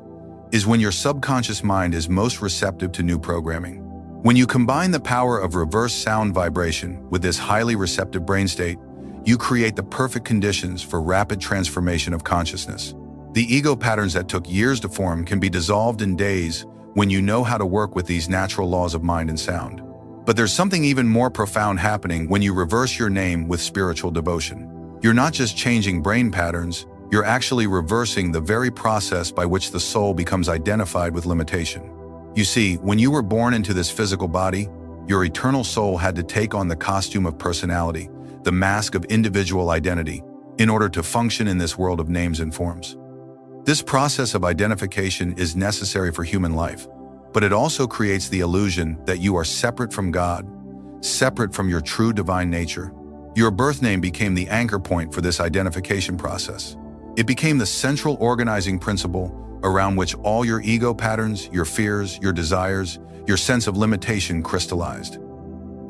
is when your subconscious mind is most receptive to new programming. When you combine the power of reverse sound vibration with this highly receptive brain state, you create the perfect conditions for rapid transformation of consciousness. The ego patterns that took years to form can be dissolved in days when you know how to work with these natural laws of mind and sound. But there's something even more profound happening when you reverse your name with spiritual devotion. You're not just changing brain patterns, you're actually reversing the very process by which the soul becomes identified with limitation. You see, when you were born into this physical body, your eternal soul had to take on the costume of personality, the mask of individual identity, in order to function in this world of names and forms. This process of identification is necessary for human life, but it also creates the illusion that you are separate from God, separate from your true divine nature. Your birth name became the anchor point for this identification process. It became the central organizing principle around which all your ego patterns, your fears, your desires, your sense of limitation crystallized.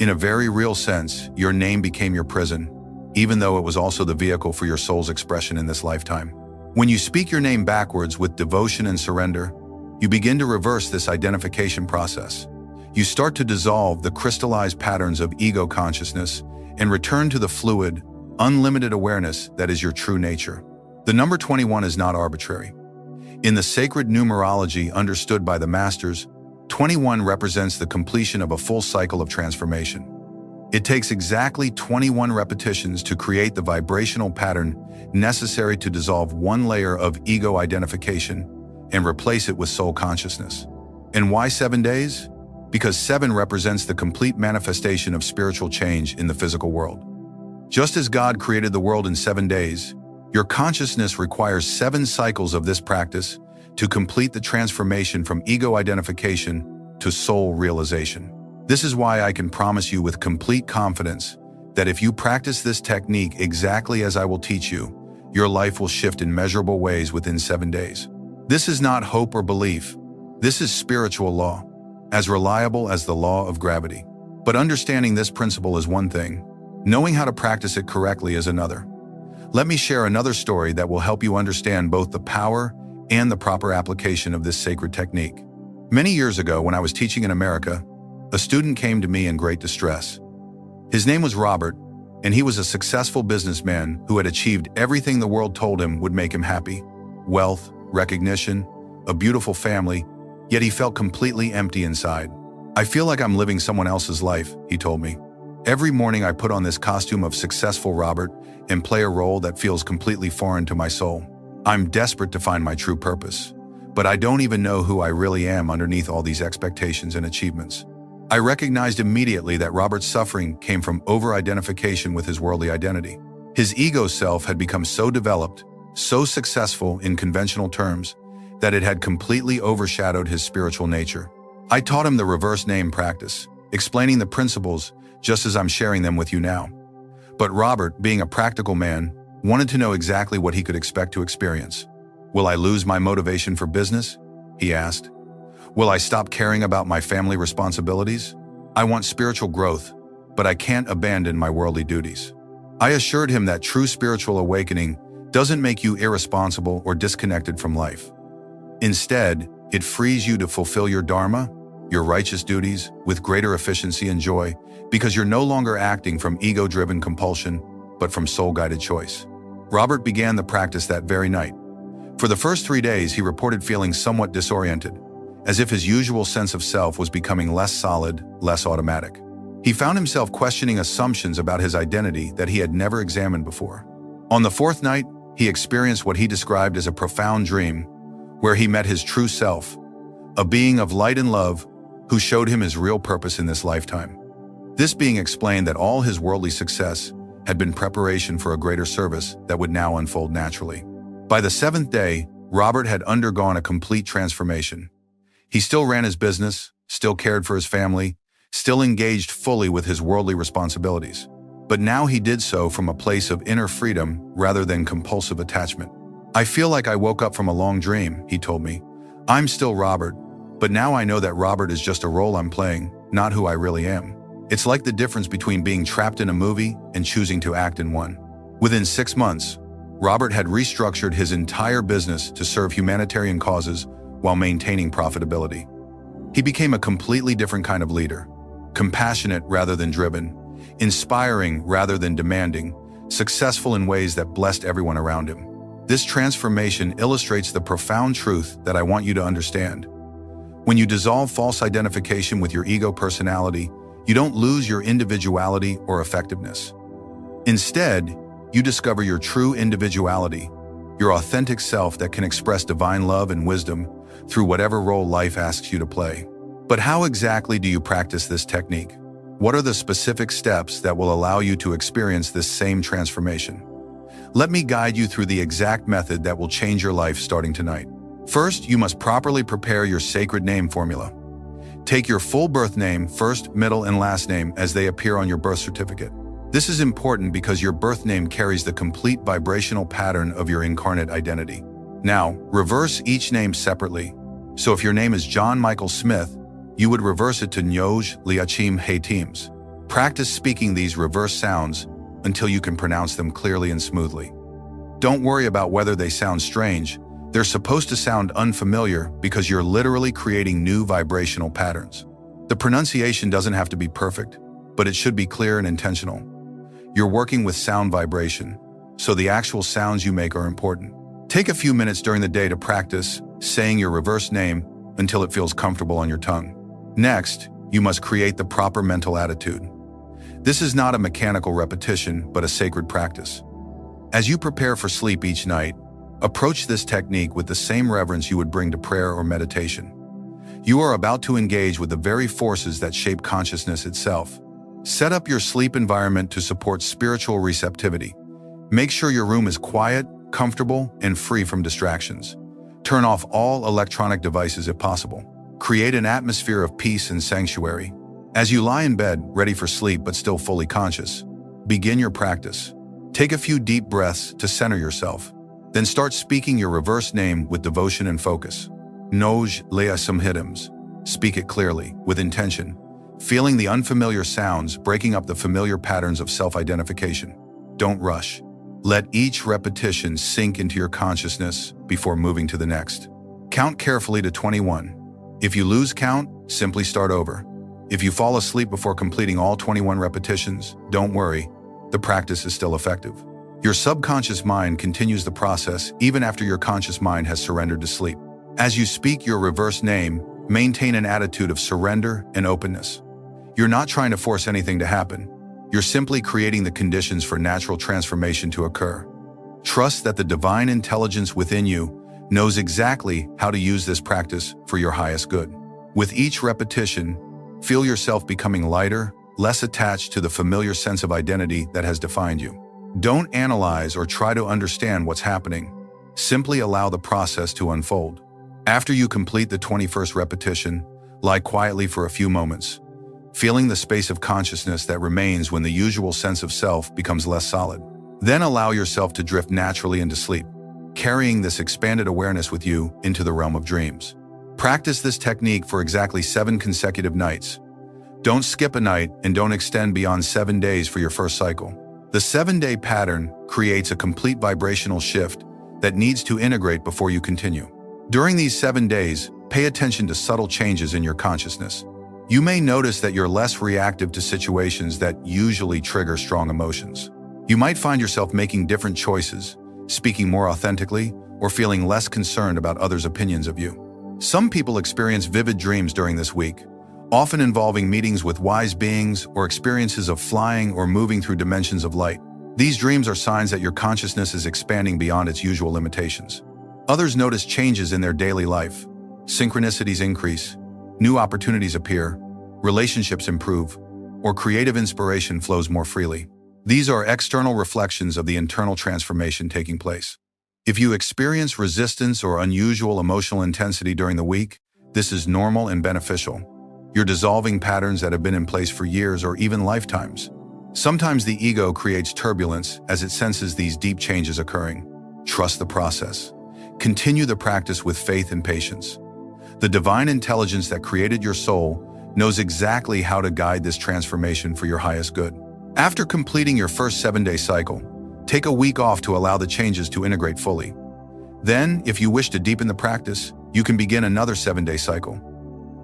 In a very real sense, your name became your prison, even though it was also the vehicle for your soul's expression in this lifetime. When you speak your name backwards with devotion and surrender, you begin to reverse this identification process. You start to dissolve the crystallized patterns of ego consciousness and return to the fluid, unlimited awareness that is your true nature. The number 21 is not arbitrary. In the sacred numerology understood by the masters, 21 represents the completion of a full cycle of transformation. It takes exactly 21 repetitions to create the vibrational pattern necessary to dissolve one layer of ego identification and replace it with soul consciousness. And why 7 days? Because 7 represents the complete manifestation of spiritual change in the physical world. Just as God created the world in 7 days, your consciousness requires 7 cycles of this practice to complete the transformation from ego identification to soul realization. This is why I can promise you with complete confidence that if you practice this technique exactly as I will teach you, your life will shift in measurable ways within 7 days. This is not hope or belief. This is spiritual law, as reliable as the law of gravity. But understanding this principle is one thing, knowing how to practice it correctly is another. Let me share another story that will help you understand both the power and the proper application of this sacred technique. Many years ago, when I was teaching in America, a student came to me in great distress. His name was Robert, and he was a successful businessman who had achieved everything the world told him would make him happy: wealth, recognition, a beautiful family, yet he felt completely empty inside. "I feel like I'm living someone else's life," he told me. "Every morning I put on this costume of successful Robert and play a role that feels completely foreign to my soul. I'm desperate to find my true purpose, but I don't even know who I really am underneath all these expectations and achievements." I recognized immediately that Robert's suffering came from over-identification with his worldly identity. His ego self had become so developed, so successful in conventional terms, that it had completely overshadowed his spiritual nature. I taught him the reverse name practice, explaining the principles just as I'm sharing them with you now. But Robert, being a practical man, wanted to know exactly what he could expect to experience. "Will I lose my motivation for business?" he asked. "Will I stop caring about my family responsibilities? I want spiritual growth, but I can't abandon my worldly duties." I assured him that true spiritual awakening doesn't make you irresponsible or disconnected from life. Instead, it frees you to fulfill your dharma, your righteous duties, with greater efficiency and joy, because you're no longer acting from ego-driven compulsion, but from soul-guided choice. Robert began the practice that very night. For the first 3 days, he reported feeling somewhat disoriented, as if his usual sense of self was becoming less solid, less automatic. He found himself questioning assumptions about his identity that he had never examined before. On the 4th night, he experienced what he described as a profound dream, where he met his true self, a being of light and love who showed him his real purpose in this lifetime. This being explained that all his worldly success had been preparation for a greater service that would now unfold naturally. By the 7th day, Robert had undergone a complete transformation. He still ran his business, still cared for his family, still engaged fully with his worldly responsibilities. But now he did so from a place of inner freedom rather than compulsive attachment. "I feel like I woke up from a long dream," he told me. "I'm still Robert, but now I know that Robert is just a role I'm playing, not who I really am. It's like the difference between being trapped in a movie and choosing to act in one." Within 6 months, Robert had restructured his entire business to serve humanitarian causes while maintaining profitability. He became a completely different kind of leader, compassionate rather than driven, inspiring rather than demanding, successful in ways that blessed everyone around him. This transformation illustrates the profound truth that I want you to understand. When you dissolve false identification with your ego personality, you don't lose your individuality or effectiveness. Instead, you discover your true individuality, your authentic self that can express divine love and wisdom through whatever role life asks you to play. But how exactly do you practice this technique? What are the specific steps that will allow you to experience this same transformation? Let me guide you through the exact method that will change your life starting tonight. First, you must properly prepare your sacred name formula. Take your full birth name, first, middle, and last name as they appear on your birth certificate. This is important because your birth name carries the complete vibrational pattern of your incarnate identity. Now, reverse each name separately. So if your name is John Michael Smith, you would reverse it to Nyoj Liachim Haitims. Practice speaking these reverse sounds until you can pronounce them clearly and smoothly. Don't worry about whether they sound strange. They're supposed to sound unfamiliar because you're literally creating new vibrational patterns. The pronunciation doesn't have to be perfect, but it should be clear and intentional. You're working with sound vibration, so the actual sounds you make are important. Take a few minutes during the day to practice saying your reverse name until it feels comfortable on your tongue. Next, you must create the proper mental attitude. This is not a mechanical repetition, but a sacred practice. As you prepare for sleep each night, approach this technique with the same reverence you would bring to prayer or meditation. You are about to engage with the very forces that shape consciousness itself. Set up your sleep environment to support spiritual receptivity. Make sure your room is quiet, comfortable, and free from distractions. Turn off all electronic devices if possible. Create an atmosphere of peace and sanctuary. As you lie in bed, ready for sleep but still fully conscious, begin your practice. Take a few deep breaths to center yourself. Then start speaking your reverse name with devotion and focus. Noj Lea Samhidams. Speak it clearly, with intention, feeling the unfamiliar sounds breaking up the familiar patterns of self-identification. Don't rush. Let each repetition sink into your consciousness before moving to the next. Count carefully to 21. If you lose count, simply start over. If you fall asleep before completing all 21 repetitions, don't worry, the practice is still effective. Your subconscious mind continues the process even after your conscious mind has surrendered to sleep. As you speak your reverse name, maintain an attitude of surrender and openness. You're not trying to force anything to happen. You're simply creating the conditions for natural transformation to occur. Trust that the divine intelligence within you knows exactly how to use this practice for your highest good. With each repetition, feel yourself becoming lighter, less attached to the familiar sense of identity that has defined you. Don't analyze or try to understand what's happening. Simply allow the process to unfold. After you complete the 21st repetition, lie quietly for a few moments, feeling the space of consciousness that remains when the usual sense of self becomes less solid. Then allow yourself to drift naturally into sleep, carrying this expanded awareness with you into the realm of dreams. Practice this technique for exactly 7 consecutive nights. Don't skip a night and don't extend beyond 7 days for your first cycle. The 7-day pattern creates a complete vibrational shift that needs to integrate before you continue. During these 7 days, pay attention to subtle changes in your consciousness. You may notice that you're less reactive to situations that usually trigger strong emotions. You might find yourself making different choices, speaking more authentically, or feeling less concerned about others' opinions of you. Some people experience vivid dreams during this week, often involving meetings with wise beings or experiences of flying or moving through dimensions of light. These dreams are signs that your consciousness is expanding beyond its usual limitations. Others notice changes in their daily life. Synchronicities increase, new opportunities appear, relationships improve, or creative inspiration flows more freely. These are external reflections of the internal transformation taking place. If you experience resistance or unusual emotional intensity during the week, this is normal and beneficial. You're dissolving patterns that have been in place for years or even lifetimes. Sometimes the ego creates turbulence as it senses these deep changes occurring. Trust the process. Continue the practice with faith and patience. The divine intelligence that created your soul knows exactly how to guide this transformation for your highest good. After completing your first 7-day cycle, take a week off to allow the changes to integrate fully. Then, if you wish to deepen the practice, you can begin another 7-day cycle.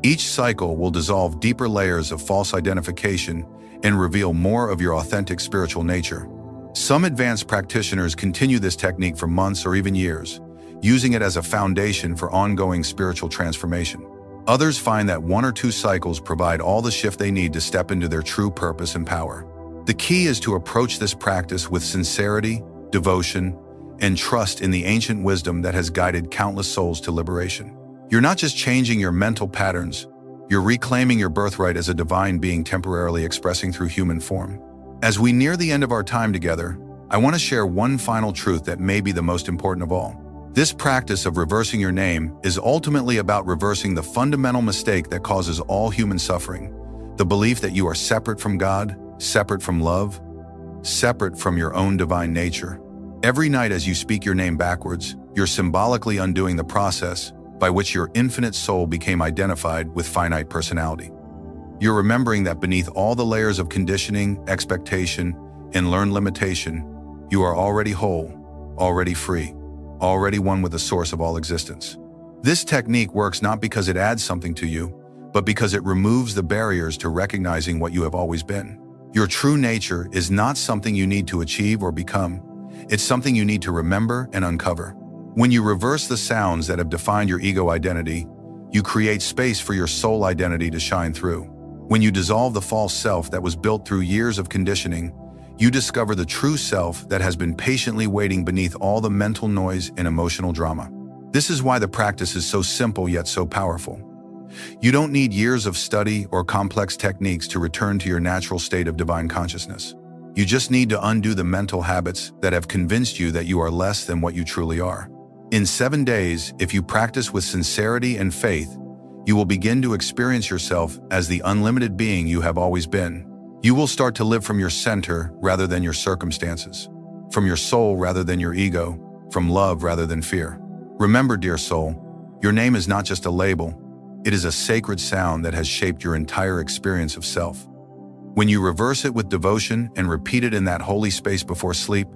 Each cycle will dissolve deeper layers of false identification and reveal more of your authentic spiritual nature. Some advanced practitioners continue this technique for months or even years, using it as a foundation for ongoing spiritual transformation. Others find that 1 or 2 cycles provide all the shift they need to step into their true purpose and power. The key is to approach this practice with sincerity, devotion, and trust in the ancient wisdom that has guided countless souls to liberation. You're not just changing your mental patterns, you're reclaiming your birthright as a divine being temporarily expressing through human form. As we near the end of our time together, I want to share one final truth that may be the most important of all. This practice of reversing your name is ultimately about reversing the fundamental mistake that causes all human suffering, the belief that you are separate from God, separate from love, separate from your own divine nature. Every night as you speak your name backwards, you're symbolically undoing the process by which your infinite soul became identified with finite personality. You're remembering that beneath all the layers of conditioning, expectation, and learned limitation, you are already whole, already free, already one with the source of all existence. This technique works not because it adds something to you, but because it removes the barriers to recognizing what you have always been. Your true nature is not something you need to achieve or become. It's something you need to remember and uncover. When you reverse the sounds that have defined your ego identity, you create space for your soul identity to shine through. When you dissolve the false self that was built through years of conditioning, you discover the true self that has been patiently waiting beneath all the mental noise and emotional drama. This is why the practice is so simple yet so powerful. You don't need years of study or complex techniques to return to your natural state of divine consciousness. You just need to undo the mental habits that have convinced you that you are less than what you truly are. In 7 days, if you practice with sincerity and faith, you will begin to experience yourself as the unlimited being you have always been. You will start to live from your center rather than your circumstances, from your soul rather than your ego, from love rather than fear. Remember, dear soul, your name is not just a label. It is a sacred sound that has shaped your entire experience of self. When you reverse it with devotion and repeat it in that holy space before sleep,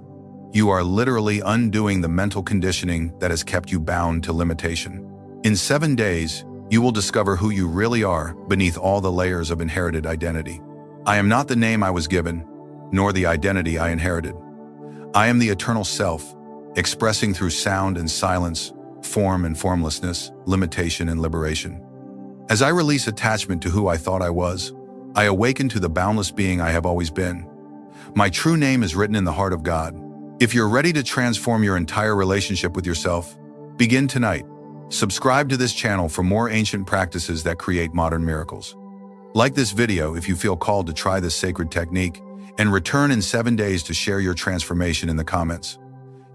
you are literally undoing the mental conditioning that has kept you bound to limitation. In 7 days, You will discover who you really are beneath all the layers of inherited identity. I am not the name I was given, nor the identity I inherited. I am the eternal self, expressing through sound and silence, form and formlessness, limitation and liberation. As I release attachment to who I thought I was, I awaken to the boundless being I have always been. My true name is written in the heart of God. If you're ready to transform your entire relationship with yourself, begin tonight. Subscribe to this channel for more ancient practices that create modern miracles. Like this video if you feel called to try this sacred technique, and return in 7 days to share your transformation in the comments.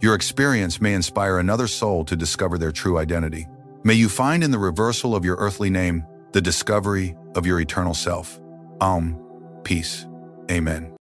Your experience may inspire another soul to discover their true identity. May you find in the reversal of your earthly name the discovery of your eternal self. Peace. Amen.